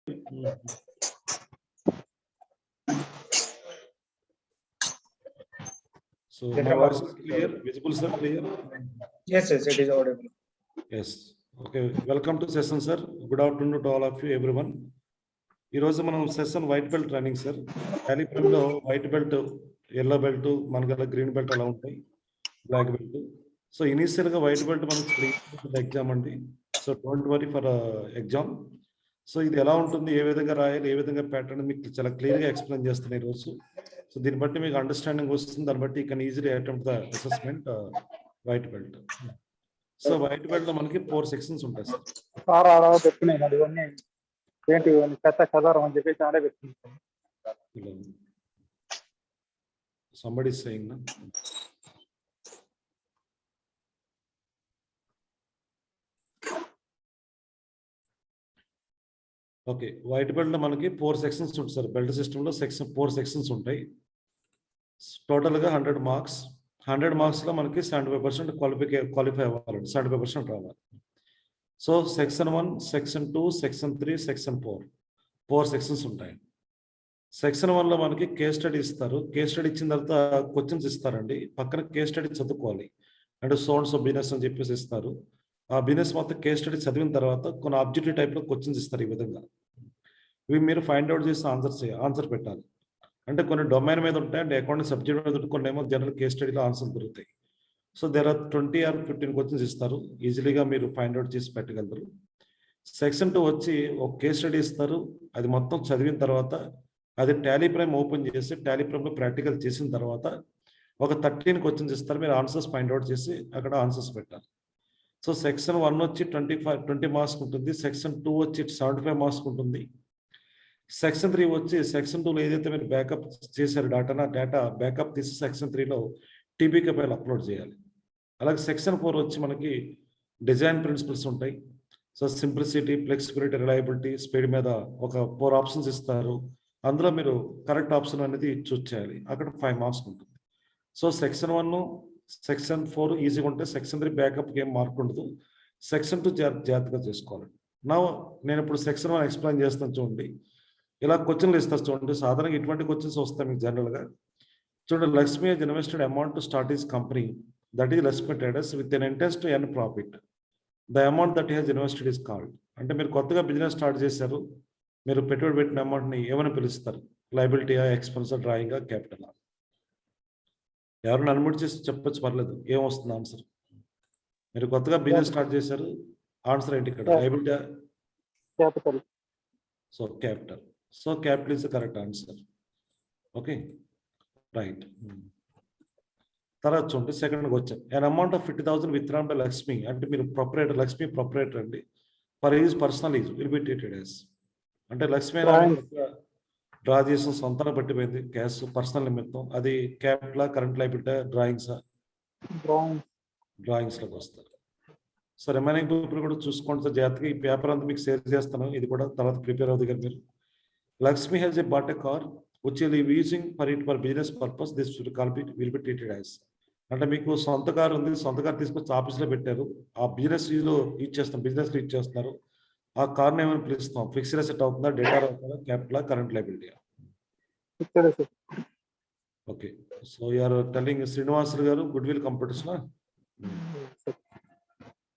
So my voice is clear, visible, sir, clear? Yes, yes, it is audible. Yes. Okay. Welcome to session, sir. Good afternoon to all of you, everyone. ఈ రోజు మనం session white belt running sir. టాలీప్రైమ్లో white belt, yellow belt, మనకి green belt అలా ఉంటాయి, black belt. So ఇనీషియల్గా white belt మనకి exam అండి. So don't worry for exam. So ఇది ఎలా ఉంటుంది, ఏ విధంగా రాయాలి, ఏ విధంగా ప్యాటర్న్ మీకు చాలా క్లియర్గా ఎక్స్ప్లెయిన్ చేస్తున్నాను ఈరోజు. సో దీన్ని బట్టి మీకు అండర్స్టాండింగ్ వస్తుంది, దాన్ని బట్టి you can easily attempt the assessment white belt. So white belt లో మనకి 4 సెక్షన్స్ ఉంటాయి సార్. సార్ అలా చెప్తున్నాయి మరి ఇవన్నీ ఏంటి చెత్త చదవరం అని చెప్పేసి ఆడే పెట్టుకుంటాం. సంబడి సేయింగ్ నా ఓకే. వైట్ బెల్ట్ లో మనకి 4 సెక్షన్స్ ఉంటాయి సార్. బెల్ట్ సిస్టమ్ లో 4 సెక్షన్స్ ఉంటాయి. టోటల్ గా 100 మార్క్స్. 100 మార్క్స్ లో మనకి 75% క్వాలిఫై అవ్వాలండి, 75% రావాలి. So section 1, section 2, section 3, section 4 sections ఉంటాయి. సెక్షన్ 1 లో మనకి కేస్ స్టడీ ఇస్తారు. కేస్ స్టడీ ఇచ్చిన తర్వాత క్వశ్చన్స్ ఇస్తారండి. పక్కన కేస్ స్టడీ చదువుకోవాలి, అంటే సోన్స్ బిజినెస్ అని చెప్పేసి ఇస్తారు. ఆ బిజినెస్ మొత్తం కేస్ స్టడీ చదివిన తర్వాత కొన్ని ఆబ్జెక్టివ్ టైప్లో క్వశ్చన్స్ ఇస్తారు. ఈ విధంగా ఇవి మీరు ఫైండ్ అవుట్ చేసి ఆన్సర్ పెట్టాలి. అంటే కొన్ని డొమైన్ మీద ఉంటాయి, అంటే అకౌంటింగ్ సబ్జెక్ట్ మీద ఉంటాయి, కొన్ని ఏమో జనరల్ కేస్ స్టడీలో ఆన్సర్ దొరుకుతాయి. So there are 20 or 15 questions ఇస్తారు. ఈజీలీగా మీరు ఫైండ్ అవుట్ చేసి పెట్టగలరు. సెక్షన్ 2 వచ్చి ఒక కేస్ స్టడీ ఇస్తారు. అది మొత్తం చదివిన తర్వాత అది టాలీప్రైమ్ ఓపెన్ చేసి టాలీప్రైమ్లో ప్రాక్టికల్ చేసిన తర్వాత ఒక 13 క్వశ్చన్స్ ఇస్తారు. మీరు ఆన్సర్స్ ఫైండ్ అవుట్ చేసి అక్కడ ఆన్సర్స్ పెట్టాలి. సో సెక్షన్ 1 వచ్చి 20 మార్క్స్ ఉంటుంది. సెక్షన్ 2 వచ్చి 75 మార్క్స్ ఉంటుంది. సెక్షన్ 3 వచ్చి సెక్షన్ 2లో ఏదైతే మీరు బ్యాకప్ చేశారు డేటా బ్యాకప్ తీసి సెక్షన్ 3లో టీబీకే ఫైల్ అప్లోడ్ చేయాలి. అలాగే సెక్షన్ 4 వచ్చి మనకి డిజైన్ ప్రిన్సిపల్స్ ఉంటాయి. So simplicity, flexibility, reliability, speed మీద ఒక 4 ఆప్షన్స్ ఇస్తారు. అందులో మీరు కరెక్ట్ ఆప్షన్ అనేది చూస్ చేయాలి. అక్కడ 5 మార్క్స్ ఉంటుంది. సో సెక్షన్ 1, సెక్షన్ 4 ఈజీగా ఉంటే సెక్షన్ 3 బ్యాకప్కి ఏం మార్క్ ఉండదు. సెక్షన్ 2 జాగ్రత్తగా చేసుకోవాలి. నా నేను ఇప్పుడు సెక్షన్ 1 ఎక్స్ప్లెయిన్ చేస్తాను చూడండి. ఇలా క్వశ్చన్లు ఇస్తారు చూడండి. సాధారణంగా ఇటువంటి క్వశ్చన్స్ వస్తాయి మీకు జనరల్గా. చూడండి, Laxmi has invested amount to start his company, that is Laxmi Traders with an interest to earn profit. The amount that has invested is called. అంటే మీరు కొత్తగా బిజినెస్ స్టార్ట్ చేశారు, మీరు పెట్టుబడి పెట్టిన అమౌంట్ని ఏమని పిలుస్తారు? లయబిలిటీయా, ఎక్స్పెన్సా, డ్రాయింగా, క్యాపిటల్? ఎవరైనా అన్మ్యూట్ చేసి చెప్పొచ్చు, పర్లేదు. ఏమొస్తుంది ఆన్సర్? మీరు కొత్తగా బిజినెస్ స్టార్ట్ చేశారు, ఆన్సర్ ఏంటి ఇక్కడ? లయబిలిటీయా, capital? So capital. So capital is the correct answer. Okay, right. తర్వాత చూడండి, సెకండ్కి వచ్చాం. An amount of 50,000 withdrawn by Lakshmi, అంటే మీరు ప్రొపరేటర్, లక్ష్మి ప్రొపరేటర్ అండి. For use personal use will be treated as, అంటే లక్ష్మి డ్రా చేసిన సొంతంగా పట్టిపోయింది క్యాష్ పర్సనల్ నిమిత్తం, అది క్యాపిటల్, కరెంట్ లయబిలిటీ, డ్రాయింగ్స్లోకి వస్తారు. సో రిమైనింగ్ పీపుల్ కూడా చూసుకోండి సార్ జాగ్రత్తగా. ఈ పేపర్ అంతా మీకు షేర్ చేస్తాను, ఇది కూడా తర్వాత ప్రిపేర్ అవుతుంది కదా మీరు. Lakshmi he's A bat a car which will be using for business purpose, this will be treated as, అంటే మీకు సొంత కారు ఉంది, సొంత కారు తీసుకొచ్చి ఆఫీస్లో పెట్టారు, ఆ బిజినెస్ యూజ్లో యూజ్ చేస్తాం, బిజినెస్లో యూజ్ చేస్తున్నారు. ఆ కార్ని ఏమైనా పిలుస్తాం? ఫిక్స్డ్ అసెట్ అవుతుందా, డేటా అవుతుందా, capital, current liability? Okay. So you are telling Srinivasulu garu goodwill competition,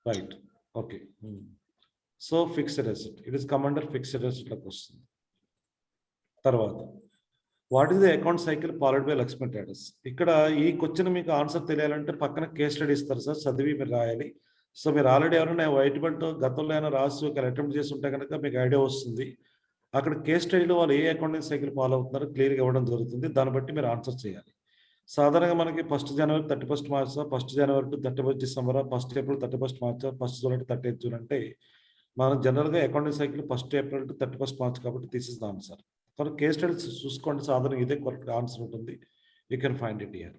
right? Okay. So fixed asset, it is come under fixed asset లకు వస్తుంది. తర్వాత what is the account cycle followed by Lakshmi traders? ఇక్కడ ఈ question మీకు answer తెలియాలంటే పక్కన case study ఇస్తారు sir, చదివి మీరు రాయాలి. సో మీరు ఆల్రెడీ ఎవరైనా వైట్ బెల్ట్ గతంలో అయినా రాసి ఒక అటెంప్ట్ చేసి ఉంటే కనుక మీకు ఐడియా వస్తుంది. అక్కడ కేస్ స్టడీలో వాళ్ళు ఏ అకౌంటింగ్ సైకిల్ ఫాలో అవుతున్నారో క్లియర్గా ఇవ్వడం జరుగుతుంది. దాన్ని బట్టి మీరు ఆన్సర్ చేయాలి. సాధారణంగా మనకి 1 జనవరి 31 March, 1 January to 31 December, 1 April 31 March, 1 July to 30 June అంటే మనం జనరల్గా accounting cycle 1 April to 31 March కాబట్టి దిస్ ఇస్ ద ఆన్సర్. కానీ కేస్ స్టడీస్ చూసుకోండి, సాధారణంగా ఇదే కరెక్ట్ ఆన్సర్ ఉంటుంది. You can find it here.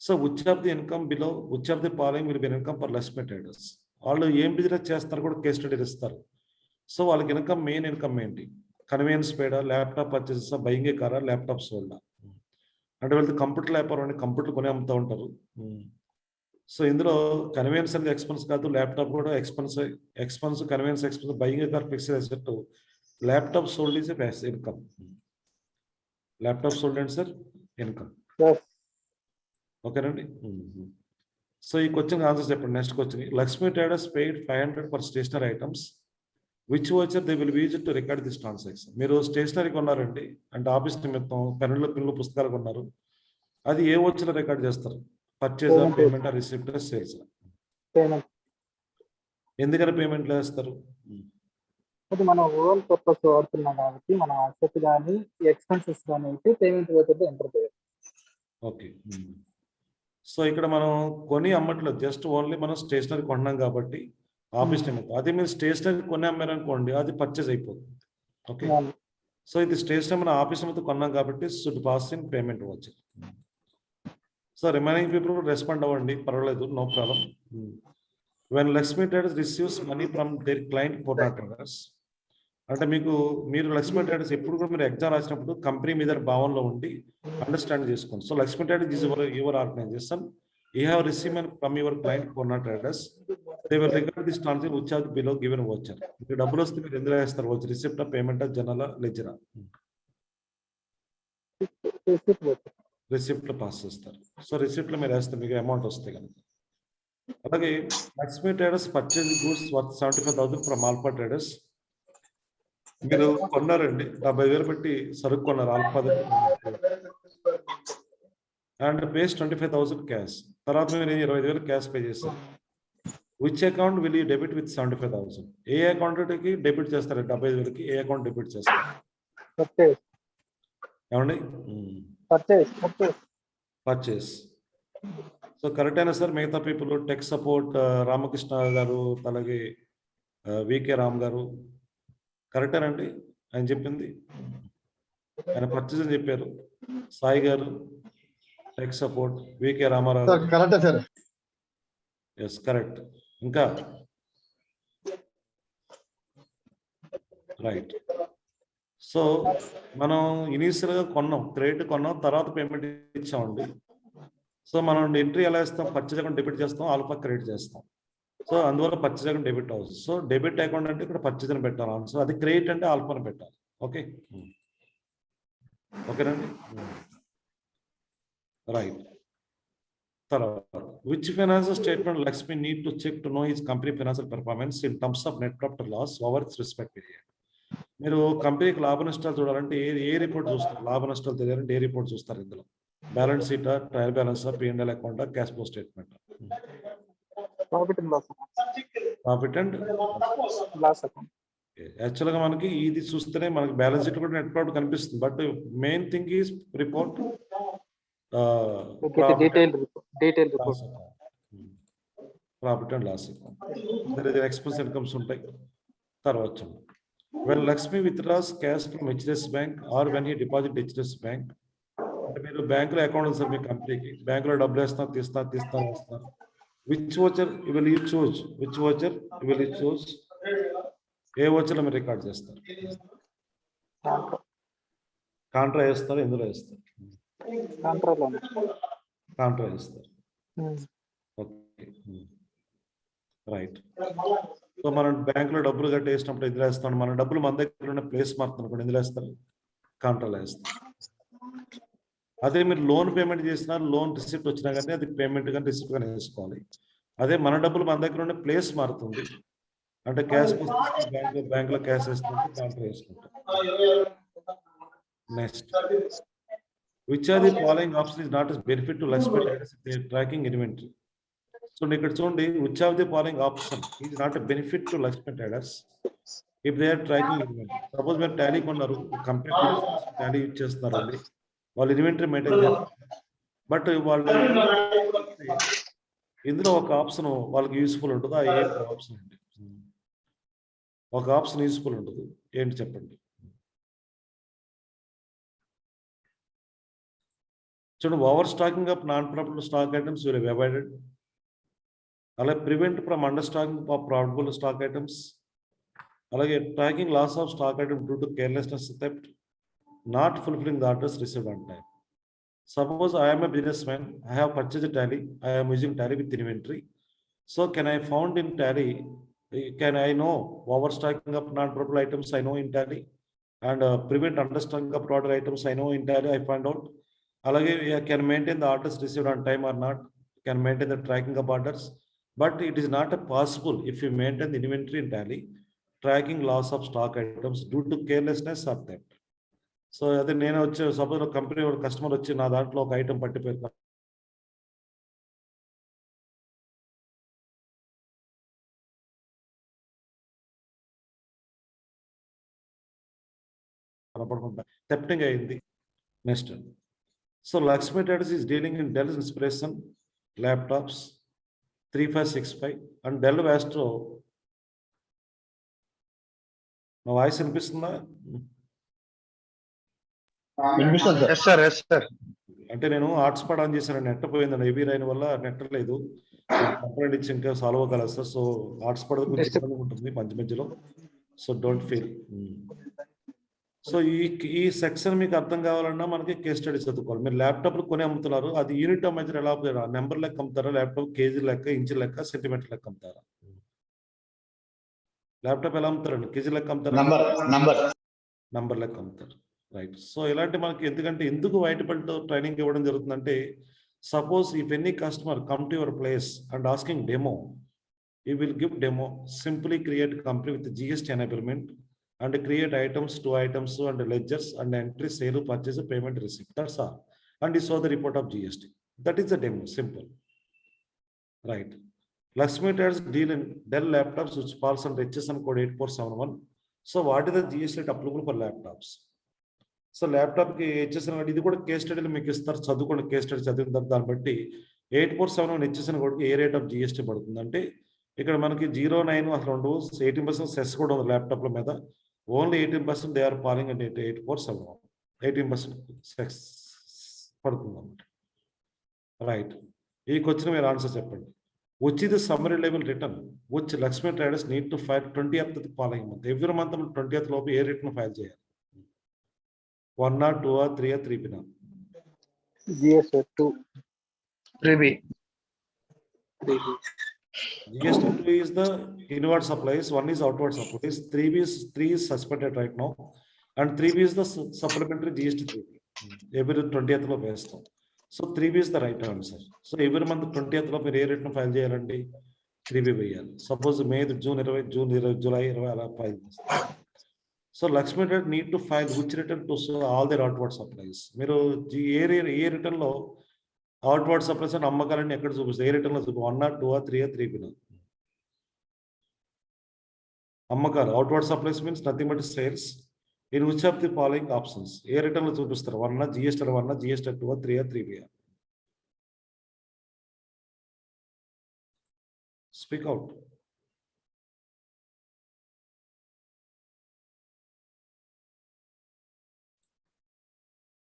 So which of the income below which of the following will be income for Lakshmi traders? వాళ్ళు ఏం business చేస్తారు కూడా కేస్ స్టడీలు ఇస్తారు. సో వాళ్ళకి ఇన్కమ్, మెయిన్ ఇన్కమ్ ఏంటి? కన్వీనియన్స్ పేడా, ల్యాప్టాప్ పర్చేసెస్, బయింగ్ ఏ కారా, laptop సోల్డా? అంటే వీళ్ళకి కంప్యూటర్ వ్యాపారం అని కంప్యూటర్ కొని అమ్ముతూ ఉంటారు. సో ఇందులో కన్వీనియన్స్ అనేది ఎక్స్పెన్స్ కాదు, ల్యాప్టాప్ కూడా expense, convenience expense, buying A car fixed asset, Laptop sold is a passive income. Laptop sold and sir, income. Yes. Okay, Randy? So ఈ క్వశ్చన్ ఆన్సర్ చెప్పండి. Next question, Laxmi Traders paid 500 for stationery items which voucher they will use to record this transaction. మీరు stationery కొన్నారండి, అంటే office నిమిత్తం పెన్నులు పిన్నులు పుస్తకాలు కొన్నారు, అది ఏ వచ్చర్ రికార్డ్ చేస్తారు? Purchase, payment, receipt, sales. Payment. ఎందుకని పేమెంట్లు వేస్తారు? అది మన ఓన్ పర్పస్ వాడుతున్నాం కాబట్టి మన అసెట్ కానీ ఎక్స్పెన్సెస్ కానీ అయితే పేమెంట్ పోతే ఎంటర్ చేయాలి. ఓకే. సో ఇక్కడ మనం కొని అమ్మట్లేదు, జస్ట్ ఓన్లీ మనం స్టేషనరీ కొన్నాం కాబట్టి ఆఫీస్ నిమిత్తం. అదే మీరు స్టేషనరీ కొని అమ్మారనుకోండి, అది పర్చేజ్ అయిపోతుంది. ఓకే. సో ఇది స్టేషనరీ మన ఆఫీస్ నిమిత్తం కొన్నాం కాబట్టి షుడ్ పాస్ ఇన్ పేమెంట్ వచ్చి. సో రిమైనింగ్ పీపుల్ రెస్పాండ్ అవ్వండి, పర్వాలేదు, no problem. When Laxmi Traders receives money from their client Kota Traders, అంటే మీరు లక్ష్మీ ట్రేడర్స్ ఎప్పుడు కూడా మీరు ఎగ్జామ్ రాసినప్పుడు కంపెనీ మీద భావనలో ఉండి అండర్స్టాండ్ చేసుకోండి. So Lakshmi Traders is your organisation, you have receive from your client Kota Traders, they will record this transaction which are below given voucher. మీకు డబ్బులు వస్తే మీరు ఎందులో వేస్తారు? వచ్చి రిసిప్ట్, పేమెంట్, జనరల్, లెజరా? రిసిప్ట్ లో పాస్ చేస్తారు. సో రిసిప్ట్ లో మీరు వేస్తే మీకు అమౌంట్ వస్తాయి కనుక. అలాగే Laxmi Traders purchase goods worth 75,000 from Alpha Traders. మీరు కొన్నారండి, 70,000 పెట్టి సరుకు కొన్నారు ఆల్ఫా అండ్ పేస్ 25,000 క్యాష్. తర్వాత మీరు 20,000 క్యాష్ పే చేస్తారు. Which account will you debit with 75,000? A account కి డెబిట్ చేస్తారు? 75,000కి ఏ అకౌంట్ డెబిట్ చేస్తారు? ఏమండి? పర్చేస్. సో కరెక్ట్ అయినా సార్? మిగతా పీపుల్ టెక్ సపోర్ట్ రామకృష్ణ గారు, అలాగే వికే రామ్ గారు, కరెక్టేనండి ఆయన చెప్పింది? ఆయన పర్చేస్ అని చెప్పారు. సాయి గారు టెక్ సపోర్ట్, వికే రామారావు. కరెక్టే సార్. Yes correct. ఇంకా రైట్. సో మనం ఇనీషియల్ గా కొన్నాం, క్రెడిట్ కొన్నాం, తర్వాత పేమెంట్ ఇచ్చామండి. సో మనం ఎంట్రీ ఎలా ఇస్తాం? పర్చేజ్ అకౌంట్ డెబిట్ చేస్తాం, ఆల్ఫా క్రెడిట్ చేస్తాం. సో అందువల్ల పర్చేజ్ అకౌంట్ డెబిట్ అవుతుంది. సో డెబిట్ అకౌంట్ అంటే ఇక్కడ పర్చేజ్ అని పెట్టాలి ఆన్సర్, అది క్రెడిట్ అంటే ఆల్ఫాని పెట్టాలి. ఓకే, ఓకేనండి, రైట్. తర్వాత which financial statement Laxmi need to check to know his company financial performance in terms of net profit loss over respect period. మీరు కంపెనీకి లాభ నష్టాలు చూడాలంటే ఏ రిపోర్ట్ చూస్తారు? లాభ నష్టాలు తెలియాలంటే ఏ రిపోర్ట్ చూస్తారు? ఇందులో బ్యాలెన్స్ షీటా, trial balance, P&L account, cash flow statement? Profit and loss account. యాక్చువల్గా మనకి ఇది చూస్తేనే మనకి బ్యాలెన్స్ షీట్ కూడా నెట్ ప్రాఫిట్ కనిపిస్తుంది, but main thing is report profit and loss account. Expense incomes ఉంటాయి. తర్వాత when Lakshmi withdraws cash from HDFC bank or when he deposit HDFC bank, అంటే మీరు బ్యాంకులో అకౌంట్ ఉంది సార్ మీ కంపెనీకి, బ్యాంకులో డబ్బులు వేస్తున్నారు, తీస్తున్నారు. Which voucher you will choose? Which voucher you will choose? ఏ వోచర్లో మీరు రికార్డ్ చేస్తారు? కాంట్రా వేస్తారు, ఎందులో వేస్తారు? కాంట్రా వేస్తారు. Okay, right. సో మనం బ్యాంకులో డబ్బులు కట్టేసినప్పుడు ఎందులో వేస్తాం? మన డబ్బులు మన దగ్గర ఉన్న ప్లేస్ మారుతున్నప్పుడు ఎందులో వేస్తారు? కాంట్రాలో వేస్తారు. అదే మీరు లోన్ పేమెంట్ చేసినా, లోన్ రిసిప్ట్ వచ్చినా కానీ అది పేమెంట్ కానీ రిసిప్ట్ కానీ వేసుకోవాలి. అదే మన డబ్బులు మన దగ్గర ఉన్న ప్లేస్ మారుతుంది, అంటే క్యాష్ బ్యాంకులో క్యాష్ వేసుకుంటే కాంట్రా వేసుకుంటాం. Next, which are the following option is not benefit to Laxmi Traders tracking inventory? So ఇక్కడ చూడండి, which of the following option is not a benefit to Laxmi Traders if they are tracking inventory? Suppose మీరు Tally కొన్నారు, company Tally use చేస్తున్నారండి, వాళ్ళు inventory maintain చేస్తారు, but వాళ్ళు ఇందులో ఒక ఆప్షన్ వాళ్ళకి యూస్ఫుల్ ఉంటుంది. ఆ ఏ ఆప్షన్ అండి? ఒక ఆప్షన్ యూస్ఫుల్ ఉంటుంది, ఏంటి చెప్పండి? చూడండి, over stocking of non profitable stock items will be avoided. అలాగే prevent from under stocking of profitable stock items. అలాగే tracking loss of stock item due to carelessness, theft, not fulfilling the orders received on time. Suppose I am a businessman, I have purchased a tally, I am using tally with inventory. So can I found in tally, can I know overstocking of non-profitable items I know in tally? and prevent understanding of product items. I know entirely, I find out. Alage can maintain the orders received on time or not, can maintain the tracking of orders, but it is not possible if you maintain the inventory in Tally, tracking loss of stock items due to carelessness or that. So అదే నేను వచ్చి suppose company customer వచ్చి నా దాంట్లో ఒక item పట్టిపోయి thefting అయింది. Next so Lakshmi traders is dealing in Dell inspiration laptops 3565 and Dell Vostro. నా వాయిస్ వినిపిస్తుందా? అంటే నేను హాట్స్పాట్ ఆన్ చేశాను, నెట్ పోయిందండి, హెవీ రైన్ వల్ల నెట్ లేదు, కంప్లైంట్ ఇచ్చి ఇంకా సాల్వ్ అవ్వగలదు సార్. సో హాట్స్పాట్ ఉంటుంది మధ్య మధ్యలో, సో డోంట్ ఫీల్. సో ఈ సెక్షన్ మీకు అర్థం కావాలన్నా మనకి కేస్ స్టడీ చదువుకోవాలి. మీరు ల్యాప్టాప్లు కొని అమ్ముతున్నారు, అది యూనిట్ ఆఫ్ మెజర్ ఎలా నెంబర్ లెక్క అమ్ముతారా, ల్యాప్టాప్ కేజీ లెక్క, ఇంచు లెక్క, సెంటీమీటర్ లెక్క అమ్ముతారా? ల్యాప్టాప్ ఎలా అమ్ముతారండి? కేజీ లెక్క అమ్ముతారా, నంబర్ లెక్క అమ్ముతారు? రైట్. సో ఇలాంటి మనకి ఎందుకు వైట్ బెల్ట్ ట్రైనింగ్ ఇవ్వడం జరుగుతుందంటే, suppose if any customer come to your place and asking demo, you will give demo. Simply create company with GST enablement and create items, 2 items and ledgers and entry, sale, purchase, payment, receipt. That's all. And you saw the report of GST. That is the demo. Simple. Right. Lakshmi Traders deal in Dell laptops which falls under HSN code 8471. So what is the GST applicable for laptops? So laptop ki HSN ఇది కూడా case స్టడీలో మీకు ఇస్తారు, చదువుకోండి. Case study చదివిన దాన్ని బట్టి 8471 HSN కోడ్కి ఏ రేట్ ఆఫ్ GST పడుతుంది అంటే, ఇక్కడ మనకి 09 అసలు ఉండవు, 18% సెస్ కూడా ఉంది ల్యాప్టాప్ల మీద. ఓన్లీ 18% దే ఆర్ ఫాలింగ్ అంటే 8471, 18% సెస్ పడుతుంది అన్నమాట. రైట్. ఈ క్వశ్చన్ మీరు ఆన్సర్ చెప్పండి. Which is the summary level return which Lakshmi traders need to file 20th following month? Every month 20th లోపు ఏ రిటర్న్ ఫైల్ చేయాలి? 1 or 2 or 3 or 3B? GST 2. 3B. GST 2 is the inward supplies, 1 is outward supplies, 3 is suspended right now, and 3B is the supplementary GST 3B. Every 20th లో వేస్తాం. So 3B is the right answer. So every month 20th లో మీరు ఏ రేట్ను file చేయాలండి? 3B వేయాలి. Suppose May, June 20, June 20, July 20 అలా file చేస్తారు. So Laxmi Trader need to file which return to all their outward supplies. మీరు ఏ రిటర్న్ లో outward supplies అని అమ్మకాలని ఎక్కడ చూపిస్తారు? ఏ రిటర్న్ లో చూపి 1 or 2 or 3 or 3B? అమ్మకాలు outward supplies means nothing but sales in which of the following options? A return లో చూపిస్తారు? 1 GST 1, GST 2, 3 or 3B? Speak out.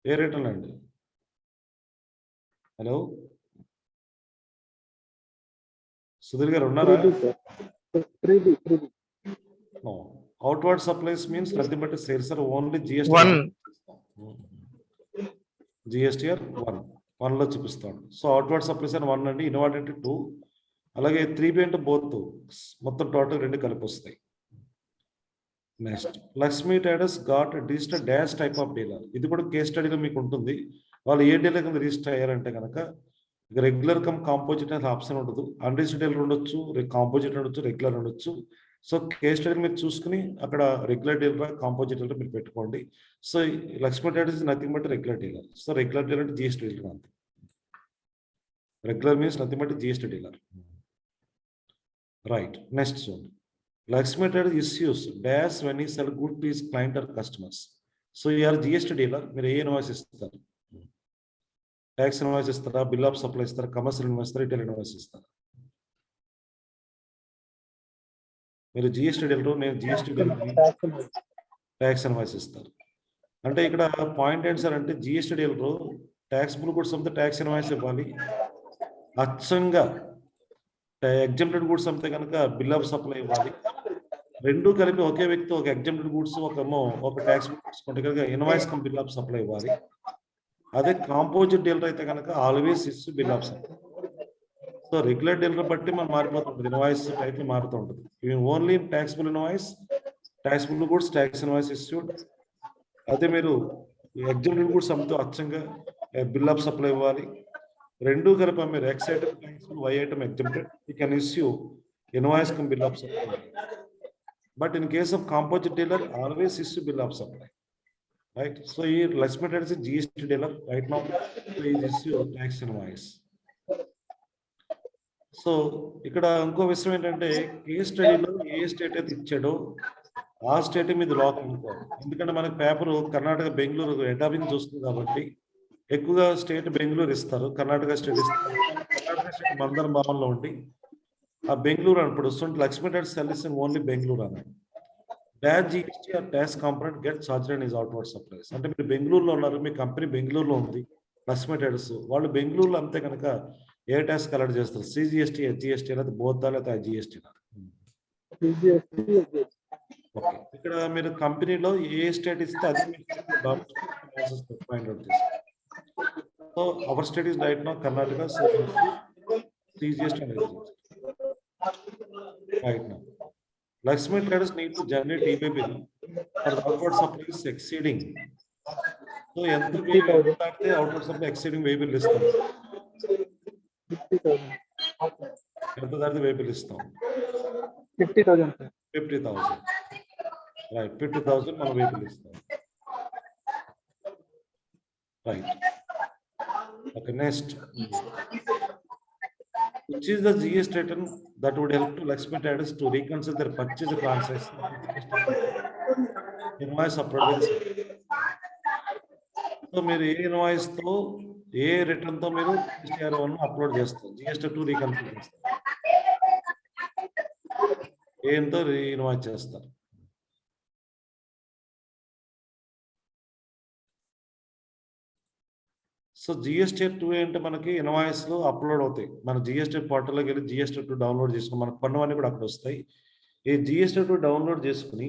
A return అండి? హలో సుధీర్ గారు ఉన్నారా? 3B. No. Outward supplies means nothing but sales are only GST 1. GST 1 లో చూపిస్తాడు. So outward supplies అని 1 అండి, inward అంటే 2, అలాగే 3B అంటే బోత్, మొత్తం టోటల్ 2 కలిపి వస్తాయి. Next Lakshmi traders got digital dash type of dealer. ఇది కూడా కేస్ స్టడీలో మీకు ఉంటుంది. వాళ్ళు ఏ డీలర్ కింద రిజిస్టర్ అయ్యారంటే కనుక, రెగ్యులర్ కమ్ కాంపోజిట్ అనే ఆప్షన్ ఉండదు. అన్రిజిస్టర్డ్ డీలర్ ఉండొచ్చు, కాంపోజిట్ ఉండొచ్చు, రెగ్యులర్ ఉండొచ్చు. సో కేస్ స్టడీ మీరు చూసుకుని అక్కడ రెగ్యులర్ డీలర్, కాంపోజిట్ డీలర్ మీరు పెట్టుకోండి. So Lakshmi traders is nothing but regular dealer. So regular dealer అంటే GST డీలర్ అంతే. Regular means nothing but GST dealer. Right. Next చూడండి. Lakshmi Traders issues dash when he sell good to his client or customers. So you are GST dealer, మీరు ఏ invoice ఇస్తారు? Tax invoice ఇస్తారా, bill of supply ఇస్తారా, commercial invoice ఇస్తారా, retail invoice ఇస్తారా? మీరు GST dealer, నేను GST dealer, tax invoice ఇస్తారు. అంటే ఇక్కడ పాయింట్ ఏంటి సార్ అంటే, GST డీలర్ ట్యాక్సిబుల్ గుడ్స్ అమ్మితే ట్యాక్స్ ఇన్వాయిస్ ఇవ్వాలి, అచ్చంగా ఎగ్జామ్టెడ్ గూడ్స్ అమ్మితే కనుక బిల్ ఆఫ్ సప్లై ఇవ్వాలి. రెండు కలిపి ఒకే వ్యక్తి ఒక ఎగ్జామ్టెడ్ గూడ్స్ ఒక ట్యాక్స్ గూడ్స్ కొంటే కనుక invoice cum bill of supply ఇవ్వాలి. అదే కాంపోజిట్ డీలర్ అయితే కనుక always is bill of supply. So regular dealer బట్టి మనం మారిపోతుంటుంది, ఇన్వాయిస్ టైప్ మారుతూ ఉంటుంది. Only taxable invoice, taxable goods, tax invoice issued, అదే మీరు ఎగ్జామ్షన్ కూడా సమ్తో అచ్చంగా బిల్ ఆఫ్ సప్లై ఇవ్వాలి. రెండు కలిపి మీరు X item tax Y item exempted you can issue invoice cum bill of supply. But in case of composite dealer always issue bill of supply, right? So ఈ Laxmi Traders is GST dealer right now, please issue tax invoice. So ఇక్కడ ఇంకో విషయం ఏంటంటే case స్టడీలో ఏ state అయితే ఇచ్చాడో ఆ state మీద లాక్ అనుకోవాలి. ఎందుకంటే మనకి paper Karnataka Bengaluru head office నుంచి వస్తుంది కాబట్టి ఎక్కువగా స్టేట్ బెంగళూరు ఇస్తారు, కర్ణాటక స్టేట్ ఇస్తారు. కర్ణాటక స్టేట్ మందరం భావనలో ఉండి ఆ బెంగళూరు అన్నప్పుడు వస్తుంటే Laxmi Traders sales only Bengaluru అన్నాడు. Dash GST or tax component get charged and is outward supplies. అంటే మీరు బెంగళూరులో ఉన్నారు, మీ కంపెనీ బెంగళూరులో ఉంది, Laxmi Traders వాళ్ళు బెంగళూరులో అంతే కనుక ఏ ట్యాక్స్ కలెక్ట్ చేస్తారు? సిజిఎస్టీ, హెచ్జిఎస్టీ, లేదా బోధ లేదా ఐజిఎస్టీ? ఓకే, ఇక్కడ మీరు కంపెనీలో ఏ స్టేట్ ఇస్తే అది ఫైండ్ అవుట్ చేస్తారు. So our state is right now Karnataka, CGST and HGST right now. Laxmi Traders need to generate EPA bill for the outward supplies exceeding. So ఎంత దాటితే outward supply exceeding way bill ఇస్తాం? ఎంత దాటితే way bill ఇస్తాం? 50,000. 50,000 right. 50,000 మనం way bill ఇస్తాం, right? Okay, next, which is the GST return that would help to Laxmi Traders to reconcile their purchase transaction invoice upload. So మీరు ఏ invoice తో ఏ return తో మీరు GST-R1 అప్లోడ్ చేస్తారు, GST-2 reconcile చేస్తారు, ఏంతో invoice చేస్తారు? So GST-2 అంటే మనకి ఇన్వాయిస్లు అప్లోడ్ అవుతాయి. మన GST పోర్టల్లోకి వెళ్ళి GST-2 డౌన్లోడ్ చేసుకుని మనకు పన్నువన్నీ కూడా అక్కడ వస్తాయి. ఈ GST-2 డౌన్లోడ్ చేసుకుని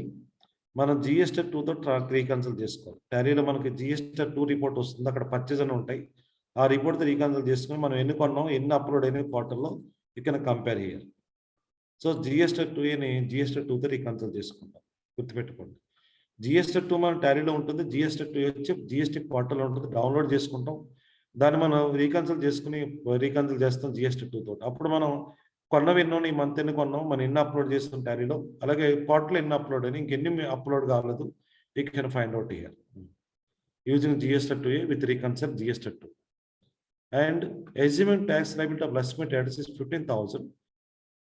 మనం GST-2తో రీకన్సిల్ చేసుకోవాలి. టాలీలో మనకి GST-2 రిపోర్ట్ వస్తుంది, అక్కడ పర్చేజ్ అని ఉంటాయి. ఆ రిపోర్ట్తో రీకన్సిల్ చేసుకుని మనం ఎన్ని కొన్నాం, ఎన్ని అప్లోడ్ అయినాయి పోర్టల్లో, you can compare here. So GST-2ని GST-2తో రీకన్సిల్ చేసుకుంటాం, గుర్తుపెట్టుకోండి. GST-2 మన టాలీలో ఉంటుంది, GST-2 వచ్చి GST పోర్టల్లో ఉంటుంది, డౌన్లోడ్ చేసుకుంటాం. దాన్ని మనం రీకన్సిల్ చేస్తాం GST-2 తోటి. అప్పుడు మనం కొన్నవి ఎన్నో, ఈ మంత్ ఎన్ని కొన్నాం, మనం ఎన్ని అప్లోడ్ చేస్తాం టాలీలో, అలాగే పోర్టల్ ఎన్ని అప్లోడ్ అయినా, ఇంకెన్ని అప్లోడ్ కాలేదు, you can find out here using GST-2 with reconcile GST-2. And assuming tax liability of Laxmi Traders is 15,000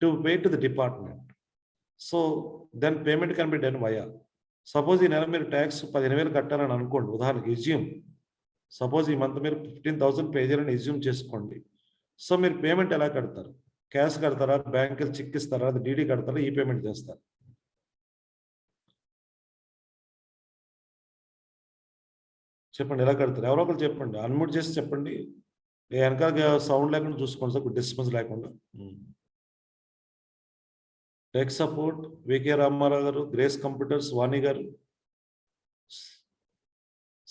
to pay to the department. So then payment can be done via, suppose ఈ నెల మీరు tax 15,000 కట్టాలని అనుకోండి, ఉదాహరణకి assume. Suppose ఈ month మీరు 15,000 pay చేయాలని assume చేసుకోండి. సో మీరు పేమెంట్ ఎలా కడతారు? క్యాష్ కడతారా, బ్యాంక్ చెక్ ఇస్తారా, అది డీడీ కడతారా, ఈ పేమెంట్ చేస్తారు? చెప్పండి, ఎలా కడతారు? ఎవరో ఒకరు చెప్పండి, అన్మ్యూట్ చేసి చెప్పండి. వెనకాల సౌండ్ లేకుండా చూసుకోండి సార్, డిస్టర్బెన్స్ లేకుండా. టెక్ సపోర్ట్ వికే రామారావు గారు, గ్రేస్ కంప్యూటర్స్ వాణి గారు,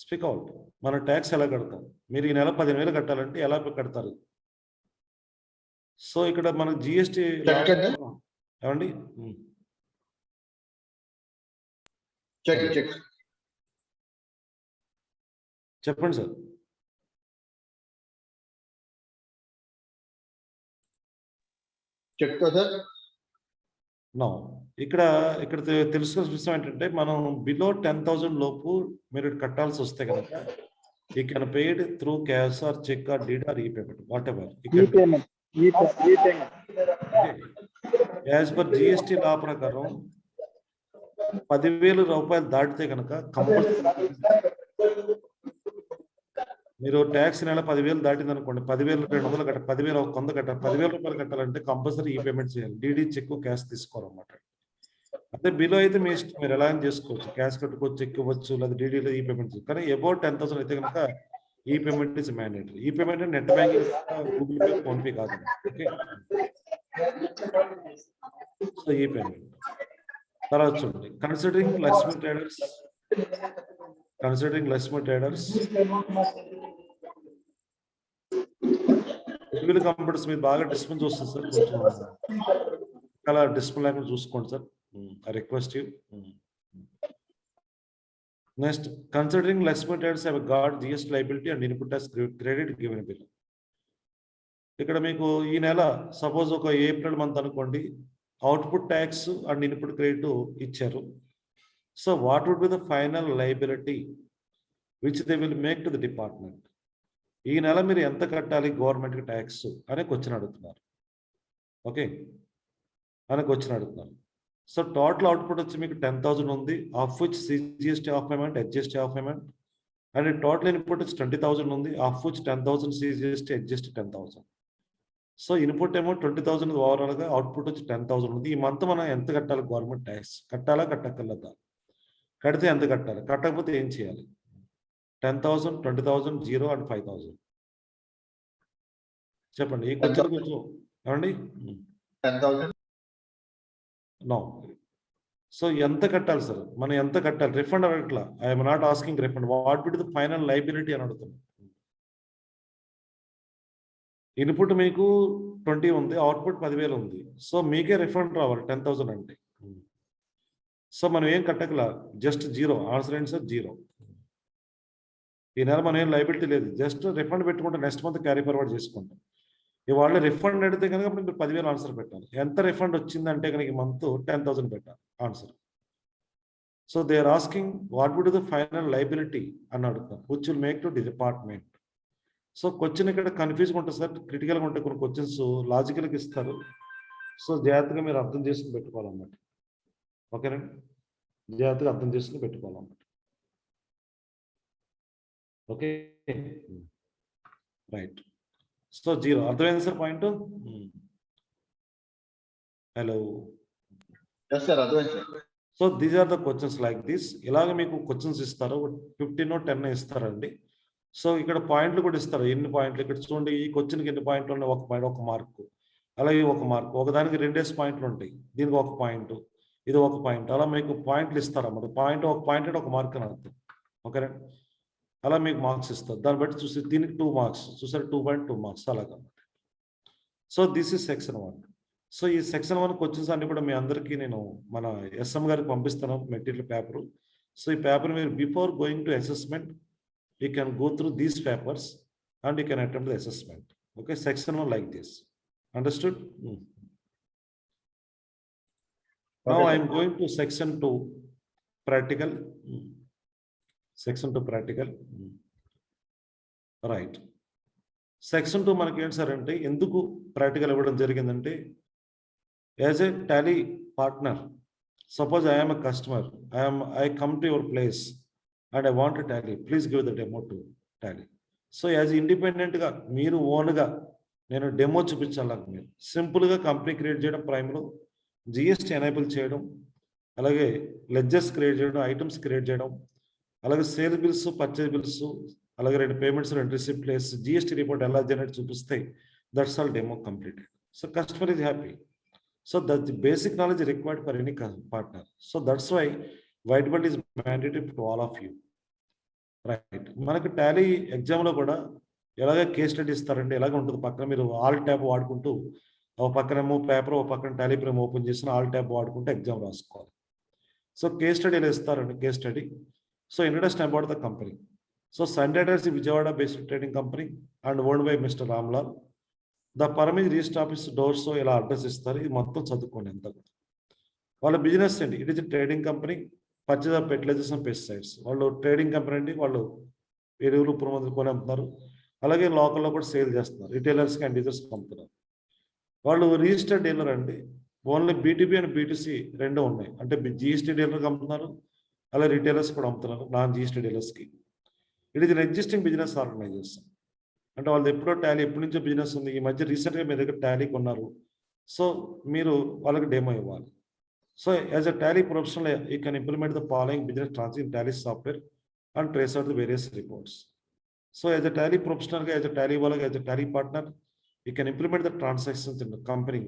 స్పీక్ అవుట్. మనం ట్యాక్స్ ఎలా కడతాం? మీరు ఈ నెల 15,000 కట్టాలంటే ఎలా కడతారు? సో ఇక్కడ మనకు జిఎస్టీ ఏమండి, చెప్పండి సార్. Check sir. నో, ఇక్కడ తెలుసుకోవాల్సిన విషయం ఏంటంటే, మనం బిలో 10,000 లోపు మీరు కట్టాల్సి వస్తే కనుక you can paid through cash or cheque or deed or e payment, whatever. As per GST law ప్రకారం 10,000 రూపాయలు దాటితే కనుక కంపల్సరీ మీరు ట్యాక్స్ నెల 10,000 దాటింది అనుకోండి, 10,200 కట్టాలి, 10,100 కట్టాలి, 10,000 రూపాయలు కట్టాలంటే కంపల్సరీ ఈ పేమెంట్ చేయాలి. డీడీ చెక్ క్యాష్ తీసుకోవాలన్నమాట. అదే బిలో అయితే మీ ఇష్టం, మీరు ఎలా చేసుకోవచ్చు, క్యాష్ కట్టుకోవచ్చు, చెక్ ఇవ్వచ్చు, లేదా డీడీలో ఈ పేమెంట్ చేయచ్చు. కానీ అబౌట్ 10,000 అయితే కనుక ఈ పేమెంట్ ఇస్ మ్యాండేటరీ. ఈ payment net banking, Google pay, phone pay కాదు. ఓకే, సో ఈ పేమెంట్ తర్వాత చూడండి. కన్సిడరింగ్ Laxmi Traders టీవీలు కంప్యూటర్స్ మీద బాగా డిస్టర్బెన్స్ వస్తుంది సార్, కొంచెం అలా డిస్ప్లే లేకుండా చూసుకోండి sir, I request you. Next considering Laxmi Traders have got GST liability and input tax credit given below. ఇక్కడ మీకు ఈ నెల సపోజ్ ఒక ఏప్రిల్ మంత్ అనుకోండి, output tax and input credit ఇచ్చారు. So what would be the final liability which they will make to the department? ఈ నెల మీరు ఎంత కట్టాలి గవర్నమెంట్కి ట్యాక్స్ అనే క్వశ్చన్ అడుగుతున్నారు. ఓకే, అనే క్వశ్చన్ అడుగుతున్నారు. సో టోటల్ అవుట్పుట్ వచ్చి మీకు 10,000 ఉంది, of which CGST of payment, HGST of payment, and total input వచ్చి 20,000 ఉంది, of which 10,000 CGST, HGST 10,000. So input ఏమో 20,000 ఓవరాల్గా, అవుట్పుట్ వచ్చి 10,000 ఉంది. ఈ మంత్ మనం ఎంత కట్టాలి గవర్నమెంట్ ట్యాక్స్? కట్టాలా కట్టక్కర్లేదా? కడితే ఎంత కట్టాలి? కట్టకపోతే ఏం చేయాలి? 10,000, 20,000, 0 అండ్ 5,000. చెప్పండి. ఈ క్వశ్చన్ కొంచెం ఏమండి? 10,000. నో. సో ఎంత కట్టాలి సార్? మనం ఎంత కట్టాలి? రిఫండ్ అడగట్లా. I'm not asking refund. What will the final liability అని అడుగుతున్నాం. ఇన్పుట్ మీకు 20 ఉంది, అవుట్పుట్ 10,000 ఉంది. సో మీకే రిఫండ్ రావాలి 10,000 అంటే. సో మనం ఏం కట్టకలా, జస్ట్ 0. ఆన్సర్ ఏంటి సార్? 0. ఈ నెల మనం ఏం లయబిలిటీ లేదు, జస్ట్ రిఫండ్ పెట్టుకుంటే నెక్స్ట్ మంత్ క్యారీ ఫార్వర్డ్ చేసుకుంటాం. ఇవాళ రిఫండ్ అడిగితే కనుక మీరు 10,000 ఆన్సర్ పెట్టాలి. ఎంత రిఫండ్ వచ్చిందంటే కనుక ఈ మంత్ 10,000 పెట్టాలి answer. So they are asking what would the final liability అని అడుగుతాం, which will make to department. సో క్వశ్చన్ ఇక్కడ కన్ఫ్యూజ్గా ఉంటుంది సార్, క్రిటికల్గా ఉంటాయి కొన్ని క్వశ్చన్స్, లాజికల్గా ఇస్తారు. సో జాగ్రత్తగా మీరు అర్థం చేసుకుని పెట్టుకోవాలన్నమాట. ఓకేనండి, జాగ్రత్తగా అర్థం చేసుకుని పెట్టుకోవాలన్నమాట. Okay, right. సో 0 అర్థమైంది sir point? Hello, so these are the questions like this. ఇలాగ మీకు క్వశ్చన్స్ ఇస్తారు, 15 or 10 ఇస్తారండి. సో ఇక్కడ పాయింట్లు కూడా ఇస్తారు, ఎన్ని పాయింట్లు. ఇక్కడ చూడండి, ఈ క్వశ్చన్కి ఎన్ని పాయింట్లు ఉన్నాయి? 1 పాయింట్, 1 మార్కు. అలాగే 1 మార్కు, ఒకదానికి 2 పాయింట్లు ఉంటాయి, దీనికి 1 పాయింట్, ఇది 1 పాయింట్. అలా మీకు పాయింట్లు ఇస్తారన్నమాట. పాయింట్ 1 పాయింట్ అంటే 1 మార్క్ అని అర్థం. ఓకేనా? అలా మీకు మార్క్స్ ఇస్తారు. దాన్ని బట్టి చూసి దీనికి 2 మార్క్స్ చూసారు, 2.2 మార్క్స్ అలాగా. So this is section 1. So ఈ సెక్షన్ 1 క్వశ్చన్స్ అన్ని కూడా మీ అందరికీ నేను మన SM గారికి పంపిస్తాను మెటీరియల్ పేపరు. సో ఈ పేపర్ మీరు before going to assessment you can go through these papers and you can attempt the assessment. Okay, section 1 like this. Understood? Now I am going to section 2 practical. Section 2 practical. Right. Section 2 మనకి ఏంటి sir అంటే, ఎందుకు practical ఇవ్వడం జరిగిందంటే, as a Tally partner, suppose I am a customer, I come to your place and I want to tally, please give the demo to tally. So as ఇండిపెండెంట్గా మీరు ఓన్గా నేను డెమో చూపించాలి. మీరు సింపుల్గా కంపెనీ క్రియేట్ చేయడం, ప్రైమ్లో GST ఎనేబుల్ చేయడం, అలాగే లెడ్జర్స్ క్రియేట్ చేయడం, ఐటమ్స్ క్రియేట్ చేయడం, అలాగే సేల్ బిల్స్, పర్చేజ్ బిల్స్, అలాగే 2 payments, 2 receipt places, GST report ఎలా జనరేట్ చూపిస్తే that's all demo completed. So customer is happy. So that the basic knowledge required for any partner. So that's why white belt is mandatory to all of you. Right. మనకు Tally ఎగ్జామ్లో కూడా ఎలాగ case study ఇస్తారండి, ఎలాగ ఉంటుంది. పక్కన మీరు all tab వాడుకుంటూ, ఒక పక్కనేమో పేపర్, ఒక పక్కన టాలీ ప్రేమ్ ఓపెన్ చేసిన ఆల్ ట్యాబ్ వాడుకుంటూ ఎగ్జామ్ రాసుకోవాలి. సో కేస్ స్టడీ ఎలా ఇస్తారండి? Case study. So introduction about the company. So Sunrisers Vijayawada based trading company and owned by mister Ramlal. The premises register office doors, ఇలా address ఇస్తారు. ఇది మొత్తం చదువుకోండి ఎంత కూడా. వాళ్ళ బిజినెస్ ఏంటి? It is trading company, purchase of fertilizers and pesticides. వాళ్ళు ట్రేడింగ్ కంపెనీ అండి, వాళ్ళు ఎరువులు, పురుగుమందులు కొని అమ్ముతున్నారు. అలాగే లోకల్లో కూడా సేల్ చేస్తున్నారు, రిటైలర్స్కి అండ్ డీలర్స్కి అమ్ముతున్నారు. వాళ్ళు రిజిస్టర్డ్ డీలర్ అండి. ఓన్లీ B2B అండ్ B2C 2 ఉన్నాయి. అంటే GST డీలర్కి అమ్ముతున్నారు, అలాగే రిటైలర్స్ కూడా అమ్ముతున్నారు, నాన్ GST డీలర్స్కి. It is existing business organisation. అంటే వాళ్ళది ఎప్పుడో టాలీ, ఎప్పటి నుంచో బిజినెస్ ఉంది. ఈ మధ్య రీసెంట్గా మీ దగ్గర టాలీ కొన్నారు. సో మీరు వాళ్ళకి డెమో ఇవ్వాలి. So as a tally professional, you can implement the following business transaction in tally software and trace out the various reports. So as a tally professional, as a tally worker, as a tally partner, you can implement the transactions in the company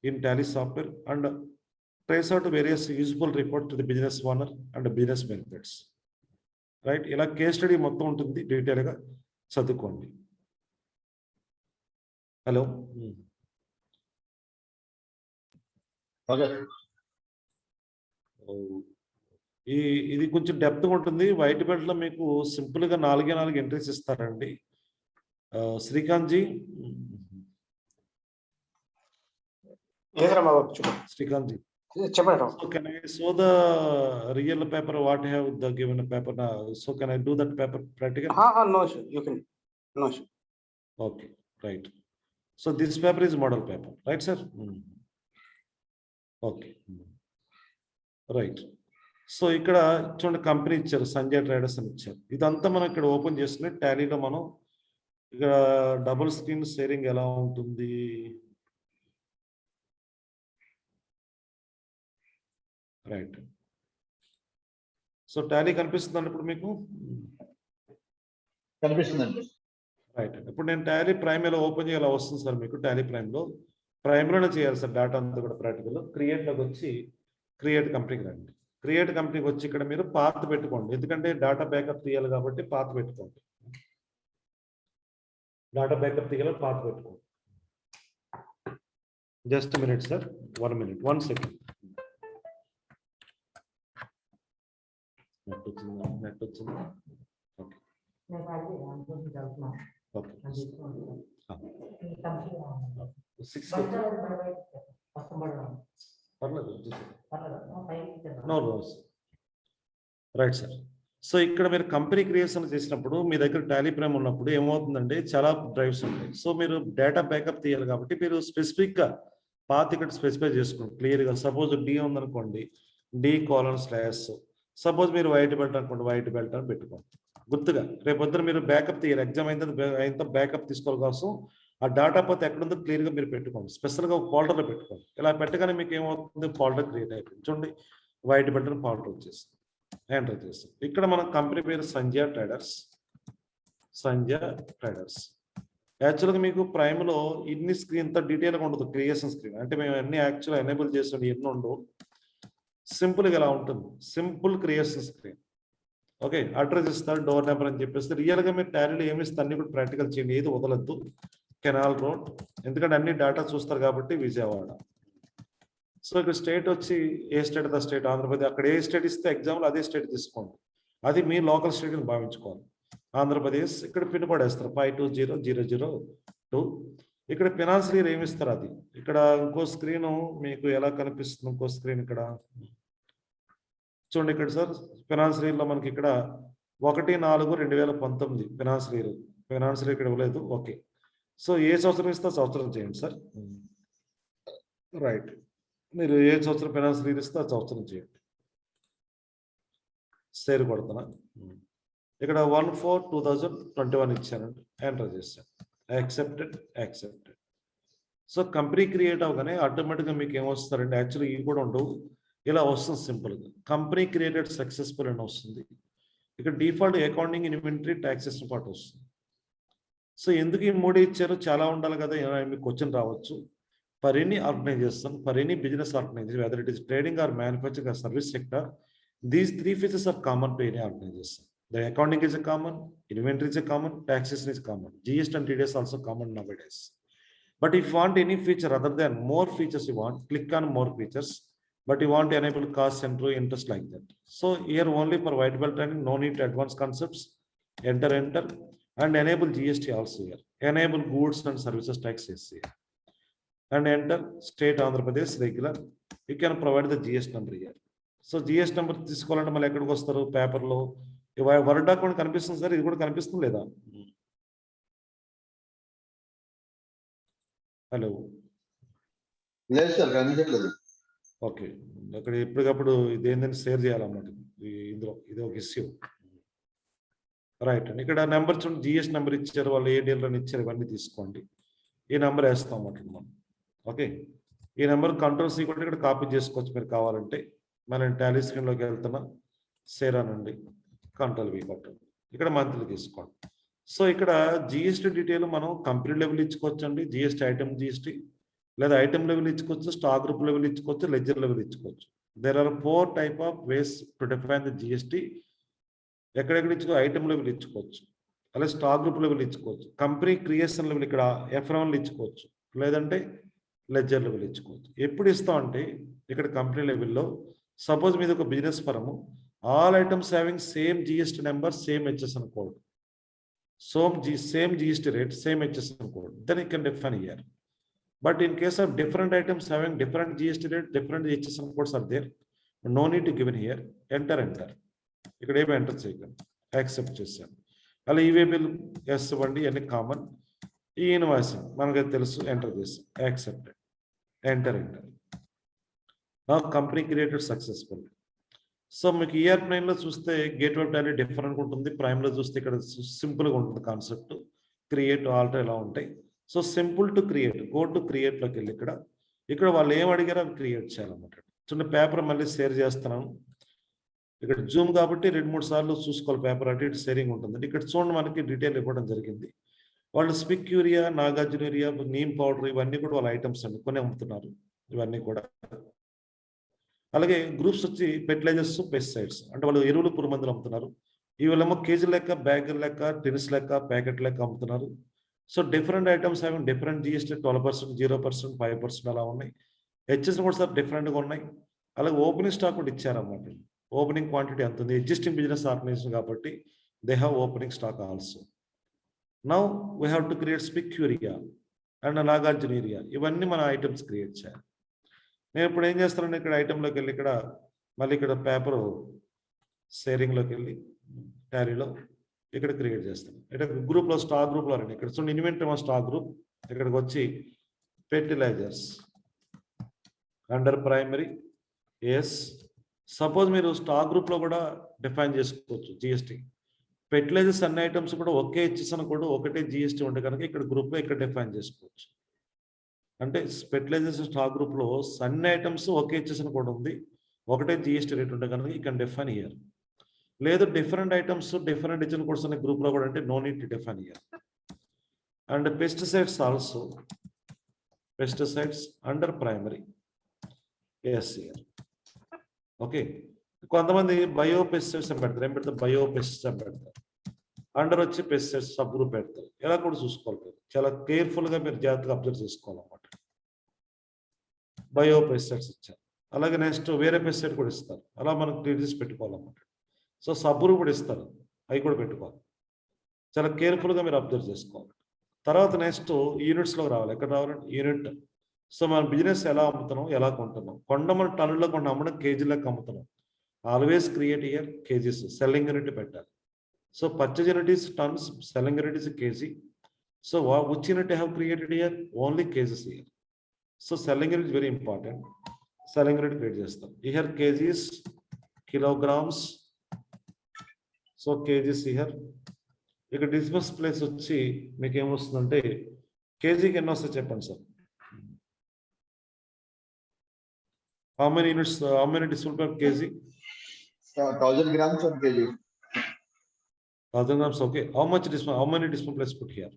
in tally software and trace out the various useful reports to the business owner and the business benefits. Right? ఇలా case study మొత్తం ఉంటుంది, డీటెయిల్గా చదువుకోండి. Hello, Okay. ఇది కొంచెం depth ఉంటుంది. White belt లో మీకు సింపుల్ గా 4 ఎంట్రీస్ ఇస్తారండి. శ్రీకాంత్ జీ, Yes, Ramababu, చెప్పండి. శ్రీకాంత్ జీ. చెప్పండి రావు. So can I show the real paper what I have the given paper now? So can I do that paper practical? No issue. You can. No issue. Okay, right. So this paper is model paper, right, sir? Okay, right. So ఇక్కడ చూడండి company ఇచ్చారు, Sanjay traders అని ఇచ్చారు. ఇదంతా మనం ఇక్కడ open చేసుకుని టాలీలో మనం ఇక్కడ డబుల్ స్క్రీన్ షేరింగ్ ఎలా ఉంటుంది, రైట్. సో టాలీ కనిపిస్తుందండి ఇప్పుడు మీకు? కనిపిస్తుందండి. రైట్. ఇప్పుడు నేను టాలీ ప్రైమ్లో ఓపెన్ చేయాలి, వస్తుంది సార్ మీకు. టాలీ ప్రైమ్లోనే చేయాలి సార్ డేటా అంతా కూడా ప్రాక్టికల్. క్రియేట్లోకి వచ్చి క్రియేట్ కంపెనీకి రండి. క్రియేట్ కంపెనీకి వచ్చి ఇక్కడ మీరు పాత్ పెట్టుకోండి, ఎందుకంటే డేటా బ్యాకప్ తీయాలి కాబట్టి పాత్ పెట్టుకోండి. డేటా బ్యాకప్ తీయాలి, పాత్ పెట్టుకోండి. Just minute sir, 1 minute, 1 second. Net వచ్చిందా? Okay okay. 6 పర్లేదు, no rows. Right sir. So ఇక్కడ మీరు కంపెనీ క్రియేషన్ చేసినప్పుడు మీ దగ్గర టాలీ ప్రైమ్ ఉన్నప్పుడు ఏమవుతుందంటే చాలా డ్రైవ్స్ ఉంటాయి. సో మీరు డేటా బ్యాకప్ తీయాలి కాబట్టి మీరు స్పెసిఫిక్గా పాత్ ఇక్కడ స్పెసిఫై చేసుకోండి క్లియర్గా. సపోజ్ డి ఉందనుకోండి, D:/. సపోజ్ మీరు వైట్ బెల్ట్ అనుకోండి, వైట్ బెల్ట్ అని పెట్టుకోండి గుర్తుగా. రేపొద్దున మీరు బ్యాకప్ తీయాలి, ఎగ్జామ్ అయిన బ్యాకప్ తీసుకోవడం కోసం ఆ డేటా పోతే ఎక్కడుందో క్లియర్గా మీరు పెట్టుకోండి. స్పెషల్గా ఒక ఫోల్డర్లో పెట్టుకోండి. ఇలా పెట్టగానే మీకు ఏమవుతుంది, ఫోల్డర్ క్రియేట్ అయిపోయింది. చూడండి వైట్ బెల్ట్ ఫోల్డర్ వచ్చేసి ఎంటర్ చేస్తాం. ఇక్కడ మన కంపెనీ పేరు సంజయ్ ట్రేడర్స్. యాక్చువల్గా మీకు ప్రైమ్లో ఇన్ని స్క్రీన్ ఇంత డీటెయిల్గా ఉండదు, క్రియేషన్ స్క్రీన్ అంటే మేము అన్ని యాక్చువల్గా ఎనేబుల్ చేసి ఎన్ని ఉండవు, సింపుల్గా ఇలా ఉంటుంది. Simple creation screen. Okay, address ఇస్తారు, డోర్ నెంబర్ అని చెప్పేస్తే రియల్గా మీరు టాలీలో ఏమి ఇస్తారు అన్ని కూడా ప్రాక్టికల్ చేయండి, ఏది వదలద్దు. కెనాల్ రోడ్, ఎందుకంటే అన్ని డేటా చూస్తారు కాబట్టి విజయవాడ. సో ఇక్కడ స్టేట్ వచ్చి ఏ స్టేట్ ద స్టేట్ ఆంధ్రప్రదేశ్. అక్కడ ఏ స్టేట్ ఇస్తే ఎగ్జామ్లో అదే స్టేట్ తీసుకోండి, అది మీ లోకల్ స్టేట్ అని భావించుకోవాలి. ఆంధ్రప్రదేశ్ ఇక్కడ పిన్ పడేస్తారు 520002. ఇక్కడ ఫినాన్షియల్ ఇయర్ ఏమి ఇస్తారు అది. ఇక్కడ ఇంకో స్క్రీన్ మీకు ఎలా కనిపిస్తుంది, ఇంకో స్క్రీన్ ఇక్కడ చూడండి. ఇక్కడ సార్ ఫినాన్షియల్ ఇయర్లో మనకి ఇక్కడ 1/4/2019 ఫినాన్షియల్ ఇయర్ ఇక్కడ ఇవ్వలేదు. ఓకే, సో ఏ సంవత్సరం ఇస్తే సంవత్సరం చేయండి సార్. రైట్, మీరు ఏ సంవత్సరం ఫైనాన్షియల్ ఇయర్ ఇస్తే ఆ సంవత్సరం చేయండి. షేర్ కొడుతున్నా. ఇక్కడ 1/4/2021 ఇచ్చానండి, ఎంటర్ చేశాను. యాక్సెప్టెడ్. సో కంపెనీ క్రియేట్ అవగానే ఆటోమేటిక్గా మీకు ఏమొస్తారండి, యాక్చువల్లీ ఇవి కూడా ఉండవు, ఇలా వస్తుంది సింపుల్గా. కంపెనీ క్రియేటెడ్ సక్సెస్ఫుల్ అని వస్తుంది. ఇక్కడ default accounting, inventory, taxation part వస్తుంది. సో ఎందుకు ఈ 3 ఇచ్చారో చాలా ఉండాలి కదా, మీకు క్వశ్చన్ రావచ్చు. For any organisation, for any business organisation, whether it is trading or manufacturing or service sector, these 3 features are common to any organization. The accounting is a common, inventory is a common, taxation is common, GST and TDS also common nowadays. But if you want any feature other than more features you want, click on more features. But you want to enable cost center, interest like that. So here only for white belt training, no need to advanced concepts. Enter and enable GST also here. Enable goods and services tax is here. And enter state Andhra Pradesh regular. You can provide the GST number here. So GST number తీసుకోవాలంటే మళ్ళీ ఎక్కడికి వస్తారు, పేపర్లో word document కనిపిస్తుంది sir, ఇది కూడా కనిపిస్తుంది లేదా? హలో, లేదు సార్ కనిపించట్లేదు. ఓకే, అక్కడ ఎప్పటికప్పుడు ఇది ఏంటంటే షేర్ చేయాలన్నమాట ఇందులో, ఇది ఒక ఇష్యూ. రైట్ అండి, ఇక్కడ నెంబర్ చూడండి, జిఎస్టీ నెంబర్ ఇచ్చారు, వాళ్ళు ఏ డీలర్ అని ఇచ్చారు, ఇవన్నీ తీసుకోండి. ఈ నెంబర్ వేస్తాం అన్నమాట మనం. ఓకే, ఈ నెంబర్ కంట్రోల్ సి కూడా ఇక్కడ కాపీ చేసుకోవచ్చు మీరు కావాలంటే. మనం టాలీ స్క్రీన్లోకి వెళ్తున్నా, షేర్ అనండి, కంట్రోల్ వి కొట్టండి, ఇక్కడ మంత్లీ తీసుకోండి. సో ఇక్కడ జిఎస్టీ డీటెయిల్ మనం కంపెనీ లెవెల్ ఇచ్చుకోవచ్చు అండి, జిఎస్టీ ఐటమ్ జిఎస్టీ, లేదా ఐటమ్ లెవెల్ ఇచ్చుకోవచ్చు, స్టాక్ గ్రూప్ లెవెల్ ఇచ్చుకోవచ్చు, లెడ్జర్ లెవెల్ ఇచ్చుకోవచ్చు. There are 4 types of ways to define the GST. ఎక్కడెక్కడ ఇచ్చుకో, ఐటమ్ లెవెల్ ఇచ్చుకోవచ్చు, అలాగే స్టాక్ గ్రూప్ లెవెల్ ఇచ్చుకోవచ్చు, కంపెనీ క్రియేషన్ లెవెల్ ఇక్కడ F1 ఇచ్చుకోవచ్చు, లేదంటే లెడ్జర్ లెవెల్ ఇచ్చుకోవచ్చు. ఎప్పుడు ఇస్తాం అంటే ఇక్కడ కంపెనీ లెవెల్లో సపోజ్ మీద ఒక business firm all items having same GST number, same HSN code, same GST rate, same HSN code, then you can define here. But in case of different items having different GST rate, different HSN codes are there, no need to give in here. Enter. ఇక్కడ ఏమి enter చేయకండి, accept చేశాను. అలా e-way bill yes ఇవ్వండి, అన్ని common. E invoicing మనకైతే తెలుసు, enter చేస్తాం, యాక్సెప్టెడ్, ఎంటర్. నా కంపెనీ క్రియేటెడ్ సక్సెస్ఫుల్. సో మీకు ER9 లో చూస్తే గేట్వే టాలీ డిఫరెంట్ ఉంటుంది, ప్రైమ్లో చూస్తే ఇక్కడ సింపుల్గా ఉంటుంది కాన్సెప్ట్. క్రియేట్, ఆల్టర్ ఇలా ఉంటాయి. So simple to create, go to క్రియేట్లోకి వెళ్ళి ఇక్కడ వాళ్ళు ఏం అడిగారో అవి క్రియేట్ చేయాలన్నమాట. చూడండి, పేపర్ మళ్ళీ షేర్ చేస్తున్నాను. ఇక్కడ జూమ్ కాబట్టి 2-3 సార్లు చూసుకోవాలి, పేపర్ అటు ఇటు షేరింగ్ ఉంటుంది. ఇక్కడ చూడండి, మనకి డీటెయిల్ ఇవ్వడం జరిగింది. వాళ్ళు spick urea, Nagarjuna urea, neem powder, ఇవన్నీ కూడా వాళ్ళ ఐటమ్స్ అండి, కొని అమ్ముతున్నారు ఇవన్నీ కూడా. అలాగే గ్రూప్స్ వచ్చి ఫెర్టిలైజర్స్, పెస్టిసైడ్స్, అంటే వాళ్ళు ఎరువులు, పురుగు మందులు అమ్ముతున్నారు. ఇవాళేమో కేజీ లెక్క, బ్యాగ్ లెక్క, టిన్స్ లెక్క, ప్యాకెట్ లెక్క అమ్ముతున్నారు. So different items having different GST, 12%, 0%, 5% అలా ఉన్నాయి. హెచ్ఎస్ కూడా సార్ డిఫరెంట్గా ఉన్నాయి. అలాగే ఓపెనింగ్ స్టాక్ కూడా ఇచ్చారన్నమాట. ఓపెనింగ్ క్వాంటిటీ ఎంత ఉంది, ఎగ్జిస్టింగ్ బిజినెస్ ఆర్గనైజేషన్ కాబట్టి they have opening stock also. Now we have to create spick urea and Nagarjuna urea, ఇవన్నీ మన ఐటమ్స్ క్రియేట్ చేయాలి. నేను ఇప్పుడు ఏం చేస్తానంటే ఇక్కడ ఐటెంలోకి వెళ్ళి మళ్ళీ ఇక్కడ పేపర్ షేరింగ్లోకి వెళ్ళి టాలీలో ఇక్కడ క్రియేట్ చేస్తాను. ఇక్కడ గ్రూప్లో, స్టాక్ గ్రూప్లో రండి. ఇక్కడ చూడండి, ఇన్వెంటరీ స్టాక్ గ్రూప్, ఇక్కడికి వచ్చి fertilisers under primary. Yes, suppose మీరు స్టాక్ గ్రూప్లో కూడా డిఫైన్ చేసుకోవచ్చు GST. ఫెర్టిలైజర్స్ అన్ని ఐటమ్స్ కూడా ఒకే హెచ్ఎస్ఎన్ కూడా ఒకటే GST ఉంటే కనుక ఇక్కడ గ్రూప్లో ఇక్కడ డిఫైన్ చేసుకోవచ్చు. అంటే ఫెర్టిలైజర్స్ స్టాక్ గ్రూప్లో అన్ని ఐటమ్స్ ఒకే హెచ్ఎస్ఎన్ కూడా ఉంది, ఒకటే GST రేట్ ఉంటే కనుక ఈ కెన్ డిఫైన్ ఇయర్. లేదు different items, different HSN codes అనే గ్రూప్లో కూడా అంటే no need to define here. And pesticides also, pesticides under primary. Yes here. Okay, కొంతమంది బయో పెస్టిసైడ్స్ అని పెడతారు. ఏం పెడతారు? బయో పెస్టిసైడ్స్ అని పెడతారు. అండర్ వచ్చి పెస్టిసైడ్స్ సబ్ గ్రూప్ పెడతారు. ఎలా కూడా చూసుకోవాలి, చాలా కేర్ఫుల్గా మీరు జాగ్రత్తగా అబ్జర్వ్ చేసుకోవాలన్నమాట. బయో పెస్టిసైడ్స్ ఇచ్చారు. అలాగే నెక్స్ట్ వేరే పెస్టిసైడ్ కూడా ఇస్తారు. అలా మనకు క్లియర్ చేసి పెట్టుకోవాలన్నమాట. సో సబ్ గ్రూప్ కూడా ఇస్తారు, అవి కూడా పెట్టుకోవాలి. చాలా కేర్ఫుల్గా మీరు అబ్జర్వ్ చేసుకోవాలి. తర్వాత నెక్స్ట్ యూనిట్స్లో రావాలి. ఎక్కడ రావాలంటే యూనిట్. సో మన బిజినెస్ ఎలా అమ్ముతున్నాం, ఎలా కొంటున్నాం. కొండమని టన్నుల్లో కొండ అమ్మడం, కేజీలకు అమ్ముతున్నాం. Always create here kgs, selling unit పెట్టాలి. So purchase unit is tons, selling unit is a kg. So which unit I have created here? Only kgs here. So selling unit is very important. Selling unit create chestam. Here kgs, kilograms. So kgs here. Ikkada dismiss place vachi meeku em vastundante kg ki enno vastay cheppandi sir. How many units, how many decimal per kg? 1000 grams per kg. 1000 grams, okay. How much decimal, how many decimal place put here?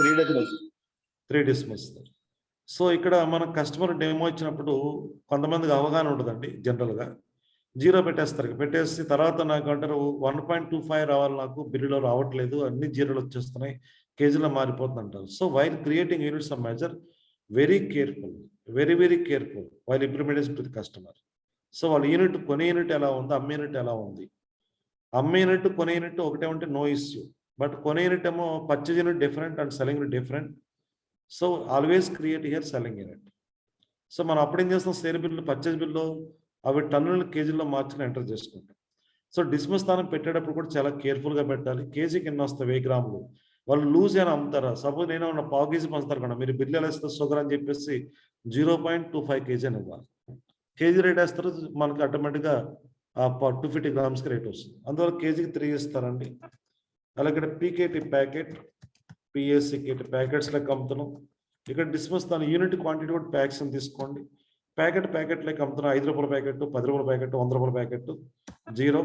3 decimals. 3 decimals. So ఇక్కడ మన customer demo ఇచ్చినప్పుడు కొంతమందికి అవగాహన ఉంటుందండి. జనరల్గా 0 పెట్టేస్తారు. పెట్టేసి తర్వాత నాకు అంటారు 1.25 రావాలి, నాకు బిల్లులో రావట్లేదు, అన్ని 0లు వచ్చేస్తున్నాయి, కేజీలో మారిపోతుంది అంటారు. So while creating units of measure, very careful, very careful while implementation to the customer. So వాళ్ళ యూనిట్, కొనే యూనిట్ ఎలా ఉంది, అమ్మే యూనిట్ ఎలా ఉంది. అమ్మే యూనిట్, కొనే యూనిట్ ఒకటే ఉంటే నో ఇష్యూ. బట్ కొనే యూనిట్ ఏమో purchase unit different and selling unit different. So always create here selling unit. So మనం అప్పుడేం చేస్తాం, సేల్ బిల్లు, పర్చేజ్ బిల్లు అవి టన్నులు కేజీల్లో మార్చుకుని ఎంటర్ చేసుకుంటాం. సో డిస్మిస్ స్థానం పెట్టేటప్పుడు కూడా చాలా కేర్ఫుల్గా పెట్టాలి. కేజీకి ఎన్ని వస్తాయి, 1000 గ్రాములు. వాళ్ళు లూజ్ అని అమ్ముతారా? సపోజ్ నేను ఉన్న పావు కేజీ పంచుతారు కదా, మీరు బిల్లు ఎలా ఇస్తారు షుగర్ అని చెప్పేసి 0.25 kg అని ఇవ్వాలి. కేజీ రేట్ వేస్తారు, మనకి ఆటోమేటిక్గా 250 గ్రామ్స్కి రేట్ వస్తుంది. అందువల్ల కేజీకి 3 ఇస్తారండి. అలాగే ఇక్కడ పీకేటి ప్యాకెట్, పిఎస్సికేటి ప్యాకెట్స్ లెక్క అమ్ముతున్నాం. ఇక్కడ డిస్మిస్ దాని యూనిట్ క్వాంటిటీ కూడా ప్యాక్స్ అని తీసుకోండి. ప్యాకెట్ లెక్క అమ్ముతున్నాం. 5 రూపాయల ప్యాకెట్, 10 రూపాయల ప్యాకెట్, 100 రూపాయల ప్యాకెట్, 0.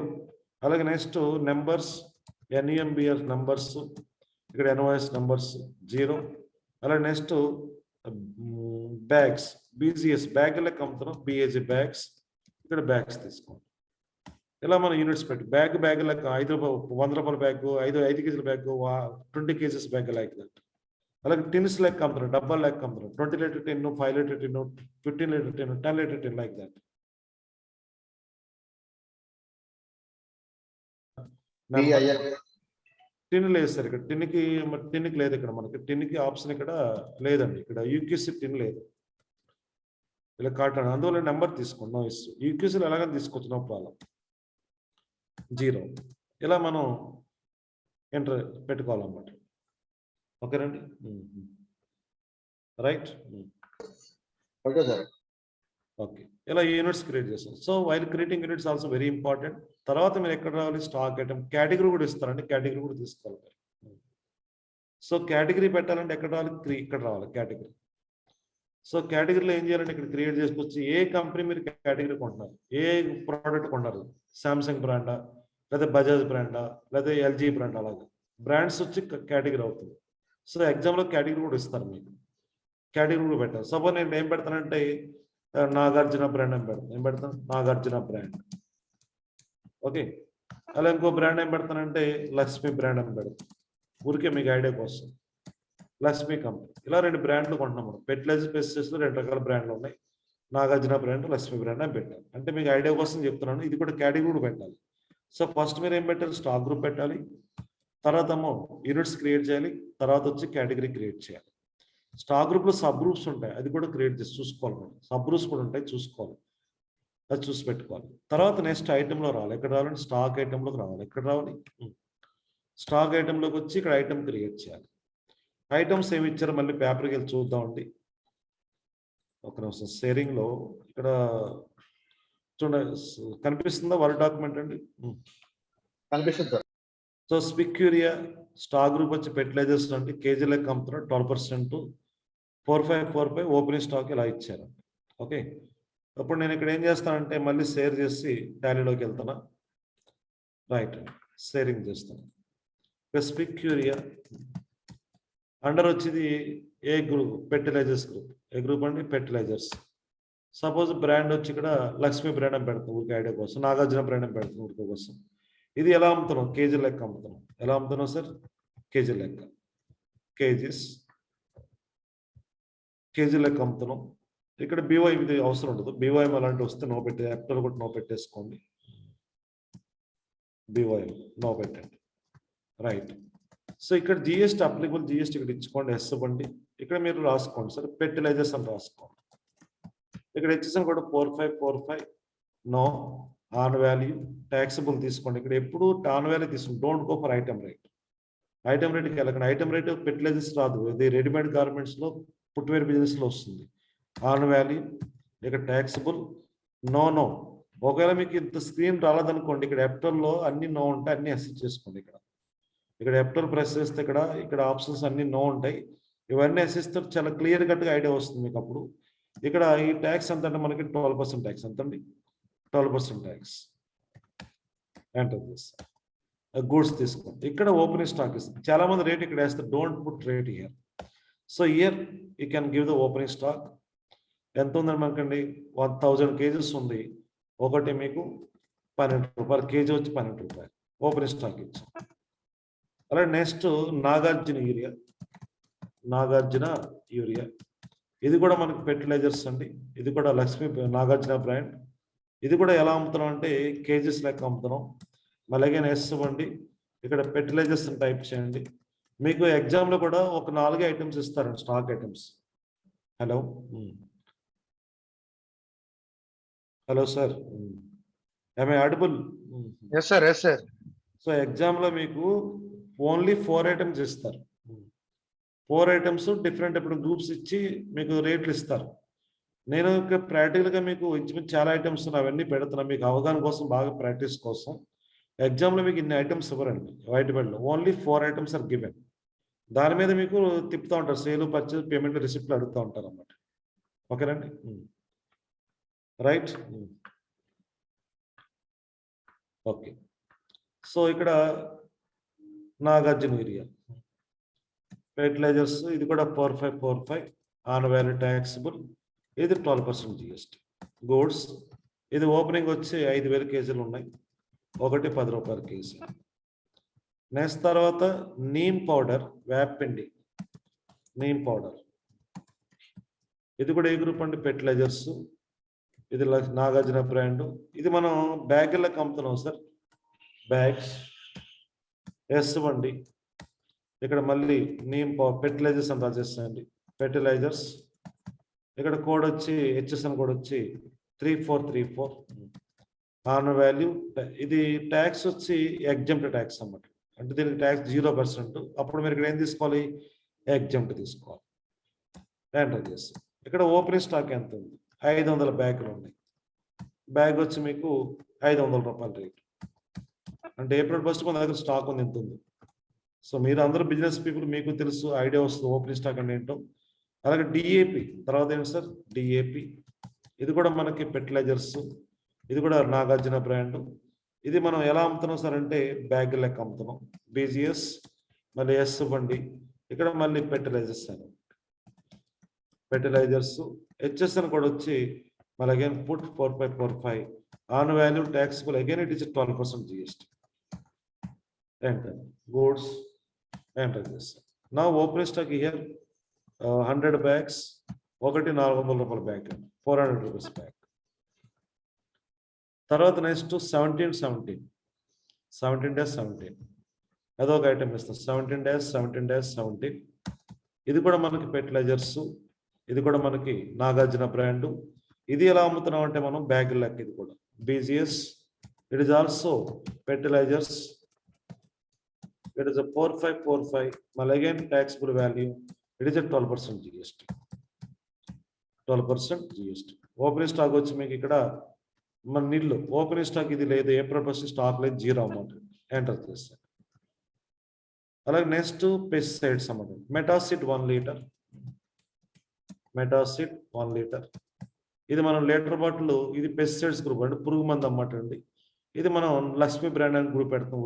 అలాగే నెక్స్ట్ నెంబర్స్, NUMBR నెంబర్స్, ఇక్కడ NOS నెంబర్స్ 0. అలాగే నెక్స్ట్ బ్యాగ్స్, BGS బ్యాగ్ లెక్క అమ్ముతున్నాం, BAG బ్యాగ్స్, ఇక్కడ బ్యాగ్స్ తీసుకోండి. ఇలా మన యూనిట్స్ పెట్టి బ్యాగ్ లెక్క 5 రూపాయలు, 100 రూపాయల బ్యాగ్, 5 కేజీల bag, 20 kgs bag like that. అలాగే టిన్స్ లెక్క అమ్ముతున్నారు, డబ్బాలు లెక్క అమ్ముతున్నారు. 20 litre tin, 5 litre tin, 15 litre tin, 10 litre tin, like that. Tin లేదు సార్ ఇక్కడ. టిన్కి లేదు ఇక్కడ. మనకి టిన్కి ఆప్షన్ ఇక్కడ లేదండి. ఇక్కడ యూక్యూసీ టిన్ లేదు. ఇలా కాటన్, అందువల్ల నెంబర్ తీసుకోండి. No issue. యూక్యూసీలో ఎలాగని తీసుకోవచ్చు, నో ప్రాబ్లం. 0 ఇలా మనం ఎంటర్ పెట్టుకోవాలన్నమాట. ఓకేనండి. రైట్. Okay sir. ఓకే, ఇలా యూనిట్స్ క్రియేట్ చేస్తాం. So while creating units also very important. తర్వాత మీరు ఎక్కడ రావాలి, స్టాక్ ఐటమ్ కేటగిరీ కూడా ఇస్తారండి. కేటగిరీ కూడా తీసుకోవాలి. సో కేటగిరీ పెట్టాలంటే ఎక్కడ రావాలి, ఇక్కడ రావాలి కేటగిరీ. సో కేటగిరీలో ఏం చేయాలంటే ఇక్కడ క్రియేట్ చేసుకొచ్చి ఏ కంపెనీ మీరు కేటగిరీ కొంటున్నారు, ఏ ప్రోడక్ట్ కొంటున్నారు, సామ్సంగ్ బ్రాండా లేదా బజాజ్ బ్రాండా లేదా ఎల్జీ బ్రాండ్, అలాగా బ్రాండ్స్ వచ్చి కేటగిరీ అవుతుంది. సో ఎగ్జామ్లో కేటగిరీ కూడా ఇస్తారు మీకు. కేటగిరీ కూడా పెట్టాలి. సపోజ్ నేను ఏం పెడతానంటే నాగార్జున బ్రాండ్ అని పెడతాను. ఏం పెడతాను, నాగార్జున బ్రాండ్. ఓకే, అలా ఇంకో బ్రాండ్ ఏం పెడతానంటే లక్ష్మి బ్రాండ్ అని పెడతాను. ఊరికే మీకు ఐడియా కోసం. లక్ష్మి కంపెనీ, ఇలా 2 బ్రాండ్లు కొంటున్నాం మనం. ఫెర్టిలైజర్ పెస్టిసైడ్స్లో 2 రకాల బ్రాండ్లు ఉన్నాయి. నాగార్జున బ్రాండ్, లక్ష్మి బ్రాండ్ అని పెట్టాలి. అంటే మీకు ఐడియా కోసం చెప్తున్నాను. ఇది కూడా కేటగిరీ కూడా పెట్టాలి. సో ఫస్ట్ మీరు ఏం పెట్టాలి, స్టాక్ గ్రూప్ పెట్టాలి. తర్వాత యూనిట్స్ క్రియేట్ చేయాలి. తర్వాత వచ్చి కేటగిరీ క్రియేట్ చేయాలి. స్టాక్ గ్రూప్లో సబ్ గ్రూప్స్ ఉంటాయి, అది కూడా క్రియేట్ చేసి చూసుకోవాలి. మనం సబ్ గ్రూప్స్ కూడా ఉంటాయి, చూసుకోవాలి. అది చూసి పెట్టుకోవాలి. తర్వాత నెక్స్ట్ ఐటెంలో రావాలి. ఎక్కడ రావాలంటే స్టాక్ ఐటెంలోకి రావాలి. ఎక్కడ రావాలి, స్టాక్ ఐటెంలోకి వచ్చి ఇక్కడ ఐటెం క్రియేట్ చేయాలి. ఐటమ్స్ ఏమి ఇచ్చారో మళ్ళీ పేపర్కి వెళ్ళి చూద్దామండి. ఒక నిమిషం. షేరింగ్లో ఇక్కడ చూడండి, కనిపిస్తుందా వర్డ్ డాక్యుమెంట్ అండి? కనిపిస్తుంది సార్. సో స్పిక్యూరియా స్టాక్ గ్రూప్ వచ్చి ఫెర్టిలైజర్స్ అండి. కేజీ లెక్క అమ్ముతున్నారు. 12%, 4545 ఓపెనింగ్ స్టాక్ ఇలా ఇచ్చారు. ఓకే, అప్పుడు నేను ఇక్కడ ఏం చేస్తానంటే మళ్ళీ షేర్ చేసి టాలీలోకి వెళ్తాను. రైట్, షేరింగ్ చేస్తాను. స్పిక్యూరియా అండర్ వచ్చేది ఏ గ్రూప్, ఫెర్టిలైజర్స్ గ్రూప్. ఏ గ్రూప్ అండి, ఫెర్టిలైజర్స్. సపోజ్ బ్రాండ్ వచ్చి ఇక్కడ లక్ష్మీ బ్రాండ్ అని పెడతాం ఊరికి ఐడియా కోసం. నాగార్జున బ్రాండ్ అని పెడతాం ఊరికి కోసం. ఇది ఎలా అమ్ముతున్నాం, కేజీ లెక్క అమ్ముతున్నాం. ఎలా అమ్ముతున్నాం సార్, కేజీ లెక్క. కేజీ లెక్క అమ్ముతున్నాం. ఇక్కడ బీవై ఇది అవసరం ఉండదు. బీవైఎం అలాంటి వస్తే నో పెట్టే, యాప్టల్ కూడా నో పెట్టేసుకోండి. బీవైఎం నో పెట్టండి. రైట్. సో ఇక్కడ జిఎస్టీ అప్లికబుల్, జిఎస్టీ ఇక్కడ ఇచ్చుకోండి. ఎస్ ఇవ్వండి. ఇక్కడ మీరు రాసుకోండి సార్, ఫెర్టిలైజర్స్ అని రాసుకోండి. ఇక్కడ ఇచ్చేసాను కూడా 4545 నో. ఆన్ వాల్యూ ట్యాక్సబుల్ తీసుకోండి. ఇక్కడ ఎప్పుడు ఆన్ వాల్యూ తీసుకోండి. Don't go for item rate. Item రేట్కి వెళ్ళకండి. ఐటమ్ రేట్ ఫెర్టిలైజర్స్ రాదు, ఇది రెడీమేడ్ గార్మెంట్స్లో ఫుట్వేర్ బిజినెస్లో వస్తుంది. ఆన్ వాల్యూ ఇక్కడ ట్యాక్సబుల్ నో. ఒకవేళ మీకు ఇంత స్క్రీన్ రాలేదనుకోండి, ఇక్కడ ఎఫ్టర్లో అన్ని నో ఉంటాయి, అన్ని అసెస్ చేసుకోండి. ఇక్కడ ఎఫ్టర్ ప్రెస్ చేస్తే ఇక్కడ ఆప్షన్స్ అన్ని నో ఉంటాయి. ఇవన్నీ అసిస్తే చాలా క్లియర్ కట్గా ఐడియా వస్తుంది మీకు. అప్పుడు ఇక్కడ ఈ ట్యాక్స్ ఎంత అంటే మనకి 12% ట్యాక్స్. ఎంతండి, 12% ట్యాక్స్. ఎంటర్ చేస్తాం. గూడ్స్ తీసుకోండి. ఇక్కడ ఓపెనింగ్ స్టాక్ ఇస్తుంది. చాలా మంది రేట్ ఇక్కడ వేస్తారు. Don't put rate here. So here you can give the opening stock. ఎంత ఉందని మనకండి, 1000 కేజీస్ ఉంది. ఒకటి మీకు 12 రూపాయలు కేజీ వచ్చి 12 రూపాయలు ఓపెనింగ్ స్టాక్ ఇచ్చాం. అలాగే నెక్స్ట్ నాగార్జున యూరియా. ఇది కూడా మనకి ఫెర్టిలైజర్స్ అండి. ఇది కూడా లక్ష్మీ నాగార్జున బ్రాండ్. ఇది కూడా ఎలా అమ్ముతున్నాం అంటే కేజీస్ లెక్క అమ్ముతున్నాం. అలాగే నెక్స్ట్ ఇవ్వండి. ఇక్కడ ఫెర్టిలైజర్స్ టైప్ చేయండి. మీకు ఎగ్జామ్లో కూడా ఒక 4 ఐటమ్స్ ఇస్తారండి, stock items. Hello sir, I audible? Yes sir. So ఎగ్జామ్లో మీకు ఓన్లీ 4 ఐటమ్స్ ఇస్తారు. 4 ఐటమ్స్ డిఫరెంట్ ఇప్పుడు గ్రూప్స్ ఇచ్చి మీకు రేట్లు ఇస్తారు. నేను ప్రాక్టికల్గా మీకు ఇంచుమించు చాలా ఐటమ్స్ అవన్నీ పెడుతున్నా మీకు అవగాహన కోసం, బాగా ప్రాక్టీస్ కోసం. ఎగ్జామ్లో మీకు ఇన్ని ఐటమ్స్ ఇవ్వరండి వైట్ బెల్ట్లో. Only 4 items are given. దాని మీద మీకు తిప్పుతూ ఉంటారు. సేల్, పర్చేజ్, పేమెంట్, రిసిప్ట్లు అడుగుతూ ఉంటారు అన్నమాట. ఓకేనండి. రైట్. ఓకే. సో ఇక్కడ నాగార్జున యూరియా ఫెర్టిలైజర్స్. ఇది కూడా 4545 ఆన్ వాల్యూ ట్యాక్సబుల్. ఇది 12% జిఎస్టీ. గూడ్స్ ఇది ఓపెనింగ్ వచ్చి 5000 కేజీలు ఉన్నాయి. ఒకటి 10 రూపాయల కేజీ. నెక్స్ట్ తర్వాత నీమ్ పౌడర్, వేపిండి. Neem powder. ఇది కూడా ఏ గ్రూప్ అండి? ఫెర్టిలైజర్స్. ఇది నాగార్జున బ్రాండ్. ఇది మనం బ్యాగులకు అమ్ముతున్నాం సార్. బ్యాగ్స్ ఎస్ అండి. ఇక్కడ మళ్ళీ నీమ్ ఫెర్టిలైజర్స్ అని రాసేస్తాయండి. ఫెర్టిలైజర్స్. ఇక్కడ కోడ్ వచ్చి హెచ్ఎస్ఎన్ కోడ్ వచ్చి 3434. On value. ఇది ట్యాక్స్ వచ్చి ఎగ్జంప్ట్ ట్యాక్స్ అన్నమాట. అంటే దీనికి ట్యాక్స్ 0%. అప్పుడు మీరు ఇక్కడ ఏం తీసుకోవాలి? ఎగ్జంప్ట్ తీసుకోవాలి. ఎంటర్ చేస్తాం. ఇక్కడ ఓపెనింగ్ స్టాక్ ఎంత ఉంది? 500 బ్యాగులు ఉన్నాయి. బ్యాగ్ వచ్చి మీకు 500 రూపాయల రేట్. అంటే ఏప్రిల్ 1 మన దగ్గర స్టాక్ ఉంది, ఎంత ఉంది. సో మీరు అందరూ బిజినెస్ పీపుల్, మీకు తెలుసు, ఐడియా వస్తుంది ఓపెనింగ్ స్టాక్ అంటే ఏంటో. అలాగే డిఏపి తర్వాత ఏంటి సార్? డిఏపి. ఇది కూడా మనకి ఫెర్టిలైజర్స్. ఇది కూడా నాగార్జున బ్రాండ్. ఇది మనం ఎలా అమ్ముతున్నాం సార్ అంటే బ్యాగ్ లెక్క అమ్ముతున్నాం. బీజిఎస్ మళ్ళీ ఎస్ బండి. ఇక్కడ మళ్ళీ ఫెర్టిలైజర్స్ అని ఫెర్టిలైజర్స్. హెచ్ఎస్ఎన్ కూడా వచ్చి మళ్ళీ again put 4545. On value taxable again it is 12% GST. Enter. Goods enter చేస్తాం. నా ఓపెనింగ్ స్టాక్ హియర్ 100 బ్యాగ్స్. ఒకటి 400 రూపాయల బ్యాగ్, 400 రూపీస్ బ్యాగ్. తర్వాత నెక్స్ట్ 17/17 అదొక ఐటమ్ ఇస్తాం. 17/17. ఇది కూడా మనకి ఫెర్టిలైజర్స్. ఇది కూడా మనకి నాగార్జున బ్రాండ్. ఇది ఎలా అమ్ముతున్నాం అంటే మనం బ్యాగ్ లెక్క. ఇది కూడా బీజిఎస్. It is also fertilizers. It is 4545. మళ్ళీ again taxable value it is 12% GST. 12% GST. Opening stock వచ్చి మీకు ఇక్కడ మన నీళ్ళు ఓపెనింగ్ స్టాక్ ఇది లేదు, ఏప్రిల్ 1 స్టాక్ లేదు, 0 అమౌంట్. ఎంటర్ చేస్తాను. అలాగే నెక్స్ట్ పెస్టిసైడ్స్ అన్నమాట. మెటాసిడ్ 1 లీటర్. మెటాసిడ్ 1 లీటర్. ఇది మనం లీటర్ బాటిల్. ఇది పెస్టిసైడ్స్ గ్రూప్ అంటే పురుగు మందు అన్నమాట అండి. ఇది మనం లక్ష్మీ బ్రాండ్ అని గ్రూప్ పెడతాం.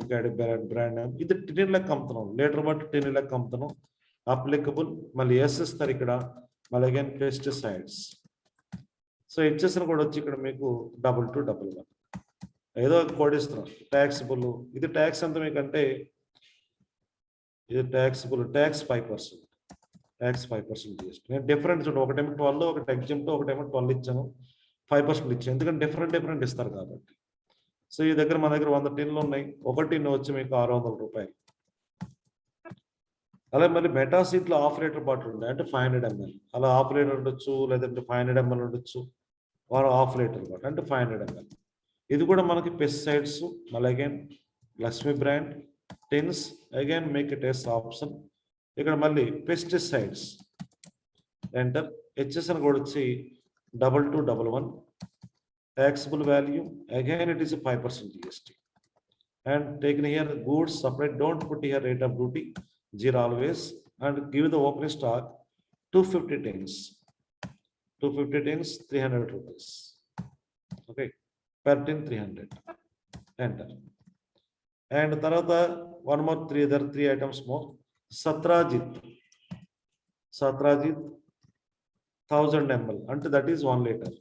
Brand name. ఇది టిన్ లెక్క అమ్ముతున్నాం. లీటర్ బాటిల్ టిన్ లెక్క అమ్ముతున్నాం. అప్లికబుల్. మళ్ళీ ఎస్ ఇస్తారు ఇక్కడ. మళ్ళీ అగైన్ పెస్టిసైడ్స్. సో హెచ్ఎస్ఎన్ కూడా వచ్చి ఇక్కడ మీకు 2211. ఏదో ఒక కోడ్ ఇస్తున్నాం. ట్యాక్సిబుల్. ఇది ట్యాక్స్ ఎంత మీకు అంటే ఇది ట్యాక్సిబుల్. ట్యాక్స్ 5%. Tax 5% GST. నేను డిఫరెంట్ చూడండి. ఒకటేమో 12, ఒకటి ఎగ్జామ్ట్, ఒకటేమో 12 ఇచ్చాను, 5% ఇచ్చాను. ఎందుకంటే డిఫరెంట్ ఇస్తారు కాబట్టి. సో ఈ దగ్గర మన దగ్గర 100 టిన్లు ఉన్నాయి. ఒక టిన్ వచ్చి మీకు 600 రూపాయలు. అలాగే మళ్ళీ మెటాసిడ్లో హాఫ్ లీటర్ బాటిల్ ఉంది అంటే 500 ml. అలా హాఫ్ లీటర్ ఉండొచ్చు, లేదంటే 500 ml ఉండొచ్చు. హాఫ్ లీటర్ బాటిల్ అంటే 500 ml. ఇది కూడా మనకి పెస్టిసైడ్స్. మళ్ళీ again Laxmi brand tins. Again make it as option. ఇక్కడ మళ్ళీ పెస్టిసైడ్స్. ఎంటర్. హెచ్ఎస్ఎన్ కూడా వచ్చి 2211. taxable value again it is a 5% GST, and taken here goods separate, don't put here rate of duty 0 always, and give the opening stock 250 tins 300 rupees. Okay, per tin 300. Enter. And tarata one more three items more. Satrajit 1000 ml, and that is 1 liter.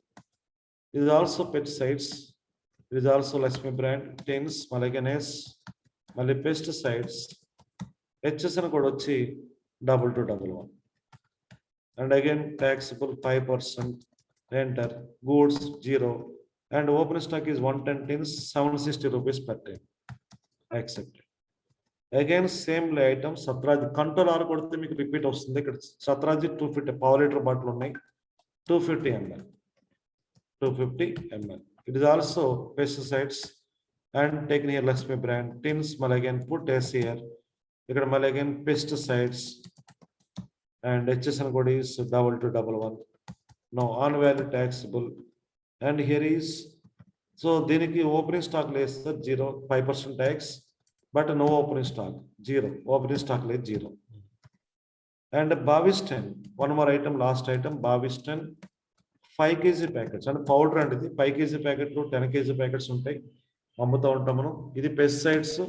It is also pesticides. It is also Lakshmi brand tins, Malaganes, Mali pesticides. HSN code వచ్చి 2211. And again taxable 5%. Enter. Goods 0. And open stock is 110 tins, 760 rupees per tin. Accepted. Again same item Satrajit control R కొడితే మీకు repeat వస్తుంది. ఇక్కడ Satrajit 250 పావు litre bottle ఉన్నాయి, 250 ml. 250 ml. It is also pesticides and taken here Lakshmi brand tins. Malagan put S here. Here Malagan pesticides and HSN code is 2211. Now on value taxable, and here is so దీనికి opening stock less 0, 5% tax, but no opening stock 0. Opening stock less 0. And Bavistan, one more item, last item, Bavistan 5 kg packets అంటే powder అండి. ఇది 5 kg ప్యాకెట్లు, 10 kg packets ఉంటాయి, అమ్ముతూ ఉంటాం మనం. ఇది పెస్టిసైడ్స్,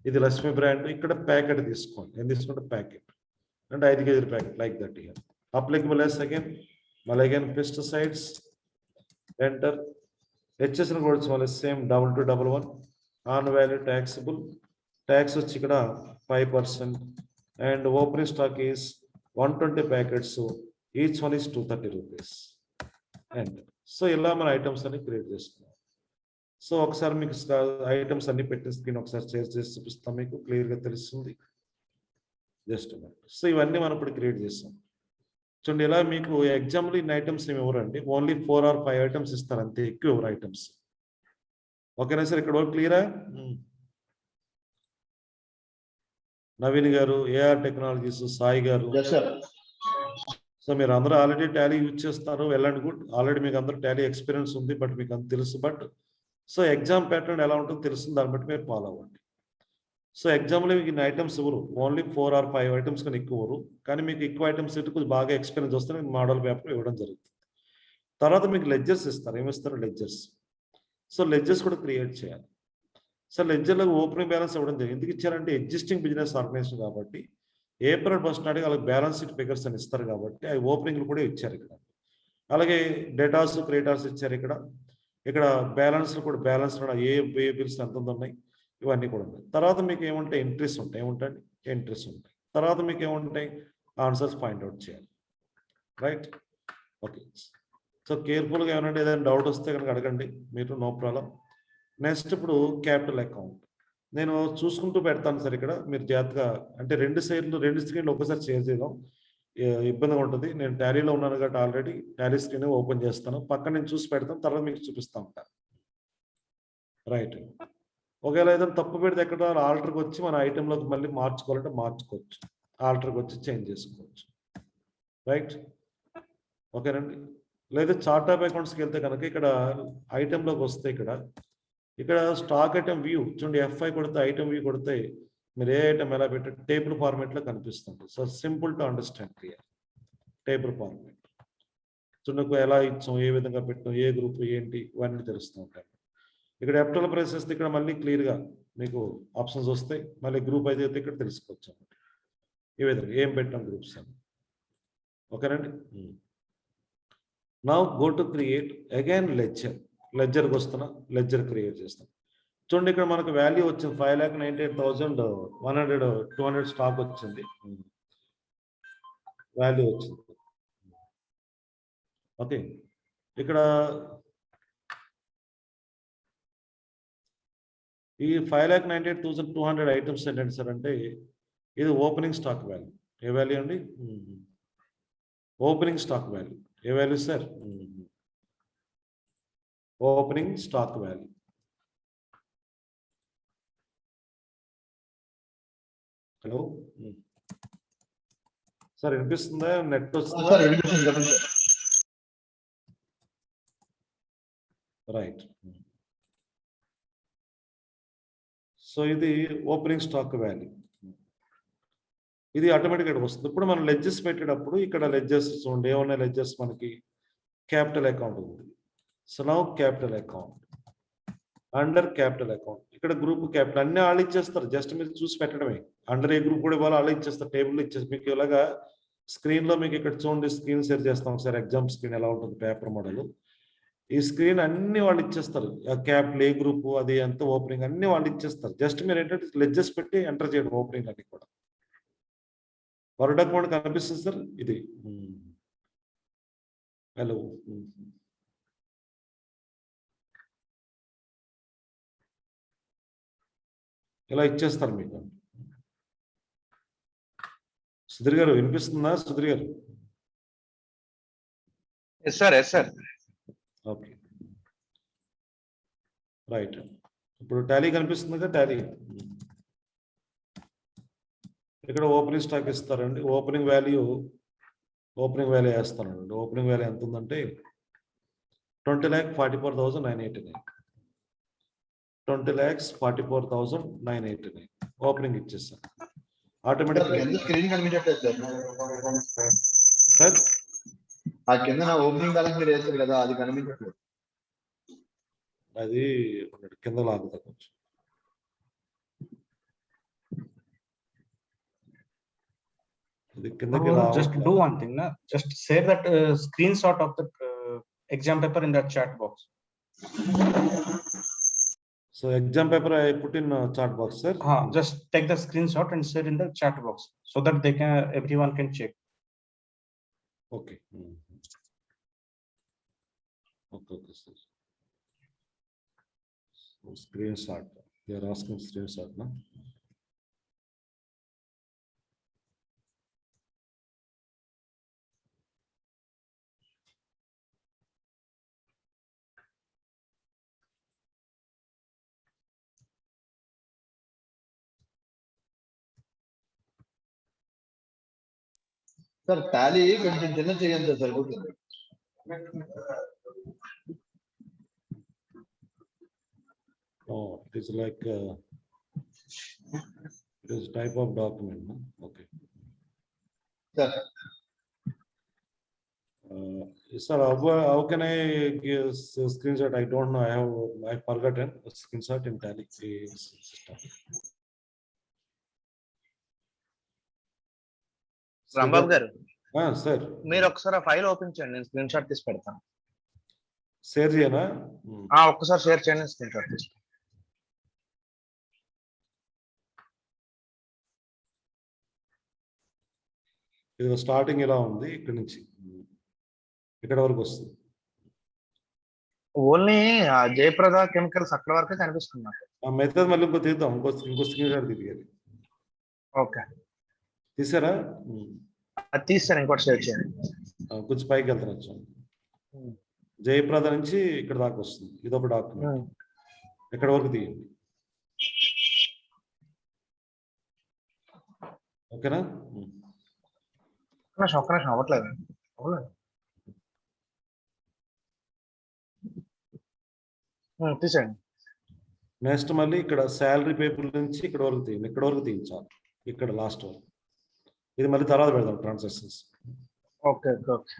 ఇది లక్ష్మీ బ్రాండ్. ఇక్కడ ప్యాకెట్ తీసుకోండి. ఏం తీసుకుంటే ప్యాకెట్ అంటే 5 kg packet like that here. Applicable as again మళ్ళీ అగైన్ పెస్టిసైడ్స్. ఎంటర్. హెచ్ఎస్ఎన్ కూడా వచ్చి మళ్ళీ same 2211. On value taxable. Tax వచ్చి ఇక్కడ 5%. And opening stock is 120 packets, each one is 230 rupees. And so ఇలా మన ఐటమ్స్ అన్ని క్రియేట్ చేసుకున్నాం. సో ఒకసారి మీకు ఐటమ్స్ అన్ని పెట్టిన స్క్రీన్ ఒకసారి షేర్ చేసి చూపిస్తాం, మీకు క్లియర్గా తెలుస్తుంది. జస్ట్ సో ఇవన్నీ మనం ఇప్పుడు క్రియేట్ చేస్తాం. చూడండి, ఇలా మీకు ఎగ్జాంపుల్ ఇన్ని ఐటమ్స్ ఏమి ఇవ్వరండి, ఓన్లీ 4 or 5 ఐటమ్స్ ఇస్తారు అంతే, ఎక్కువ ఎవరు ఐటమ్స్. ఓకేనా సార్, ఇక్కడ క్లియరా? నవీన్ గారు, ఏఆర్ టెక్నాలజీస్, సాయి గారు. Yes sir. సో మీరు అందరూ ఆల్రెడీ టాలీ యూజ్ చేస్తారు, వెల్ అండ్ గుడ్. ఆల్రెడీ మీకు అందరూ టాలీ ఎక్స్పీరియన్స్ ఉంది, బట్ మీకు అంత తెలుసు. బట్ సో ఎగ్జామ్ ప్యాటర్న్ ఎలా ఉంటుందో తెలుస్తుంది, దాన్ని బట్టి మీరు ఫాలో అవ్వండి. సో ఎగ్జామ్లో మీకు ఇన్ని ఐటమ్స్ ఇవ్వరు, ఓన్లీ 4 or 5 ఐటమ్స్ కన్నా ఎక్కువ ఇవ్వరు. కానీ మీకు ఎక్కువ ఐటమ్స్ ఇటు కొంచెం బాగా ఎక్స్పీరియన్స్ వస్తే మీకు మోడల్ పేపర్ ఇవ్వడం జరుగుతుంది. తర్వాత మీకు లెడ్జర్స్ ఇస్తారు, ఏమిస్తారు? లెడ్జర్స్. సో లెడ్జర్స్ కూడా క్రియేట్ చేయాలి. సో లెడ్జర్లో ఓపెనింగ్ బ్యాలెన్స్ ఇవ్వడం జరిగింది. ఎందుకు ఇచ్చారంటే ఎగ్జిస్టింగ్ బిజినెస్ ఆర్గనైజేషన్ కాబట్టి ఏప్రిల్ 1st నాటికి వాళ్ళకి బ్యాలెన్స్ షీట్ ఫిగర్స్ అని ఇస్తారు కాబట్టి అవి ఓపెనింగ్లు కూడా ఇచ్చారు ఇక్కడ. అలాగే డేటాస్, క్రియేటార్స్ ఇచ్చారు ఇక్కడ. ఇక్కడ బ్యాలెన్స్ కూడా బ్యాలెన్స్ ఏ బిల్స్ ఎంత ఉన్నాయి ఇవన్నీ కూడా ఉన్నాయి. తర్వాత మీకు ఏముంటాయి? ఎంట్రీస్ ఉంటాయి. ఏముంటాయి? ఎంట్రీస్ ఉంటాయి. తర్వాత మీకు ఏముంటాయి? ఆన్సర్స్ ఫైండ్ అవుట్ చేయాలి. రైట్? ఓకే. సో కేర్ఫుల్గా ఏదైనా డౌట్ వస్తే కనుక అడగండి మీరు, నో ప్రాబ్లం. నెక్స్ట్ ఇప్పుడు క్యాపిటల్ అకౌంట్ నేను చూసుకుంటూ పెడతాను సార్. ఇక్కడ మీరు జాగ్రత్తగా అంటే 2 స్క్రీన్లు ఒకసారి షేర్ చేయడం ఇబ్బందిగా ఉంటుంది. నేను టాలీలో ఉన్నాను కాబట్టి ఆల్రెడీ టాలీ స్క్రీన్ ఓపెన్ చేస్తాను, పక్కన నేను చూసి పెడతాను, తర్వాత మీకు చూపిస్తా ఉంటాను. రైట్. ఒకవేళ ఏదైనా తప్పు పెడితే ఎక్కడ ఆల్టర్కి వచ్చి మన ఐటెంలోకి మళ్ళీ మార్చుకోవాలంటే మార్చుకోవచ్చు, ఆల్టర్కి వచ్చి చేంజ్ చేసుకోవచ్చు. రైట్? ఓకేనండి. లేదా చార్ట్ ఆఫ్ అకౌంట్స్కి వెళ్తే కనుక ఇక్కడ ఐటెంలోకి వస్తే ఇక్కడ స్టాక్ ఐటమ్ వ్యూ చూడండి, F5 కొడితే ఐటమ్ వ్యూ కొడితే మీరు ఏ ఐటమ్ ఎలా పెట్టే టేబుల్ ఫార్మేట్లో కనిపిస్తుంది. So simple to understand, clear. Table format చూడకు ఎలా ఇచ్చాం, ఏ విధంగా పెట్టాం, ఏ గ్రూప్ ఏంటి ఇవన్నీ తెలుస్తూ ఉంటాయి. ఇక్కడ F12 ప్రెస్ చేస్తే ఇక్కడ మళ్ళీ క్లియర్గా మీకు ఆప్షన్స్ వస్తాయి. మళ్ళీ గ్రూప్ అయితే ఇక్కడ తెలుసుకోవచ్చు అన్నమాట. ఈ విధంగా ఏం పెట్టాం గ్రూప్స్ అని. ఓకేనండి. Now go to create again లెడ్జర్కి వస్తున్నా, లెడ్జర్ క్రియేట్ చేస్తాం. చూడండి, ఇక్కడ మనకు వాల్యూ వచ్చింది 5,98,100 స్టాక్ వచ్చింది, వాల్యూ వచ్చింది. ఓకే. ఇక్కడ ఈ 5,98,200 ఐటమ్స్ ఏంటంటే సార్ అంటే ఇది ఓపెనింగ్ స్టాక్ వాల్యూ. ఏ వాల్యూ అండి? Opening stock value. ఏ value sir? Opening stock value. Hello sir, వినిపిస్తుందా? నెట్ వస్తుందా? రైట్. సో ఇది ఓపెనింగ్ స్టాక్ వాల్యూ, ఇది ఆటోమేటిక్గా వస్తుంది. ఇప్పుడు మనం లెడ్జర్స్ పెట్టేటప్పుడు ఇక్కడ లెడ్జర్స్ చూడండి, ఏమన్నా లెడ్జర్స్ మనకి క్యాపిటల్ అకౌంట్ ఉంది. So now capital account, under capital account ఇక్కడ గ్రూప్ క్యాపిటల్ అన్ని వాళ్ళు ఇచ్చేస్తారు, జస్ట్ మీరు చూసి పెట్టడమే. అండర్ ఏ గ్రూప్ కూడా ఇవ్వాలి, వాళ్ళు ఇచ్చేస్తారు, టేబుల్ ఇచ్చేస్తారు మీకు. ఇలాగా స్క్రీన్లో మీకు ఇక్కడ చూడండి, స్క్రీన్ షేర్ చేస్తాం ఒకసారి, ఎగ్జామ్ స్క్రీన్ ఎలా ఉంటుంది పేపర్ మోడల్. ఈ స్క్రీన్ అన్ని వాళ్ళు ఇచ్చేస్తారు, క్యాపిటల్ ఏ గ్రూప్ అది ఎంత ఓపెనింగ్ అన్ని వాళ్ళు ఇచ్చేస్తారు. జస్ట్ మీరు ఏంటంటే లెడ్జర్స్ పెట్టి ఎంటర్ చేయడం ఓపెనింగ్ అన్ని కూడా. వర్డ్ అకౌంట్ కనిపిస్తుంది సార్, ఇది. హలో, ఇలా ఇచ్చేస్తారు మీకు. సుధీర్ గారు వినిపిస్తుందా? సుధీర్ గారు? Yes sir, yes sir. Okay, right. ఇప్పుడు టాలీ కనిపిస్తుంది కదా, టాలీ. ఇక్కడ ఓపెనింగ్ స్టాక్ ఇస్తారండి, ఓపెనింగ్ వాల్యూ వేస్తానండి. ఓపెనింగ్ వాల్యూ ఎంత ఉందంటే 20,44,989. 20,44,989 ఓపెనింగ్ ఇచ్చేస్తాను ఆటోమేటిక్. స్క్రీన్ కనిపించట్లేదు సార్. ఆ కింద నా ఓపెనింగ్ బ్యాలెన్స్ మీరు వేస్తారు కదా, అది కనిపించట్లేదు. అది కింద లాగుతా కొంచెం. Just do one thing, na? Just share that screenshot of the exam paper in that chat box. So exam paper I put in chat box, sir. Just take the screenshot and share in the chat box so that everyone can check. Okay. Okay. Okay sir. Screenshot. They are asking screenshot నా? Sir Tally కొంచెం చిన్న చేయండి sir సరిపోతుంది. Oh, it is like it is type of document, no? Okay. Sir Sir, how can I give screenshot? I don't know. I forgotten a screenshot in Tally system. Rambabu గారు sir మీరు ఒకసారి ఆ file open చేయండి, నేను screen shot తీసి పెడతాను. Share చేయనా? ఒక్కసారి షేర్ చేయండి, స్క్రీన్ షాట్ తీసి. ఇది స్టార్టింగ్ ఇలా ఉంది, ఇక్కడ నుంచి ఇక్కడ వరకు వస్తుంది. ఓన్లీ జయప్రద కెమికల్స్ అక్కడ వరకే కనిపిస్తున్నారు. ఆ మెథడ్ మళ్ళీ ఇంకో తీద్దాం, ఇంకో స్క్రీన్ షాట్ తీయాలి. ఓకే, తీసారా? అది తీస్తాను, ఇంకోటి షేర్ చేయండి. కొంచెం పైకి వెళ్తాను. జయప్రద నుంచి ఇక్కడ దాకా వస్తుంది. ఇది ఒక డాక్యుమెంట్, ఎక్కడ వరకు తీయండి. ఓకేనా? ఒక్క నిమిషం అవ్వట్లేదు. తీసేయండి. నెక్స్ట్ మళ్ళీ ఇక్కడ శాలరీ పేపర్ నుంచి ఇక్కడ వరకు తీయండి, ఇక్కడ వరకు తీయించాలి, ఇక్కడ లాస్ట్ వరకు. ఇది మళ్ళీ తర్వాత పెడదాం ట్రాన్సాక్షన్స్. ఓకే ఓకే,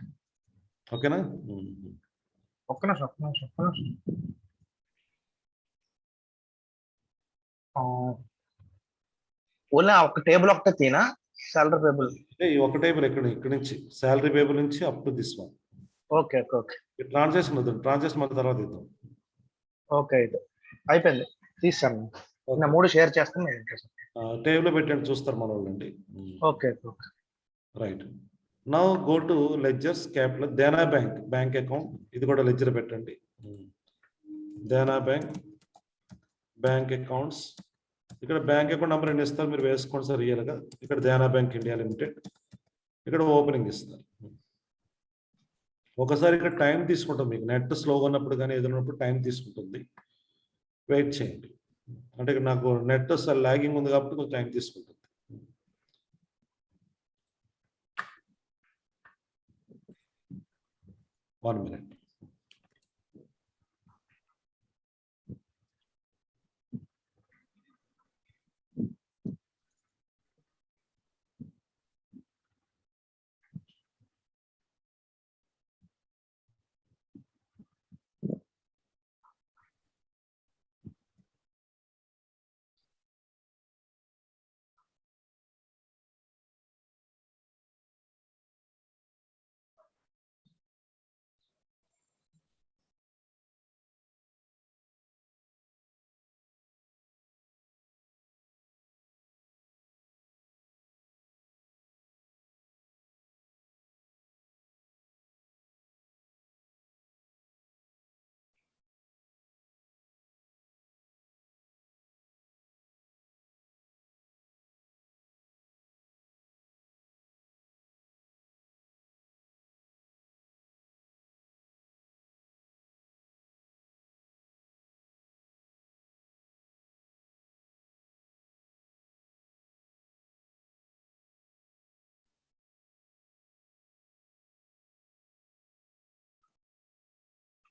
ఓకేనా? ఒక్క నిమిషం. ఓన్లీ ఒక టేబుల్ ఒకటే తీనా? సాలరీ టేబుల్ ఈ ఒక టేబుల్ ఇక్కడ నుంచి శాలరీ పేపర్ నుంచి up to this one. Okay okay, transaction వద్దు, ట్రాన్సాక్షన్ మళ్ళీ తర్వాత ఇద్దాం. ఓకే, అయితే అయిపోయింది, తీస్తాను. నా 3 షేర్ చేస్తాను. టేబుల్ పెట్టండి, చూస్తారు మన వాళ్ళండి. Okay okay, right. Now go to ledgers capital. Dena bank account, ఇది కూడా లెడ్జర్ పెట్టండి. Dena bank accounts. ఇక్కడ బ్యాంక్ అకౌంట్ నెంబర్ ఎన్ని ఇస్తారు మీరు వేసుకోండి సార్ రియల్గా. ఇక్కడ దేనా బ్యాంక్ ఇండియా లిమిటెడ్, ఇక్కడ ఓపెనింగ్ ఇస్తారు. ఒకసారి ఇక్కడ టైం తీసుకుంటుంది, మీకు నెట్ స్లోగా ఉన్నప్పుడు కానీ ఏదైనా ఉన్నప్పుడు టైం తీసుకుంటుంది, వెయిట్ చేయండి. అంటే ఇక్కడ నాకు నెట్ అసలు లాగింగ్ ఉంది కాబట్టి కొంచెం టైం తీసుకుంటుంది. One minute.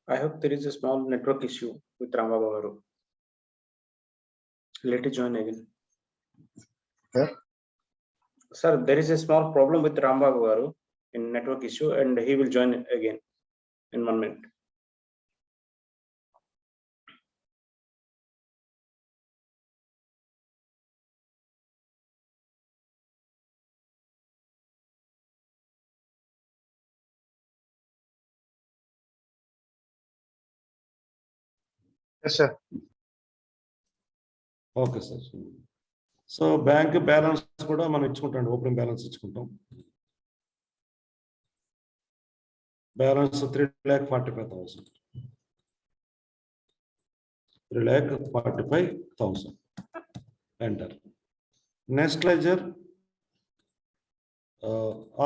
I hope there is a small network issue with Rambabu garu. Let it join again. Sir, there is a small problem with Rambabu garu in network issue, and he will join again in 1 minute. Yes sir. Okay sir. So bank balance కూడా మనం ఇచ్చుకుంటాం, opening balance ఇచ్చుకుంటాం. Balance 3,45,000. 3,45,000. Enter. Next ledger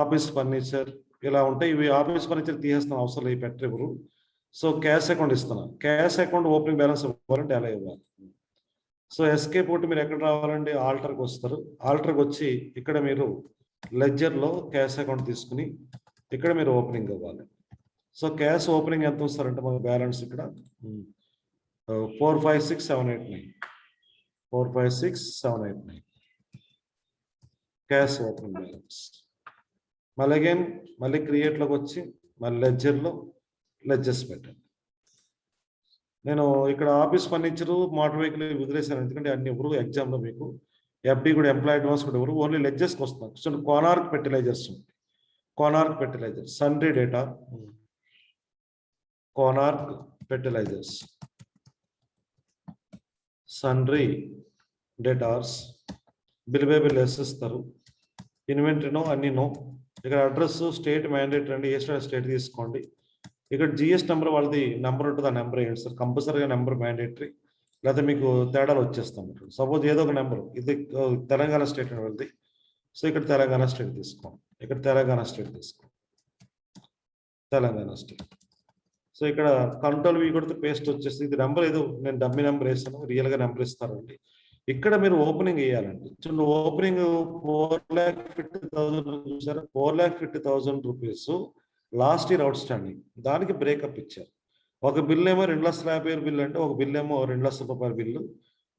office furniture ఇలా ఉంటాయి. ఇవి office furniture తీసేస్తాం, అవసరం లేదు, పెట్టరు. సో క్యాష్ అకౌంట్ ఇస్తున్నాం. క్యాష్ అకౌంట్ ఓపెనింగ్ బ్యాలెన్స్ ఇవ్వాలంటే ఎలా ఇవ్వాలి? సో ఎస్కేప్ ఒకటి మీరు ఎక్కడ రావాలండి? ఆల్టర్కి వస్తారు. ఆల్టర్కి వచ్చి ఇక్కడ మీరు లెడ్జర్లో క్యాష్ అకౌంట్ తీసుకుని ఇక్కడ మీరు ఓపెనింగ్ ఇవ్వాలి. సో క్యాష్ ఓపెనింగ్ ఎంత వస్తారంటే మన బ్యాలెన్స్ ఇక్కడ 456,789. 456,789 క్యాష్ ఓపెనింగ్ బ్యాలెన్స్. మళ్ళీ క్రియేట్లోకి వచ్చి మళ్ళీ లెడ్జర్లో లెడ్జర్స్ పెట్టండి. నేను ఇక్కడ ఆఫీస్ ఫర్నిచర్ మోటార్ వెహికల్ వదిలేశాను, ఎందుకంటే అన్ని ఎవరు ఎగ్జామ్లో మీకు ఎఫ్డి కూడా ఎంప్లాయీ అడ్వాన్స్ కూడా ఎవరు ఓన్లీ లెడ్జర్స్కి వస్తున్నాను. సో కోనార్క్ ఫెర్టిలైజర్స్ ఉంటాయి. Konark fertiliser సన్రీ data, Konark fertilisers సన్రీ డేటార్స్ bill ఇస్తారు. ఇన్వెంటరీనో అన్నీనో. ఇక్కడ అడ్రస్ స్టేట్ మ్యాండేటరీ అండి, ఏ స్టేట్ తీసుకోండి. ఇక్కడ జిఎస్ నెంబర్ వాళ్ళది నెంబర్ ఉంటుంది, ఆ నెంబర్ వేయండి సార్. కంపల్సరీగా నెంబర్ మ్యాండేటరీ, లేకపోతే మీకు తేడాలు వచ్చేస్తాం. సపోజ్ ఏదో ఒక నెంబర్, ఇది తెలంగాణ స్టేట్ వాళ్ళది. సో ఇక్కడ తెలంగాణ స్టేట్ తీసుకోండి. ఇక్కడ తెలంగాణ స్టేట్ తీసుకోండి. తెలంగాణ స్టేట్. సో ఇక్కడ కంట్రోల్ వి కొడితే పేస్ట్ వచ్చేసి ఇది నెంబర్ ఏదో నేను డమ్మీ నెంబర్ వేసాను, రియల్గా నెంబర్ ఇస్తారండి. ఇక్కడ మీరు ఓపెనింగ్ వేయాలండి. చూడండి, ఓపెనింగ్ 4,50,000 చూసారా? 4,50,000 rupees last year out standing. దానికి బ్రేకప్ ఇచ్చారు. ఒక బిల్ ఏమో 2,50,000 బిల్ అంటే, ఒక బిల్ ఏమో 2,00,000 రూపాయల బిల్లు.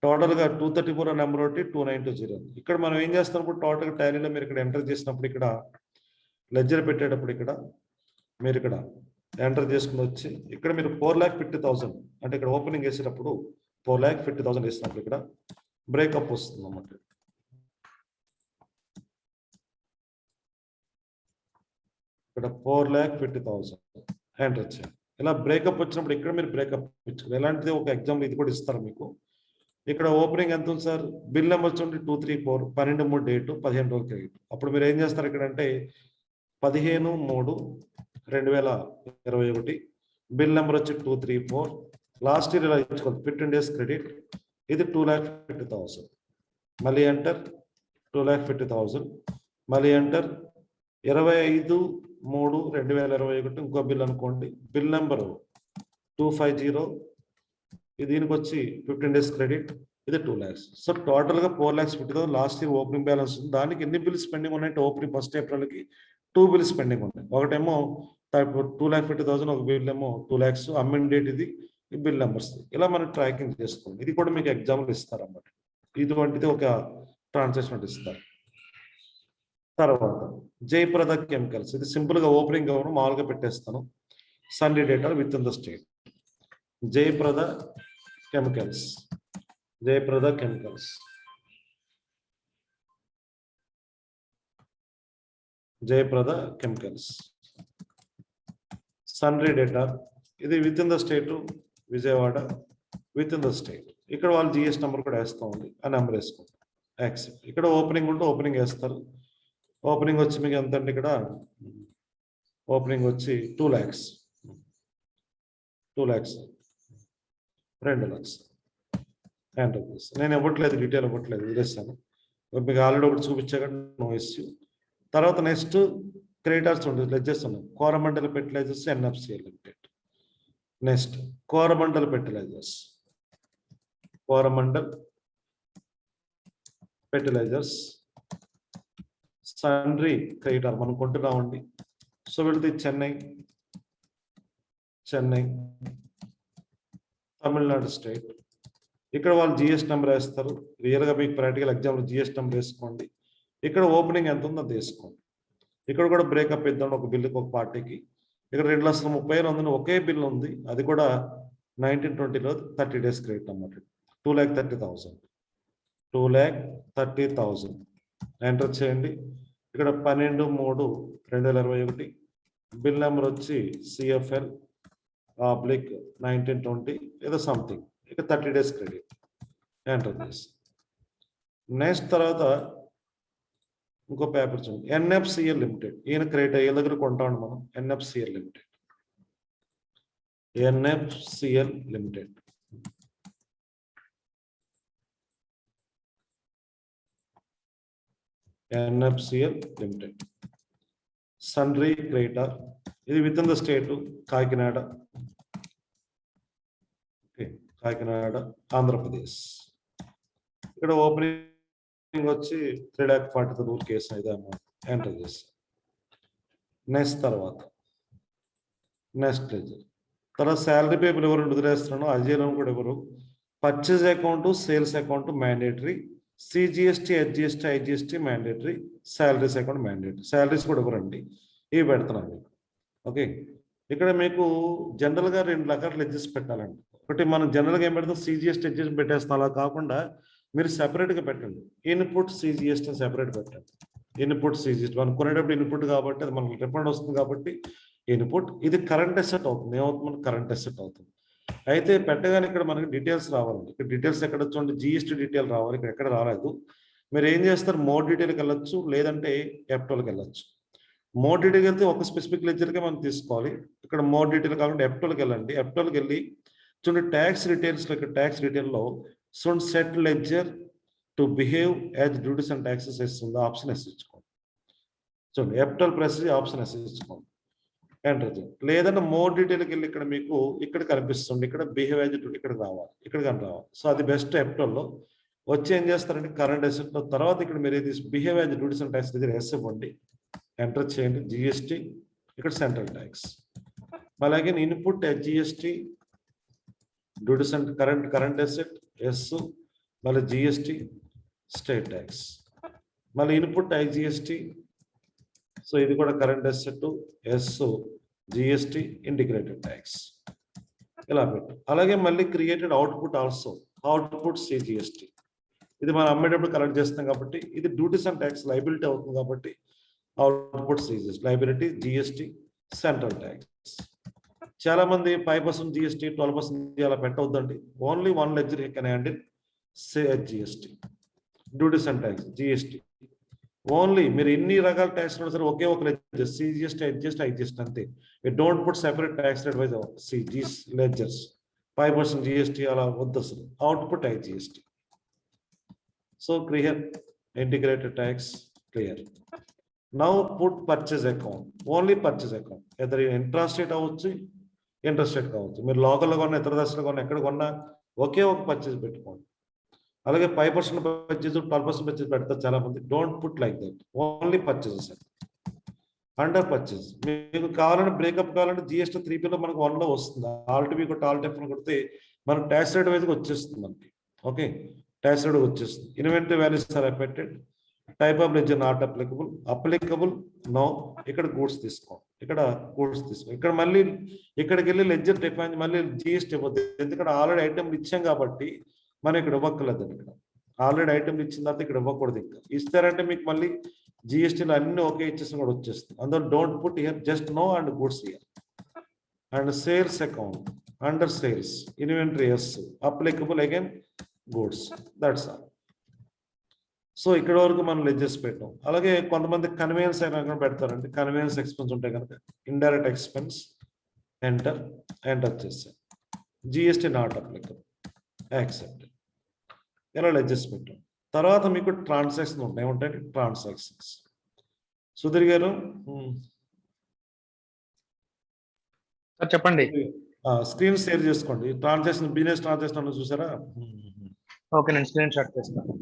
టోటల్గా 234 నెంబర్ ఒకటి 2,920. ఇక్కడ మనం ఏం చేస్తున్నప్పుడు టోటల్గా టాలీలో మీరు ఇక్కడ ఎంటర్ చేసినప్పుడు ఇక్కడ లెడ్జర్ పెట్టేటప్పుడు ఇక్కడ మీరు ఇక్కడ ఎంటర్ చేసుకుని వచ్చి ఇక్కడ మీరు 4,50,000 అంటే ఇక్కడ ఓపెనింగ్ వేసేటప్పుడు 4,50,000 వేసినప్పుడు ఇక్కడ బ్రేకప్ వస్తుంది అన్నమాట. ఇక్కడ 4,50,000 ఎంటర్ చేయాలి. ఇలా బ్రేకప్ వచ్చినప్పుడు ఇక్కడ మీరు బ్రేకప్ ఇచ్చుకోవాలి. ఎలాంటిది ఒక ఎగ్జాంపుల్ ఇది కూడా ఇస్తారు మీకు. ఇక్కడ ఓపెనింగ్ ఎంత ఉంది సార్? బిల్ నెంబర్ వచ్చి 234 12/3 డేటు 15 రోజులు క్రెడిట్. అప్పుడు మీరు ఏం చేస్తారు ఇక్కడ అంటే 15/3/2021 బిల్ నెంబర్ వచ్చి 234 లాస్ట్ ఇయర్ ఇలా ఇచ్చుకోవాలి. 15 days క్రెడిట్. ఇది 2,50,000. మళ్ళీ ఎంటర్ 2,50,000. మళ్ళీ ఎంటర్ 25/3/2021 ఇంకో బిల్ అనుకోండి. Bill number 250. దీనికి వచ్చి 15 days క్రెడిట్. ఇది 2 lakhs. సో టోటల్గా 4,50,000 లాస్ట్ ఇయర్ ఓపెనింగ్ బ్యాలెన్స్ ఉంది. దానికి ఎన్ని బిల్స్ పెండింగ్ ఉన్నాయంటే ఓపెనింగ్ 1st Aprilకి 2 బిల్స్ పెండింగ్ ఉన్నాయి. ఒకటేమో 2,50,000, ఒక బిల్ ఏమో 2 lakhs. అమ్మిన డేట్ ఇది, ఈ బిల్ నెంబర్స్. ఇలా మనం ట్రాకింగ్ చేసుకోండి. ఇది కూడా మీకు ఎగ్జాంపుల్ ఇస్తారు అన్నమాట. ఇటువంటిది ఒక ట్రాన్సాక్షన్ ఇస్తారు. తర్వాత జయప్రద కెమికల్స్. ఇది సింపుల్ గా ఓపెనింగ్ అవ్వడం మామూలుగా పెట్టేస్తాను. Sundry debtor within the state. Jayaprada chemicals. Jayaprada chemicals. Jayaprada chemicals sundry debtor. ఇది within the state Vijayawada, within the state. ఇక్కడ వాళ్ళు జిఎస్ నెంబర్ కూడా వేస్తూ ఉంది, ఆ నెంబర్ వేసుకుంటారు. యాక్సెప్ట్. ఇక్కడ ఓపెనింగ్ ఉంటే ఓపెనింగ్ వేస్తారు. ఓపెనింగ్ వచ్చి మీకు ఎంత అంటే ఇక్కడ ఓపెనింగ్ వచ్చి 2 lakhs. 2 lakhs 2 lakhs. ఎంటర్ చేసి నేను ఇవ్వట్లేదు, డీటెయిల్ ఇవ్వట్లేదు, వదిలేస్తాను. మీకు ఆల్రెడీ ఒకటి చూపించాక నో ఇష్యూ. తర్వాత నెక్స్ట్ క్రెడిటర్స్ ఉంటుంది, లెడ్జర్స్ ఉన్నాయి. Coromandel fertilizers NFCL limited. Next Coromandel fertilizers. Coromandel fertilizers sundry creditor మనం కొంటున్నామండి. సో వీళ్ళది చెన్నై, తమిళనాడు స్టేట్. ఇక్కడ వాళ్ళు జిఎస్ నెంబర్ వేస్తారు. రియల్గా మీకు ప్రాక్టికల్ ఎగ్జామ్లో జిఎస్ నెంబర్ వేసుకోండి. ఇక్కడ ఓపెనింగ్ ఎంత ఉందో అది వేసుకోండి. ఇక్కడ కూడా బ్రేకప్ ఇద్దాం ఒక బిల్లుకి, ఒక పార్టీకి. ఇక్కడ 2,30,000 ఉందని ఒకే బిల్ ఉంది, అది కూడా 1920లో 30 days క్రెడిట్ అన్నమాట. 2,30,000. 2,30,000 ఎంటర్ చేయండి. ఇక్కడ 12/3/2021 బిల్ నెంబర్ వచ్చి CFL/1920 ఏదో సంథింగ్. ఇక 30 days క్రెడిట్ ఎంటర్ చేసి నెక్స్ట్ తర్వాత ఇంకో పేపర్ చూడండి. NFCL limited. ఈయన క్రెడిట్ అయ్యే దగ్గర కొంటాం మనం. NFCL limited. NFCL Limited. NFCL Limited. Sundry Creditor. This is within the state of Kakinada. Okay, Kakinada, Andhra Pradesh. Here opening వచ్చి 3,40,000 రూల్ కేసు అయితే అమౌంట్ ఎంటర్ చేస్తాం. నెక్స్ట్ తర్వాత నెక్స్ట్ లెజర్ తర్వాత శాలరీ పేపర్ ఎవరు వదిలేస్తున్నానో అజీరం కూడా ఎవరు purchase account sales account mandatory CGST HGST IGST mandatory salaries account mandatory salaries కూడా ఎవరండి ఇవి పెడుతున్నాను మీకు. ఓకే ఇక్కడ మీకు జనరల్గా 2 రకాల లెజెస్ పెట్టాలండి. ఒకటి మనం జనరల్గా ఏం పెడతాం సిజిఎస్టీ హెచ్జిఎస్టీ పెట్టేస్తాం. అలా కాకుండా మీరు సెపరేట్గా పెట్టండి. ఇన్పుట్ సిజిఎస్టీ సెపరేట్ పెట్టండి. ఇన్పుట్ సిజిఎస్టీ మనం కొనేటప్పుడు ఇన్పుట్ కాబట్టి అది మనకు రిఫండ్ వస్తుంది కాబట్టి ఇన్పుట్ ఇది కరెంట్ అసెట్ అవుతుంది. ఏమవుతుంది మనకు కరెంట్ అసెట్ అవుతుంది. అయితే పెట్టగానే ఇక్కడ మనకి డీటెయిల్స్ రావాలండి. ఇక్కడ డీటెయిల్స్ ఎక్కడ చూడండి జిఎస్టీ డీటెయిల్ రావాలి. ఇక్కడ ఎక్కడ రాలేదు. మీరు ఏం చేస్తారు మోర్ డీటెయిల్కి వెళ్ళొచ్చు లేదంటే F12కి వెళ్ళొచ్చు. మోర్ డీటెయిల్కి వెళ్తే ఒక స్పెసిఫిక్ లెజర్కే మనం తీసుకోవాలి. ఇక్కడ మోర్ డీటెయిల్ కాకుండా F12కి వెళ్ళండి. F12కి వెళ్ళి చూడండి ట్యాక్స్ డీటెయిల్స్లో ఇక్కడ ట్యాక్స్ డీటెయిల్లో చూడండి set ledger to behave as duties and taxes ఇస్తుంది ఆప్షన్ ఎస్ ఇచ్చుకోండి. చూడండి F12 ప్రెస్ ఆప్షన్ ఎస్ ఇచ్చుకోండి ఎంటర్ చేయండి. లేదంటే మోర్ డీటెయిల్కి వెళ్ళి ఇక్కడ మీకు ఇక్కడ కనిపిస్తుంది ఇక్కడ బిహేవ్ యాజ్ డ్యూటీ ఇక్కడ రావాలి ఇక్కడ కానీ రావాలి. సో అది బెస్ట్ F12లో వచ్చి ఏం చేస్తారంటే కరెంట్ అసెట్లో తర్వాత ఇక్కడ మీరు ఏది behave as duties and tax దగ్గర ఎస్ ఇవ్వండి ఎంటర్ చేయండి. జిఎస్టీ ఇక్కడ సెంట్రల్ ట్యాక్స్ అలాగే input GST duties and current assets మళ్ళీ జిఎస్టీ స్టేట్ ట్యాక్స్ మళ్ళీ ఇన్పుట్ ఐజిఎస్టీ సో ఇది కూడా current assets GST integrated tax ఇలా పెట్టు. అలాగే మళ్ళీ created output also output CGST ఇది మనం అమ్మేటప్పుడు కలెక్ట్ చేస్తాం కాబట్టి ఇది డ్యూటీస్ అండ్ ట్యాక్స్ లైబిలిటీ అవుతుంది కాబట్టి output CGST liability GST central tax. చాలా మంది 5% జిఎస్టీ 12% అలా పెట్టవద్దండి. Only 1 ledger can handle GST duties and tax GST only. మీరు ఎన్ని రకాల ట్యాక్స్ ఉన్నా సరే ఒకే ఒక లెజర్ సిజిఎస్టీ హెచ్జిఎస్టీ ఐజిఎస్టీ అంతే. మీరు don't put separate tax rate wise CGS ledgers 5% GST అలా వద్దు అసలు. Output IGST so clear integrated tax clear. Now put purchase account only purchase account either interest rate అవ్వచ్చు interest rate కావచ్చు. మీరు లోకల్లో కొన్నా ఇతర దశలో కొన్నా ఎక్కడ కొన్నా ఒకే ఒక పర్చేజ్ పెట్టుకోండి. అలాగే 5% పర్చేజ్ 12% పర్చేజ్ పెడతారు చాలా మంది. Don't put like that only purchases under purchase. మీకు కావాలంటే బ్రేకప్ కావాలంటే జిఎస్టీ 3Pలో మనకు 1లో వస్తుంది. ఆల్ట్ బి కొట్టి ఆల్ట్ F కొడితే మనకు ట్యాక్స్ రేట్ వైజ్గా వచ్చేస్తుంది మనకి. ఓకే ట్యాక్స్ రేట్ వచ్చేస్తుంది. Inventory values are affected type of ledger not applicable no. ఇక్కడ గూడ్స్ తీసుకోండి ఇక్కడ గూడ్స్ తీసుకోండి. ఇక్కడ మళ్ళీ ఇక్కడికి వెళ్ళి లెజర్ డిఫైన్ మళ్ళీ జిఎస్టీ ఇవ్వద్దు. ఎందుకంటే ఆల్రెడీ ఐటెంలు ఇచ్చాం కాబట్టి మనం ఇక్కడ ఇవ్వక్కర్లేదు. ఇక్కడ ఆల్రెడీ ఐటెంలు ఇచ్చిన తర్వాత ఇక్కడ ఇవ్వకూడదు. ఇంకా ఇస్తారంటే మీకు మళ్ళీ జిఎస్టీలో అన్ని ఒకే ఇచ్చేసి కూడా వచ్చేస్తుంది. అందులో don't put here just no and goods here and sales account under sales inventory yes applicable again goods that's all. So ఇక్కడ వరకు మనం లెజెస్ పెట్టాం. అలాగే కొంతమంది కన్వీనియన్స్ అయినా పెడతారండి. కన్వీనియన్స్ ఎక్స్పెన్స్ ఉంటాయి కనుక ఇండైరెక్ట్ ఎక్స్పెన్స్ ఎంటర్ చేస్తాం. జిఎస్టీ నాట్ అప్లికబుల్ యాక్సెప్ట్ ఇలా లెజెస్ పెట్టాం. తర్వాత మీకు ట్రాన్సాక్షన్ ఉంటాయి ఏముంటాయి ట్రాన్సాక్షన్స్. సుధీర్ గారు చెప్పండి. స్క్రీన్ షేర్ చేసుకోండి. ట్రాన్సాక్షన్ బిజినెస్ ట్రాన్సాక్షన్ చూసారా? ఓకే నేను స్క్రీన్ షాట్ చేస్తాను.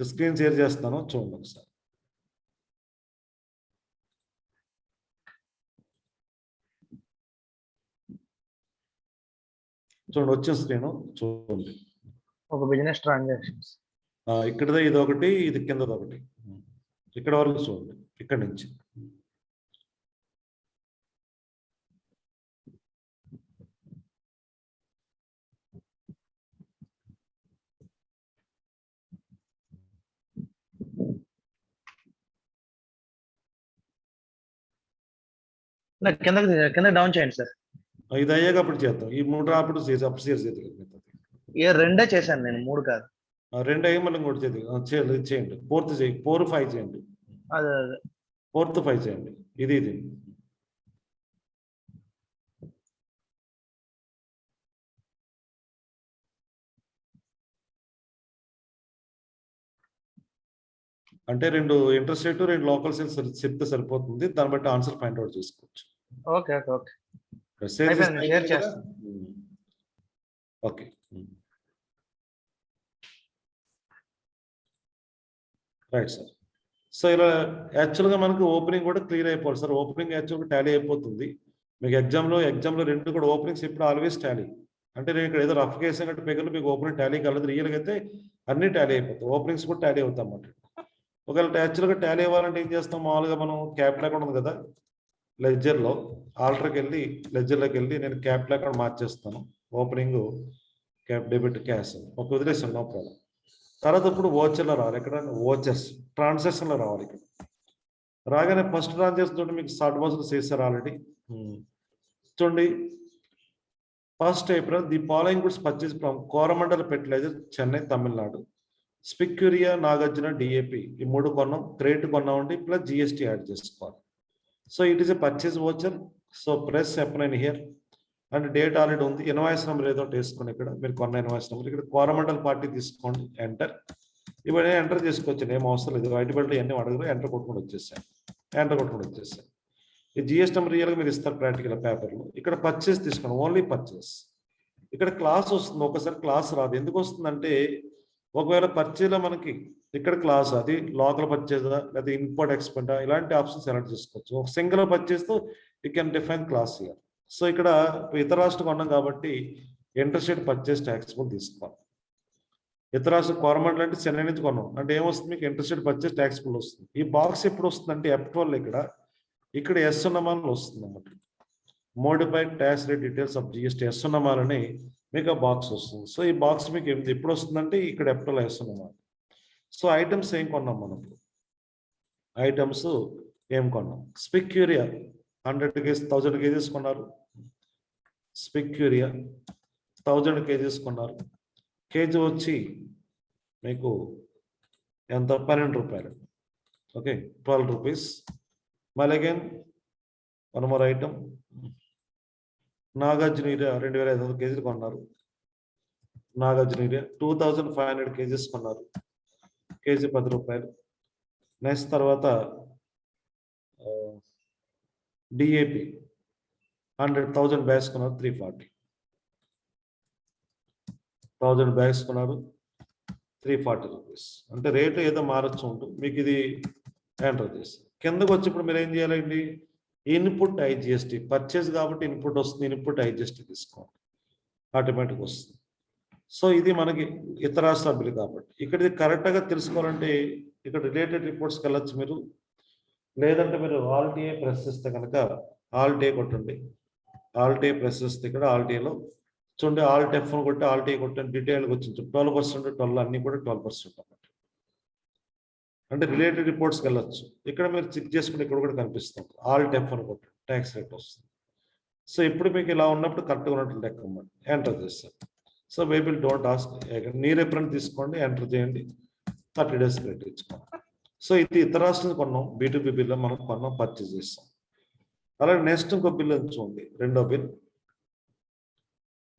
స్క్రీన్ షేర్ చేస్తాను చూడండి ఒకసారి. చూడండి వచ్చిన స్క్రీన్ చూడండి. ఒక బిజినెస్ ట్రాన్సాక్షన్స్ ఇక్కడదే ఇది ఒకటి ఇది కిందది ఒకటి ఇక్కడ వరకు చూడండి. ఇక్కడ నుంచి కింద డౌన్ చేయండి సార్. ఇది అయ్యాక అప్పుడు చేద్దాం. ఈ 3 అప్పుడు అప్ షేర్ చేద్దాం. ఏ 2 చేశాను నేను 3 కాదు. 2 అయ్యి మళ్ళీ ఇంకోటి చేయండి. 4th చేయండి. 4, 5 చేయండి. అదే 4th, 5 చేయండి. ఇది అంటే 2 ఇంటర్స్టేట్ 2 లోకల్ సేల్స్ చెప్తే సరిపోతుంది. దాన్ని బట్టి ఆన్సర్ ఫైండ్ అవుట్ చేసుకోవచ్చు. ఓకే ఓకే ఓకే సేల్స్ అయిపోయింది, షేర్ చేస్తాను. ఓకే. Right sir. సో ఇలా యాక్చువల్గా మనకు ఓపెనింగ్ కూడా క్లియర్ అయిపోవాలి సార్. ఓపెనింగ్ యాక్చువల్గా టాలీ అయిపోతుంది. మీకు ఎగ్జామ్లో 2 కూడా ఓపెనింగ్స్ ఎప్పుడు ఆల్వేస్ టాలీ. అంటే నేను ఇక్కడ ఏదో రఫ్ కేసు అంటే పేపర్లో మీకు ఓపెనింగ్ టాలీ కలదు. రియల్గా అయితే అన్ని టాలీ అయిపోతాయి. ఓపెనింగ్స్ కూడా టాలీ అవుతాం అన్నమాట. ఒకవేళ యాక్చువల్గా టాలీ అవ్వాలంటే ఏం చేస్తాం, మామూలుగా మనం క్యాపిటల్ అకౌంట్ ఉంది కదా లెడ్జర్లో, ఆల్టర్కి వెళ్ళి లెడ్జర్లోకి వెళ్ళి నేను క్యాపిటల్ అకౌంట్ మార్చేస్తాను. ఓపెనింగ్ క్యాప్ డెబిట్ క్యాష్ ఒక వదిలేసాను, నో ప్రాబ్లం. తర్వాత ఇప్పుడు ఓచర్లో రావాలి. ఎక్కడ ఓచర్స్ ట్రాన్సాక్షన్లో రావాలి. ఇక్కడ రాగానే ఫస్ట్ ట్రాన్సాక్షన్ చూడండి, మీకు స్టార్ట్ బాక్స్లో చేశారు ఆల్రెడీ. చూడండి, 1st April the following goods purchase from Coromandel fertilizer, Chennai, Tamil Nadu. SPIC urea, Nagarjuna, DAP ఈ 3 కొన్నాం. క్రెడిట్ కొన్నామండి, ప్లస్ జిఎస్టీ యాడ్ చేసుకోవాలి. So it is a purchase voucher. So press F9 here and date already ఉంది. ఇన్వాయిస్ నెంబర్ ఏదో వేసుకుని ఇక్కడ మీరు కొన్న ఇన్వాయిస్ నెంబర్ ఇక్కడ కోరమండల్ పార్టీ తీసుకోండి, ఎంటర్. ఇవన్నీ ఎంటర్ చేసుకోవచ్చు, ఏం అవసరం లేదు. వైట్ బెల్ట్ ఇవన్నీ అడగరు, ఎంటర్ కొట్టుకుని వచ్చేసాను. ఈ జిఎస్ నెంబర్ రియల్గా మీరు ఇస్తారు ప్రాక్టికల్ పేపర్లో. ఇక్కడ పర్చేస్ తీసుకోండి, ఓన్లీ పర్చేస్. ఇక్కడ క్లాస్ వస్తుంది, ఒకసారి క్లాస్ రాదు. ఎందుకు వస్తుందంటే ఒకవేళ పర్చేలో మనకి ఇక్కడ క్లాస్ అది లోకల్ పర్చేజా లేదా ఇంపోర్ట్ ఎక్స్పెండా ఇలాంటి ఆప్షన్ సెలెక్ట్ చేసుకోవచ్చు. ఒక సింగిల్ పర్చేస్తో you can define class here. So ఇక్కడ ఇతర రాష్ట్రం కొన్నాం కాబట్టి ఇంటర్స్టేట్ పర్చేస్ ట్యాక్సిబుల్ తీసుకోవాలి. ఇతర రాష్ట్ర గవర్నమెంట్ అంటే చెన్నై నుంచి కొన్నాం అంటే ఏమొస్తుంది, మీకు ఇంటర్స్టేట్ పర్చేస్ ట్యాక్సిబుల్ వస్తుంది. ఈ బాక్స్ ఎప్పుడు వస్తుందంటే F12 ఇక్కడ ఎస్ ఉన్నమాలని వస్తుంది అన్నమాట. Modified tax rate details of GST ఎస్ ఉన్నమాలని మీకు ఆ బాక్స్ వస్తుంది. సో ఈ బాక్స్ మీకు ఎప్పుడు వస్తుందంటే ఇక్కడ F12 ఎస్ ఉన్నమాలి. సో ఐటమ్స్ ఏం కొన్నాం మనం, ఐటమ్స్ ఏం కొన్నాం. స్పిక్యూరియా 1000 కేజీస్ కొన్నారు. స్పిక్యూరియా 1000 కేజీస్ కొన్నారు. కేజీ వచ్చి మీకు ఎంత, 12 రూపాయలు. Okay, 12 rupees. మళ్ళీ again one more item, Nagarjuna 2500 కేజీలు కొన్నారు. నాగార్జున 2500 కేజీస్ కొన్నారు. కేజీ 10 రూపాయలు. నెక్స్ట్ తర్వాత డిఏపి 100,000 బ్యాగ్స్ కొన్నారు, 340. 1000 బ్యాగ్స్ కొన్నారు, 340 రూపీస్. అంటే రేటు ఏదో మారచ్చు ఉంటుంది, మీకు ఇది ఎంటర్ చేసి కిందకు వచ్చి ఇప్పుడు మీరు ఏం చేయాలండి, ఇన్పుట్ ఐజిఎస్టీ పర్చేజ్ కాబట్టి ఇన్పుట్ వస్తుంది. ఇన్పుట్ ఐజిఎస్టీ తీసుకోండి, ఆటోమేటిక్ వస్తుంది. సో ఇది మనకి ఇతర రాష్ట్ర బిల్ కాబట్టి ఇక్కడ ఇది కరెక్ట్గా తెలుసుకోవాలంటే ఇక్కడ రిలేటెడ్ రిపోర్ట్స్కి వెళ్ళచ్చు మీరు. లేదంటే మీరు ఆల్టీఏ ప్రెస్ చేస్తే కనుక ఆల్టీఏ కొట్టండి. ఆల్టీఏ ప్రెస్ చేస్తే ఇక్కడ ఆల్టీఏలో చూడండి, ఆల్ట్ F1 కొట్టి ఆల్టీఏ కొట్టండి, డీటెయిల్గా వచ్చింది 12%, 12 అన్నీ కూడా 12% అన్నమాట. అంటే రిలేటెడ్ రిపోర్ట్స్కి వెళ్ళచ్చు. ఇక్కడ మీరు చెక్ చేసుకుని ఇక్కడ కూడా కనిపిస్తుంది, ఆల్ట్ F1 కొట్టండి, ట్యాక్స్ రేట్ వస్తుంది. సో ఇప్పుడు మీకు ఇలా ఉన్నప్పుడు కరెక్ట్గా ఉన్నట్టు లెక్క అన్నమాట. ఎంటర్ చేస్తారు. సో మేబీ డోంట్ ఆస్క్, నీ రిఫరెన్స్ తీసుకోండి, ఎంటర్ చేయండి, 30 days క్రెడిట్ ఇచ్చుకోండి. సో ఇది ఇతర రాష్ట్రం కొన్నాం, B2B బిల్లో మనం కొన్నాం, పర్చేజ్ చేస్తాం. అలాగే నెక్స్ట్ ఇంకో బిల్ చూడండి, రెండో bill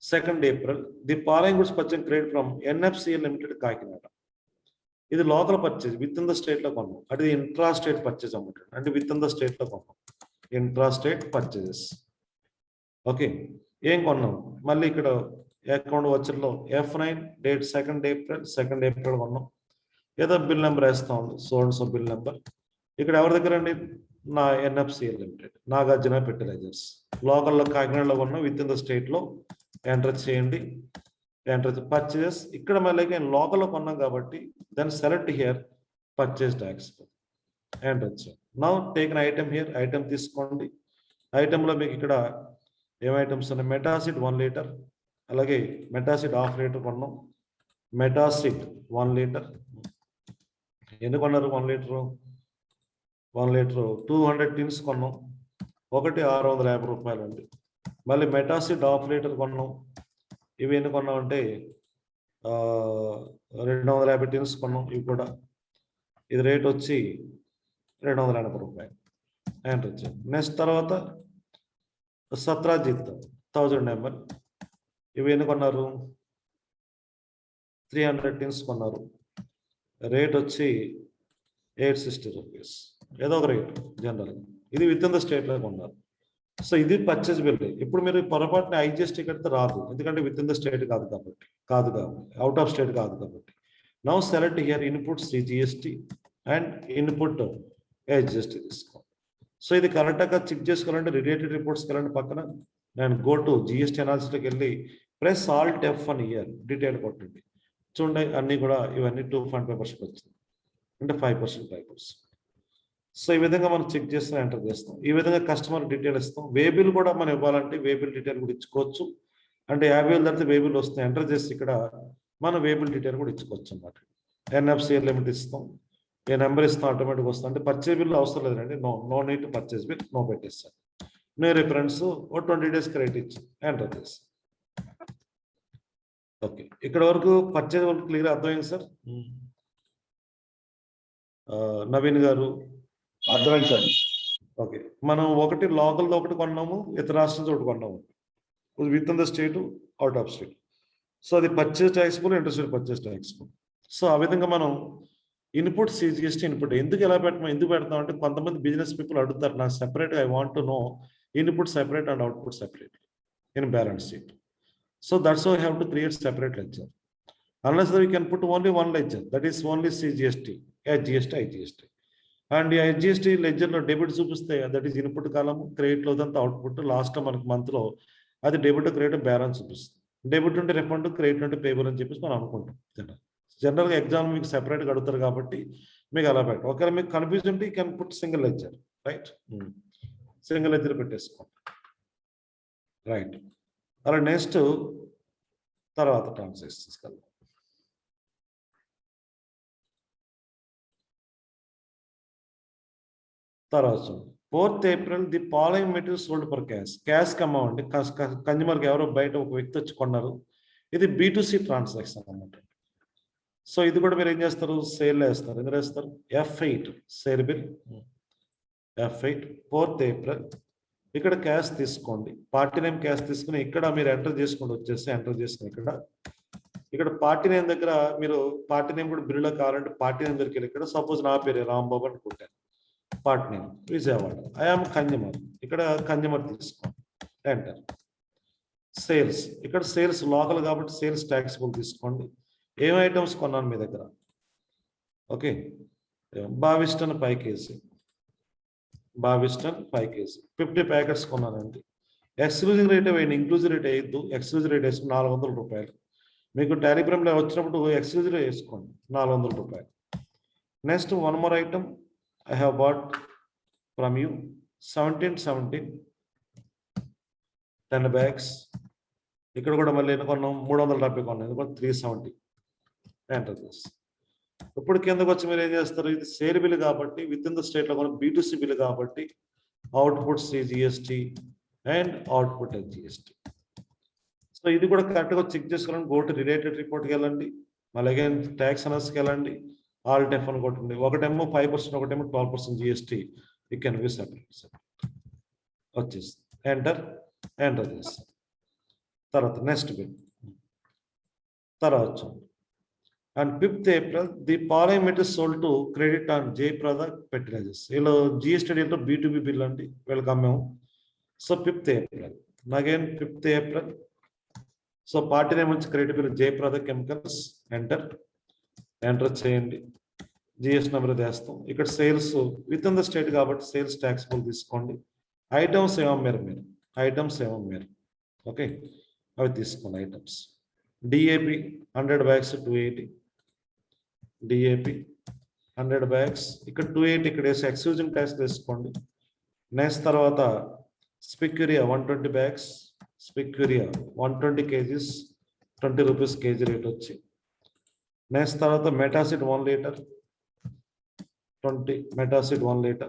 2nd April the following goods purchase credit from NFCL limited, Kakinada. ఇది local purchase within the స్టేట్లో కొన్నాం. అది ఇంట్రా స్టేట్ పర్చేజ్ అన్నమాట. అంటే విత్ ఇన్ ద స్టేట్లో కొన్నాం, ఇంట్రా స్టేట్ పర్చేజెస్. ఓకే, ఏం కొన్నాం మళ్ళీ ఇక్కడ account వచ్చర్లో F9 date 2nd April కొన్నాం. ఏదో బిల్ నెంబర్ వేస్తా ఉంది, సో బిల్ నెంబర్. ఇక్కడ ఎవరి దగ్గర అండి, నా NFCL లిమిటెడ్, నాగార్జున ఫెర్టిలైజర్స్. లోకల్లో కాకినాడలో కొన్నాం, విత్ ఇన్ ద స్టేట్లో ఎంటర్ చేయండి. ఎంటర్ పర్చేజెస్ ఇక్కడ మళ్ళీ లోకల్లో కొన్నాం కాబట్టి then select here purchase tax, enter చేయండి. Now take an item here, item తీసుకోండి. ఐటెంలో మీకు ఇక్కడ ఏం ఐటమ్స్ ఉన్నాయి, మెటాసిడ్ 1 లీటర్, అలాగే మెటాసిడ్ 1/2 లీటర్ కొన్నాం. మెటాసిడ్ 1 లీటర్ ఎన్ని కొన్నారు, 1 లీటరు 200 టిన్స్ కొన్నాం. ఒకటి 650 రూపాయలు అండి. మళ్ళీ మెటాసిడ్ 1/2 లీటర్ కొన్నాం. ఇవి ఎన్ని కొన్నాం అంటే 250 టిన్స్ కొన్నాం. ఇవి కూడా ఇది రేట్ వచ్చి 280 రూపాయలు. ఎంటర్ వచ్చాయి. నెక్స్ట్ తర్వాత సత్రాజిత్ 1000 ml, ఇవి ఎన్ని కొన్నారు, 300 టిన్స్ కొన్నారు. రేట్ వచ్చి 860 రూపీస్, ఏదో ఒక రేట్ జనరల్. ఇది విత్ ఇన్ ద స్టేట్ లాగా ఉండాలి. సో ఇది పర్చేజ్ బిల్. ఇప్పుడు మీరు పొరపాటున ఐజిఎస్టీ కడితే రాదు, ఎందుకంటే విత్ ఇన్ ద స్టేట్ కాదు కాబట్టి, అవుట్ ఆఫ్ స్టేట్ కాదు కాబట్టి. Now select here input CGST and input IGST తీసుకో. సో ఇది కరెక్ట్గా చెక్ చేసుకోవాలంటే రిలేటెడ్ రిపోర్ట్స్కి వెళ్ళండి పక్కన. నేను గో టు జిఎస్టీ అనాలిసిస్కి వెళ్ళి press Alt F1 year detail కొట్టండి. చూడండి అన్నీ కూడా ఇవన్నీ 2.5% వచ్చింది, అంటే 5%. సో ఈ విధంగా మనం చెక్ చేస్తాం, ఎంటర్ చేస్తాం. ఈ విధంగా కస్టమర్ డీటెయిల్ ఇస్తాం. వేబిల్ కూడా మనం ఇవ్వాలంటే వేబిల్ డీటెయిల్ కూడా ఇచ్చుకోవచ్చు. అంటే 50,000 తర్వాత వేబిల్ వస్తుంది, ఎంటర్ చేసి ఇక్కడ మనం వేబిల్ డీటెయిల్ కూడా ఇచ్చుకోవచ్చు అన్నమాట. ఎన్ఎఫ్సిఆర్ లిమిట్ ఇస్తాం, ఏ నెంబర్ ఇస్తాం, ఆటోమేటిక్ వస్తుంది. అంటే పర్చేజ్ బిల్ అవసరం లేదండి, no need to purchase bill, no పెట్టేస్తాను. న్యూ రిఫరెన్స్ 20 days క్రెడిట్ ఇచ్చి ఎంటర్ చేస్తాం. ఓకే, ఇక్కడ వరకు పర్చేజ్ వరకు క్లియర్ అర్థమైంది సార్? నవీన్ గారు అర్థమైంది సార్. ఓకే, మనం ఒకటి లోకల్ ఒకటి కొన్నాము, ఇతర రాష్ట్రం ఒకటి కొన్నాము, within the state, out of state. So అది purchase taxable, interest purchase taxable. So ఆ విధంగా మనం ఇన్పుట్ సిజిఎస్టీ ఇన్పుట్ ఎందుకు పెడతాం అంటే కొంతమంది బిజినెస్ పీపుల్ అడుగుతారు, నాకు separate I want to know input separate and output separate in balance sheet. So that's why have to create separate ledger. Unless we can put only one ledger, that is only CGST, GST, IGST. And ఈ IGST లెడ్జర్లో debit చూపిస్తే that is input కాలము, క్రెడిట్లో అదంతా output. Last మనకి మంత్లో అది debit credit balance చూపిస్తుంది. Debit ఉంటే refund, credit ఉంటే పేబుల్ అని చెప్పేసి మనం అనుకుంటాం. జనరల్గా ఎగ్జామ్ మీకు సెపరేట్గా అడుగుతారు కాబట్టి మీకు అలా పెట్టాం. ఒకవేళ మీకు కన్ఫ్యూజ్ ఉంటే you can put single ledger, right? Single ledger పెట్టేసుకోండి, రైట్? అలా నెక్స్ట్ తర్వాత ట్రాన్సాక్షన్స్ కల్లా తర్వాత 4th April the following material sold for క్యాష్కి అమ్మవండి. కన్జ్యూమర్కి ఎవరో బయట ఒక వ్యక్తి వచ్చి కొన్నారు. ఇది B2C ట్రాన్సాక్షన్ అన్నమాట. సో ఇది కూడా మీరు ఏం చేస్తారు, సేల్ వేస్తారు. ఎందుకు వేస్తారు? F8 sale bill, F8 4th April. ఇక్కడ క్యాష్ తీసుకోండి, పార్టీ నేమ్ క్యాష్ తీసుకుని ఇక్కడ మీరు ఎంటర్ చేసుకోండి. వచ్చేసి ఎంటర్ చేసుకుని ఇక్కడ పార్టీ నేమ్ దగ్గర మీరు పార్టీ నేమ్ కూడా బిల్లులో కావాలంటే పార్టీ నేమ్ దగ్గరికి వెళ్ళి ఇక్కడ సపోజ్ నా పేరు రాంబాబు అని కొట్టాను, party name Vijayawada, I am consumer. ఇక్కడ కన్జ్యూమర్ తీసుకోండి, ఎంటర్. సేల్స్, ఇక్కడ సేల్స్ లోకల్ కాబట్టి సేల్స్ ట్యాక్స్బుల్ తీసుకోండి. ఏం ఐటమ్స్ కొన్నాను మీ దగ్గర? Okay, Bavistin 5 kg, Bavistin 5 kg 50 packets కొన్నానండి. ఎక్స్క్లూజివ్ రేట్ వేయండి, ఇంక్లూజివ్ రేట్ వేయద్దు. ఎక్స్క్లూజివ్ రేట్ వేసుకుని 400 రూపాయలు. మీకు టాలిగ్రామ్లో వచ్చినప్పుడు ఎక్స్క్లూజివ్ రేట్ వేసుకోండి, 400 రూపాయలు. Next one more item I have bought from you 17 10 bags. ఇక్కడ కూడా మళ్ళీ ఎన్ని కొన్నాం? 370 కొన్నాం, ఇది కూడా 370. ఎంటర్ చేసి ఇప్పుడు కిందకు వచ్చి మీరు ఏం చేస్తారు? ఇది సేల్ బిల్ కాబట్టి విత్ ఇన్ ద స్టేట్లో కొన్న B2C బిల్ కాబట్టి output CGST and output HGST. So ఇది కూడా కరెక్ట్గా చెక్ చేసుకోవాలని గో టు రిలేటెడ్ రిపోర్ట్కి వెళ్ళండి, మళ్ళీ అగైన్ ట్యాక్స్ అనర్స్కి వెళ్ళండి, ఆల్ టెఫ్ అని కొట్టండి. ఒకటేమో 5%, ఒకటేమో 12% GST. You can be separate వచ్చేసి ఎంటర్ చేస్తాం. తర్వాత నెక్స్ట్ బిల్ తర్వాత చూడండి. And 5th April the following material sold to credit on Jayaprada fertilisers. వీళ్ళు GST డీల్లో B2B బిల్ అండి, వీళ్ళకి అమ్మాము. So 5th April again 5th April. So party name వచ్చి credit bill Jayaprada chemicals, enter చేయండి. జిఎస్ నెంబర్ వేస్తాం. ఇక్కడ sales within the state కాబట్టి సేల్స్ ట్యాక్స్బుల్ తీసుకోండి. ఐటమ్స్ ఏమమ్మారు మీరు? ఐటమ్స్ ఏమమ్మారు? ఓకే, అవి తీసుకోండి. Items DAP 100 bags 280, DAP 100 bags ఇక్కడ 280 ఇక్కడ వేసి ఎక్స్క్లూజివ్ ట్యాక్స్ తీసుకోండి. నెక్స్ట్ తర్వాత స్పిక్యూరియా 120 bags, స్పిక్యూరియా 120 kgs 20 rupees kg rate వచ్చి. నెక్స్ట్ తర్వాత మెటాసిడ్ 1 liter 20, మెటాసిడ్ 1 liter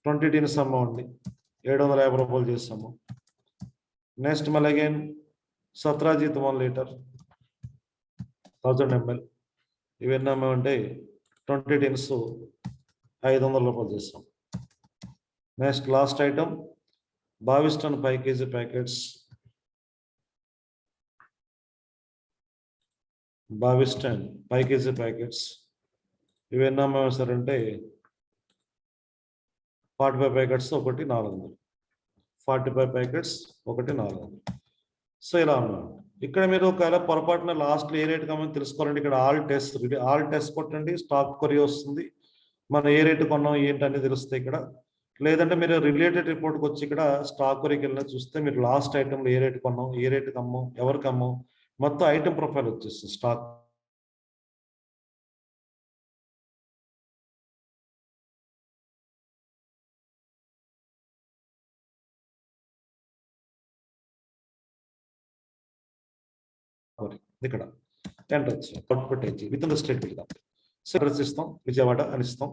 20 టీన్స్ అమ్మండి, 750 రూపాయలు చేస్తాము. నెక్స్ట్ మళ్ళీ అగైన్ సత్రాజిత్ 1 liter 1000 ml, ఇవన్నీ అమ్మామంటే 20 టీన్స్ 500 రూపాయలు చేస్తాం. Next last item Bavistin 5 kg packets, Bavistin 5 kg packets ఇవి ఎన్ని అమ్మాము సార్ అంటే 45 ప్యాకెట్స్ ఒకటి 400, 45 ప్యాకెట్స్ ఒకటి 400. సో ఇలా అన్నాను. ఇక్కడ మీరు ఒకవేళ పొరపాటున లాస్ట్లో ఏ రేట్ కామని తెలుసుకోవాలంటే ఇక్కడ ఆల్ టెస్ట్ కొట్టండి, స్టాక్ కొరి వస్తుంది, మనం ఏ రేటు కొన్నాం ఏంటనేది తెలుస్తాయి ఇక్కడ. లేదంటే మీరు రిలేటెడ్ రిపోర్ట్కి వచ్చి ఇక్కడ స్టాక్ కొరికి వెళ్ళిన చూస్తే మీరు లాస్ట్ ఐటెంలో ఏ రేటు కొన్నాం, ఏ రేటుకి అమ్మాం, ఎవరికి అమ్మాం, మొత్తం ఐటెం ప్రొఫైల్ వచ్చేస్తుంది స్టాక్. ఇక్కడ ఎంటర్ వచ్చాం, అవుట్పుట్ వచ్చి విత్ ఇన్ ద స్టేట్ వెళ్దాం. సో అడ్రస్ ఇస్తాం, విజయవాడ అని ఇస్తాం,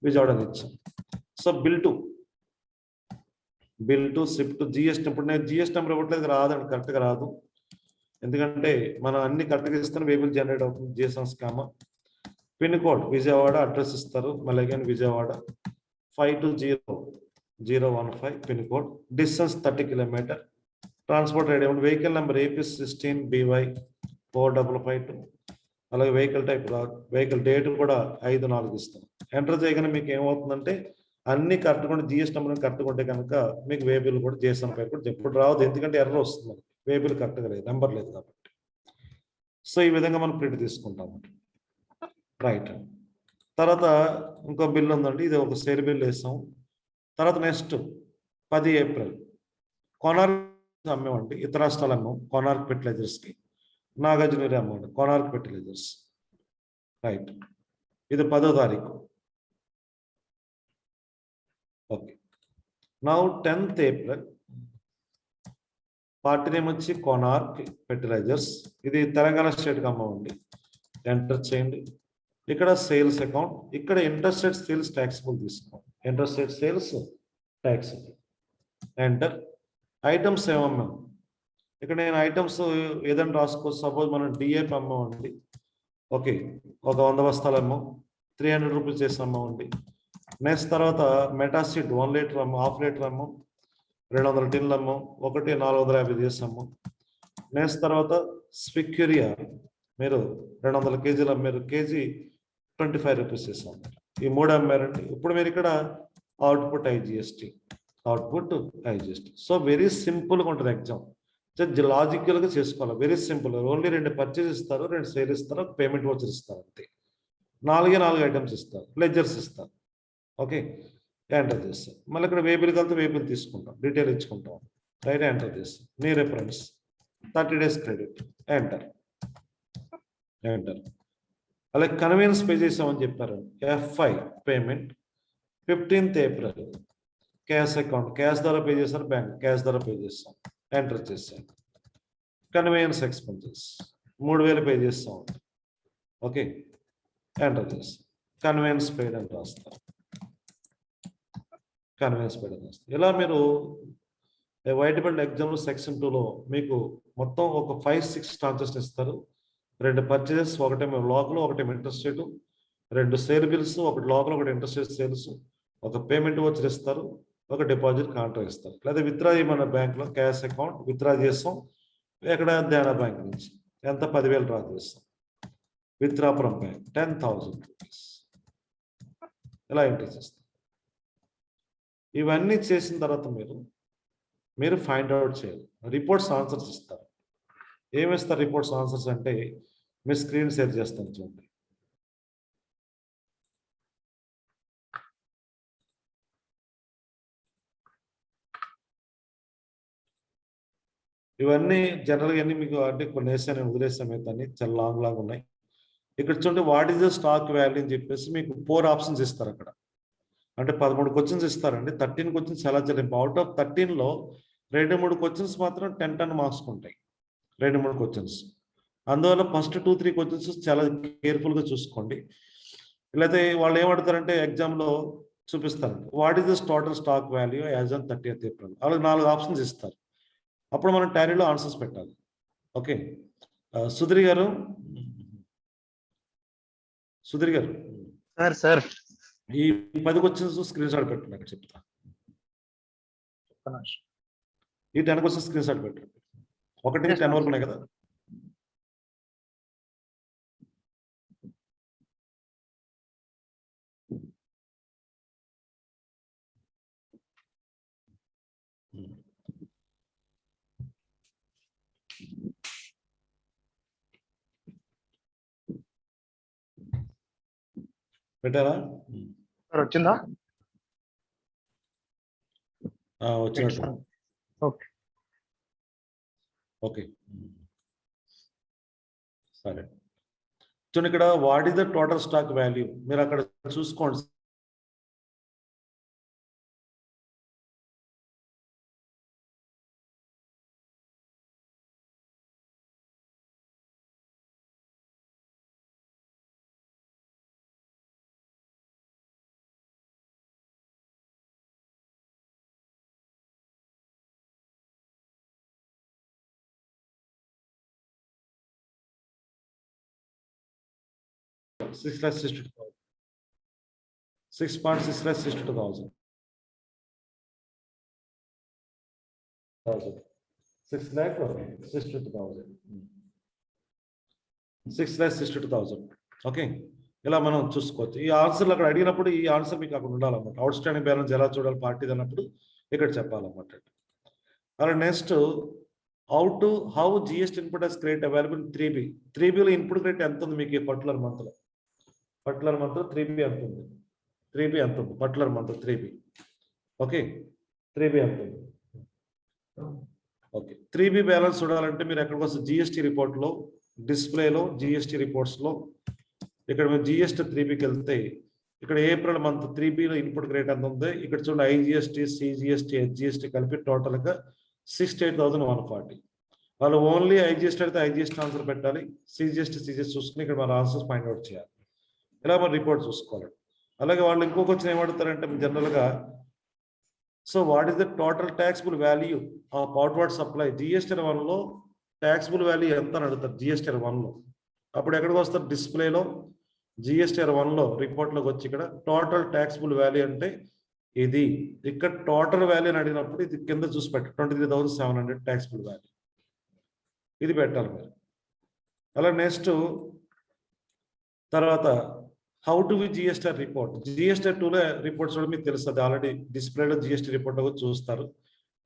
విజయవాడ అని ఇచ్చాం. So bill to shift GST. ఇప్పుడు నేను జిఎస్టీ నెంబర్ ఇవ్వట్లేదు, రాదండి, కరెక్ట్గా రాదు. ఎందుకంటే మనం అన్ని కరెక్ట్గా ఇస్తాను, వేబుల్ జనరేట్ అవుతుంది GSM scam. Pin code Vijayawada, address ఇస్తారు మళ్ళీ again Vijayawada 520015 pin code, distance 30 kilometre, transport ID vehicle number AP16BY 4552, అలాగే వెహికల్ టైప్ వెహికల్ డేట్ కూడా 5/4 ఇస్తాం. ఎంటర్ చేయగానే మీకు ఏమవుతుందంటే అన్ని కరెక్ట్గా జిఎస్టీ నెంబర్ కరెక్ట్గా ఉంటే కనుక మీకు వేబిల్ కూడా జిఎస్ఎం పేరు కూడా ఎప్పుడు రావద్దు, ఎందుకంటే ఎర్రర్ వస్తుంది, వేబిల్ కరెక్ట్గా లేదు, నెంబర్ లేదు కాబట్టి. సో ఈ విధంగా మనం ప్రింట్ తీసుకుంటాము. రైట్. తర్వాత ఇంకో బిల్ ఉందండి, ఇది ఒక షేర్ బిల్ వేసాం. తర్వాత నెక్స్ట్ 10 ఏప్రిల్ కొనార్క్ అమ్మేవండి, ఇతర రాష్ట్రాలు అమ్మాం కొనార్క్ ఫెర్టిలైజర్స్కి, నాగార్జున అమ్మండి కొనార్క్ ఫెర్టిలైజర్స్. రైట్. ఇది 10వ తారీఖు. Okay. Now 10th April party name వచ్చి కొనార్క్ ఫెర్టిలైజర్స్, ఇది తెలంగాణ స్టేట్కి అమ్మవండి. ఎంటర్ చేయండి. ఇక్కడ సేల్స్ అకౌంట్, ఇక్కడ ఇంట్రెస్టెడ్ సేల్స్ ట్యాక్సిబుల్ తీసుకోండి, interstate sales taxable. Enter. Items ఏమమ్మాం, ఇక్కడ నేను ఐటమ్స్ ఏదైనా రాసుకోవచ్చు. సపోజ్ మనం డిఏపి అమ్మామండి, ఓకే, ఒక 100 బస్తాలు అమ్మాం, 300 రూపీస్ చేసి అమ్మామండి. నెక్స్ట్ తర్వాత మెటాసిడ్ 1 లీటర్ అమ్మాం, హాఫ్ లీటర్ అమ్మాం, 200 టిన్లు అమ్మాం, ఒకటి 450 చేసి అమ్మాం. నెక్స్ట్ తర్వాత స్పిక్యూరియా మీరు 200 కేజీలు అమ్మారు, కేజీ 25 రూపీస్ చేసి అమ్మారు. ఈ 3 అమ్మారండి. ఇప్పుడు మీరు ఇక్కడ అవుట్పుట్ ఐజిఎస్టీ, సో వెరీ సింపుల్గా ఉంటుంది ఎగ్జామ్. లాజికల్గా చేసుకోవాలి, వెరీ సింపుల్. ఓన్లీ 2 పర్చేజ్ ఇస్తారు, 2 సేల్ ఇస్తారు, ఒక పేమెంట్ వోచర్ ఇస్తారు అంతే. 4 ఐటమ్స్ ఇస్తారు, లెజర్స్ ఇస్తారు. ఓకే. ఎంటర్ చేస్తాం. మళ్ళీ ఇక్కడ వేబిల్ కలితే వేబిల్ తీసుకుంటాం, డీటెయిల్ ఇచ్చుకుంటాం. రైట్. ఎంటర్ చేస్తాం. నీ రిఫరెన్స్ 30 days క్రెడిట్. ఎంటర్. అలాగే కన్వీనియన్స్ పే చేసామని చెప్పారు. F5 payment 15th April cash account, cash ద్వారా పే చేశారు, బ్యాంక్ క్యాష్ ద్వారా పే చేస్తాం. ఎంటర్ చేసాం. కన్వీనియన్స్ ఎక్స్పెన్సెస్ 3000 పే చేస్తాం. ఓకే. ఎంటర్ చేస్తాం. కన్వీనియన్స్ పేడ్ అని రాస్తాం. కన్వీనియన్స్ పేడ్ అని రాస్తాం. ఇలా మీరు వైట్ బెల్ట్ ఎగ్జామ్లో సెక్షన్ 2లో మీకు మొత్తం ఒక 5-6 ట్రాన్సాక్షన్ ఇస్తారు. 2 పర్చేజెస్, ఒకటేమో లోకల్, ఒకటేమో ఇంట్రెస్టెడ్, 2 సేల్ బిల్స్, ఒకటి లోకల్, ఒకటి ఇంట్రెస్టెడ్ సేల్స్, ఒక పేమెంట్ వచ్చి ఇస్తారు, ఒక డిపాజిట్ కాంట్రాక్ట్ ఇస్తారు. లేదా విత్డ్రా చేయమన్న బ్యాంక్లో క్యాష్ అకౌంట్ విత్డ్రా చేస్తాం. ఎక్కడ దేనా బ్యాంక్ నుంచి ఎంత 10,000 డ్రా చేస్తాం. Withdraw from bank 10,000 rupees. ఇలా ఎంట్రీ చేస్తాం. ఇవన్నీ చేసిన తర్వాత మీరు ఫైండ్ అవుట్ చేయాలి. రిపోర్ట్స్ ఆన్సర్స్ ఇస్తారు. ఏమిస్తారు రిపోర్ట్స్ ఆన్సర్స్ అంటే మీ స్క్రీన్ షేర్ చేస్తాను చూడండి. ఇవన్నీ జనరల్గా అన్ని మీకు అంటే కొన్ని వేసాను, వదిలేసాను, అన్ని చాలా లాంగ్ ఉన్నాయి. ఇక్కడ చూడండి what is the stock value అని చెప్పేసి మీకు 4 ఆప్షన్స్ ఇస్తారు. అక్కడ అంటే 13 క్వశ్చన్స్ ఇస్తారండి. 13 క్వశ్చన్స్ ఎలా చేయాలి. అవుట్ ఆఫ్ 13లో 2-3 క్వశ్చన్స్ మాత్రం 10 మార్క్స్ ఉంటాయి. 2-3 క్వశ్చన్స్. అందువల్ల ఫస్ట్ 2-3 క్వశ్చన్స్ చాలా కేర్ఫుల్గా చూసుకోండి. లేకపోతే వాళ్ళు ఏమడతారంటే ఎగ్జామ్లో చూపిస్తారు, what is this total stock value as on 30th April. వాళ్ళకి 4 ఆప్షన్స్ ఇస్తారు. అప్పుడు మనం టాలీలో ఆన్సర్స్ పెట్టాలి. ఓకే. సుధీర్ గారు సార్ ఈ 10 క్వశ్చన్స్ స్క్రీన్ షాట్ పెట్టండి. అక్కడ చెప్తా. ఈ 10 క్వశ్చన్స్ స్క్రీన్ షాట్ పెట్టండి. 1 నుంచి 10 వరకు ఉన్నాయి కదా. పెట్టారా? సార్ వచ్చిందా? వచ్చినట్టు. ఓకే. ఓకే, సరే. చూడండి ఇక్కడ what is the total stock value మీరు అక్కడ చూసుకోండి. $6,62,000. 6.6,62,000. 6,62,000. 6,62,000. ఓకే, ఇలా మనం చూసుకోవచ్చు. ఈ ఆన్సర్లు అక్కడ అడిగినప్పుడు ఈ ఆన్సర్ మీకు అక్కడ ఉండాలన్నమాట. అవుట్ స్టాండింగ్ బ్యాలెన్స్ ఎలా చూడాలి పార్టీ అన్నప్పుడు ఇక్కడ చెప్పాలన్నమాట. అలా next how GST input has credit available 3B. 3Bలో ఇన్పుట్ క్రెడిట్ ఎంత ఉంది మీకు పర్టికులర్ మంత్లో? పర్టికులర్ మంత్ 3B ఎంత ఉంది? 3B ఎంత ఉంది particular month 3B? Okay, 3B ఎంత ఉంది? ఓకే, 3B బ్యాలెన్స్ చూడాలంటే మీరు ఎక్కడికి వస్తే జిఎస్టీ రిపోర్ట్లో డిస్ప్లేలో జిఎస్టీ రిపోర్ట్స్లో ఇక్కడ మీరు జిఎస్టీ 3Bకి వెళ్తే ఇక్కడ ఏప్రిల్ మంత్ 3Bలో ఇన్పుట్ క్రెడిట్ ఎంత ఉంది ఇక్కడ చూడండి. ఐజిఎస్టీ, సిజిఎస్టీ, హెచ్జిఎస్టీ కలిపి టోటల్గా 68,140. వాళ్ళు ఓన్లీ ఐజిఎస్టీ అయితే ఐజిఎస్టీ ఆన్సర్ పెట్టాలి, సిజిఎస్టీ చూసుకుని ఇక్కడ మన ఆన్సర్స్ ఫైండ్ అవుట్ చేయాలి. ఇలా మనం రిపోర్ట్ చూసుకోవాలి. అలాగే వాళ్ళు ఇంకొక వచ్చిన ఏమడుతారంటే జనరల్గా so what is the total taxable value of outward supply? GST 1లో ట్యాక్సిబుల్ వాల్యూ ఎంత అని అడుగుతారు జిఎస్టీ 1లో. అప్పుడు ఎక్కడికి వస్తారు? డిస్ప్లేలో జిఎస్టీ 1లో రిపోర్ట్లోకి వచ్చి ఇక్కడ టోటల్ ట్యాక్సిబుల్ వాల్యూ అంటే ఇది. ఇక్కడ టోటల్ వాల్యూ అని అడిగినప్పుడు ఇది కింద చూసి పెట్ట 23,700 ట్యాక్సిబుల్ వాల్యూ ఇది పెట్టాలి మీరు. అలా నెక్స్ట్ తర్వాత how to we GST report? GST 2లో రిపోర్ట్స్ కూడా మీకు తెలుస్తుంది ఆల్రెడీ. డిస్ప్లేలో జిఎస్టీ రిపోర్ట్ కూడా చూస్తారు.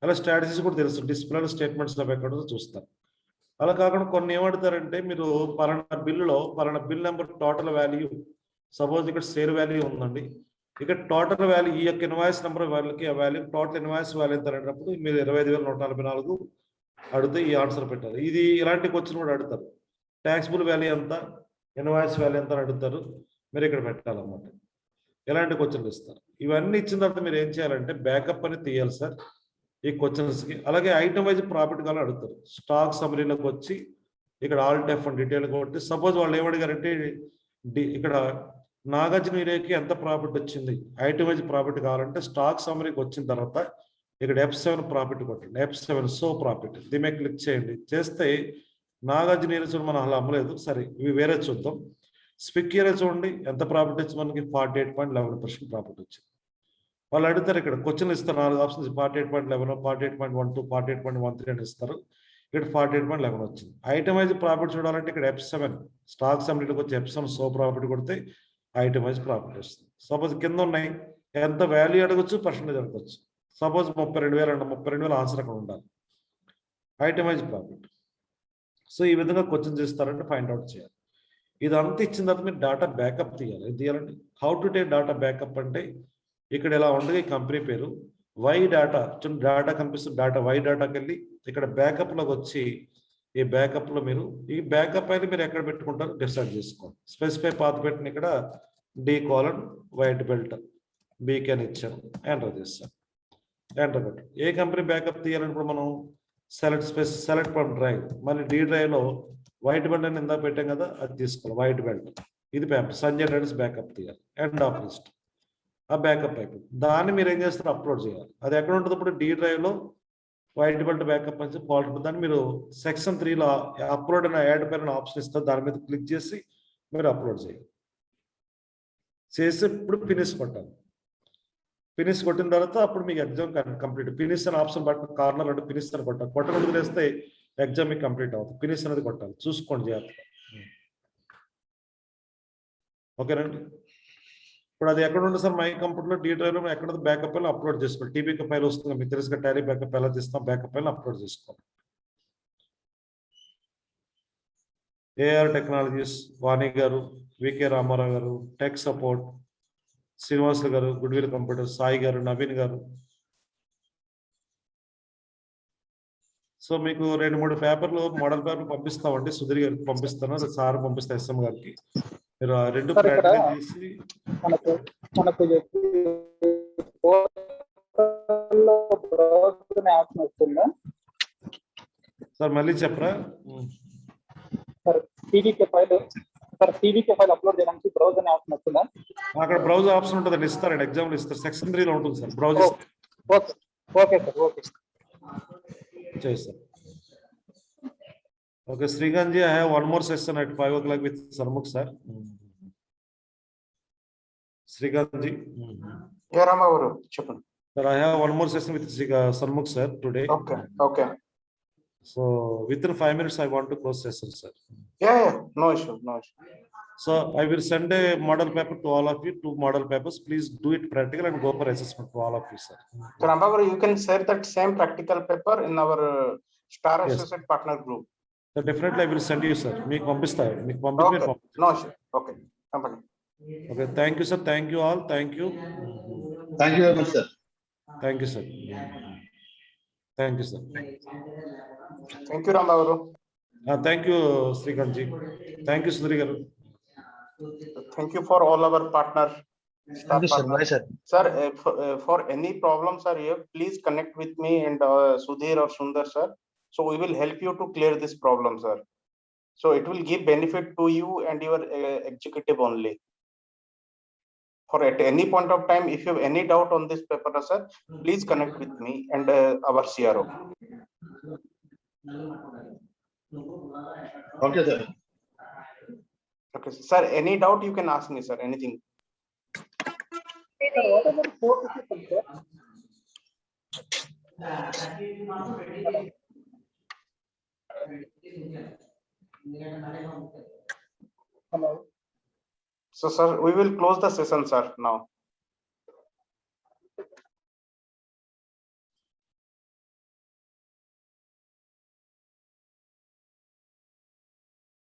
అలా స్ట్రాటజీస్ కూడా తెలుసు. డిస్ప్లేలో స్టేట్మెంట్స్ ఎక్కడ చూస్తారు. అలా కాకుండా కొన్ని ఏమడతారంటే మీరు పలానా బిల్లులో పలానా bill number total value suppose ఇక్కడ షేర్ వాల్యూ ఉందండి. ఇక్కడ టోటల్ వాల్యూ ఈ యొక్క ఇన్వాయిస్ నెంబర్ వాళ్ళకి ఆ వాల్యూ టోటల్ ఇన్వాయిస్ వాల్యూ ఎంత అనేటప్పుడు మీరు 25,144 అడిగితే ఈ ఆన్సర్ పెట్టాలి. ఇది ఇలాంటి క్వశ్చన్ కూడా అడుగుతారు. ట్యాక్సిబుల్ వాల్యూ ఎంత, ఇన్వాయిస్ వాల్యూ ఎంత అని అడుగుతారు. మీరు ఇక్కడ పెట్టాలన్నమాట. ఎలాంటి క్వశ్చన్లు ఇస్తారు. ఇవన్నీ ఇచ్చిన తర్వాత మీరు ఏం చేయాలంటే బ్యాకప్ అని తీయాలి సార్ ఈ క్వశ్చన్స్కి. అలాగే ఐటమ్ వైజ్ ప్రాఫిట్ కావాలని అడుగుతారు. స్టాక్ సమరీలోకి వచ్చి ఇక్కడ ఆల్ టెఫ్ అని డీటెయిల్ కొట్టి సపోజ్ వాళ్ళు ఏమడిగారంటే ఇక్కడ నాగార్జున హీరోకి ఎంత ప్రాఫిట్ వచ్చింది ఐటమ్ వైజ్ ప్రాఫిట్ కావాలంటే స్టాక్ సమరీకి వచ్చిన తర్వాత ఇక్కడ F7 ప్రాఫిట్ కొట్టండి. F7 సో ప్రాఫిట్ దీని మీద క్లిక్ చేయండి. చేస్తే నాగార్జున హీరో చూడండి మనం అలా అమ్మలేదు. సరే ఇవి వేరే చూద్దాం. స్పిక్ హీరో చూడండి ఎంత ప్రాఫిట్ వచ్చింది మనకి 48.11% ప్రాఫిట్ వచ్చింది. వాళ్ళు అడుగుతారు ఇక్కడ క్వశ్చన్లు ఇస్తారు 4 ఆప్షన్స్ 48.11, 48.12, 48.13 అని ఇస్తారు. ఇక్కడ 48.11 వచ్చింది. ఐటమ్ వైజ్ ప్రాఫిట్ చూడాలంటే ఇక్కడ F7 స్టాక్ సమ్మిట్లోకి వచ్చి F7 సో ప్రాఫిట్ కొడితే ఐటమ్ వైజ్ ప్రాఫిట్ వస్తుంది. సపోజ్ కింద ఉన్నాయి ఎంత వాల్యూ అడగచ్చు, పర్సెంటేజ్ అడగచ్చు. సపోజ్ 32,000 అండి, 32,000 ఆన్సర్ అక్కడ ఉండాలి. Item wise profit. సో ఈ విధంగా క్వశ్చన్స్ ఇస్తారంటే ఫైండ్ అవుట్ చేయాలి. ఇదంతా ఇచ్చిన తర్వాత మీరు డేటా బ్యాకప్ తీయాలి. ఏం తీయాలండి? How to take data backup అంటే ఇక్కడ ఇలా ఉండగా ఈ కంపెనీ పేరు వై డేటా డేటా కనిపిస్తుంది. డేటా వై డేటాకి వెళ్ళి ఇక్కడ బ్యాకప్లోకి వచ్చి ఈ బ్యాకప్లో మీరు ఈ బ్యాకప్ అయితే మీరు ఎక్కడ పెట్టుకుంటారో డిసైడ్ చేసుకోండి. స్పెసిఫై పాత్ పెట్టిన ఇక్కడ D:, వైట్ బెల్ట్ బీకే అని ఇచ్చాను. ఎంటర్ చేస్తాను. ఎంటర్ కొట్టు. ఏ కంపెనీ బ్యాకప్ తీయాలన్నప్పుడు మనం సెలెక్ట్ ఫ్రమ్ డ్రైవ్. మళ్ళీ D డ్రైవ్లో వైట్ బెల్ట్ అని ఇందా పెట్టాం కదా అది తీసుకోవాలి. వైట్ బెల్ట్ ఇది పేపర్ సంజయ్ రెడ్డిస్ బ్యాకప్ తీయాలి. ఎండ్ ఆఫ్ లిస్ట్ ఆ బ్యాకప్ అయిపోయింది. దాన్ని మీరు ఏం చేస్తారు? అప్లోడ్ చేయాలి. అది ఎక్కడ ఉంటుంది? ఇప్పుడు D డ్రైవ్లో వైట్ బెల్ట్ బ్యాకప్ అని ఫాల్ట్ దాన్ని మీరు సెక్షన్ 3లో అప్లోడ్ అయిన యాడ్ పైన ఆప్షన్ ఇస్తారు. దాని మీద క్లిక్ చేసి మీరు అప్లోడ్ చేయాలి. చేసి ఇప్పుడు ఫినిష్ కొట్టాలి. ఫినిష్ కొట్టిన తర్వాత అప్పుడు మీకు ఎగ్జామ్ కంప్లీట్. ఫినిష్ అని ఆప్షన్ బటన్ కార్నర్ అంటే ఫినిష్ అని కొట్టాలి. కొట్టకుండా వేస్తే ఎగ్జామ్ మీకు కంప్లీట్ అవుతుంది. ఫినిష్ అనేది కొట్టాలి. చూసుకోండి జాగ్రత్తగా. ఓకేనండి. ఇప్పుడు అది ఎక్కడ ఉంటుంది సార్? మై కంప్యూటర్లో D డ్రైవ్లో ఎక్కడ బ్యాకప్ ఫైల్ అప్లోడ్ చేసుకోవాలి. టీబీకే ఫైల్ వస్తుంది మీకు తెలుసుగా. టాలీ బ్యాకప్ ఎలా తీస్తాం? బ్యాకప్ ఫైల్ అప్లోడ్ చేసుకోవాలి. AR టెక్నాలజీస్ వాణి గారు, వికే రామారావు గారు, టెక్ సపోర్ట్ శ్రీనివాసులు గారు, గుడ్విల్ కంప్యూటర్, సాయి గారు, నవీన్ గారు. సో మీకు 2-3 పేపర్లు మోడల్ పేపర్ పంపిస్తామండి. సుధీర్ గారికి పంపిస్తాను, అది సార్ పంపిస్తా ఎస్ఎం గారికి. మీరు ఆ 2 సార్ ఇక్కడ ప్రాక్టికల్ చేసి మనకు బ్రౌజ్ ఆప్షన్ వస్తుందా సార్? మళ్ళీ చెప్పరా? సార్ టీవీకే ఫైల్ అప్లోడ్ చేయడానికి బ్రౌజ్ అనే ఆప్షన్ వస్తుందా? అక్కడ బ్రౌజ్ ఆప్షన్ ఉంటుంది, ఇస్తారండి, ఎగ్జామ్లు ఇస్తారు. సెక్షన్ 3 లో ఉంటుంది sir browse. Okay okay sir, okay చేస్తాం. Okay Srikanth ji, I have one more session at 5 o'clock with Sarmukh sir. Srikanth ji. రామాగారు చెప్పండి. Sir, I have one more session with Sarmukh sir today. Okay. So within 5 minutes I want to close session, sir. Yeah, no issue. So I will send a model paper to all of you, 2 model papers. Please do it practical and go for assessment to all of you, sir. So Rambagar, you can share that same practical paper in our Star Yes. Associate Partner Group. So definitely I will send you, sir. మీకు పంపిస్తా. Okay, no issue. Okay. Okay, thank you, sir. Thank you all. Thank you. Thank you very much, sir. Thank you, sir. Thank you, sir. Thank you, Rambagar. Thank you, Srikanth ji. Thank you, Sudhir garu. Thank you for all our partners. Thank you, sir. Bye, sir. Sir, for any problems are here, please connect with me and Sudhir or Sundar sir. So we will help you to clear this problem, sir. So it will give benefit to you and your executive only. For at any point of time, if you have any doubt on this paper, sir, please connect with me and our CRO. Okay, sir. Okay, sir. Any doubt you can ask me, sir. Anything. Sir, what about 4 sir? Hello. So, sir, we will close the session, sir, now.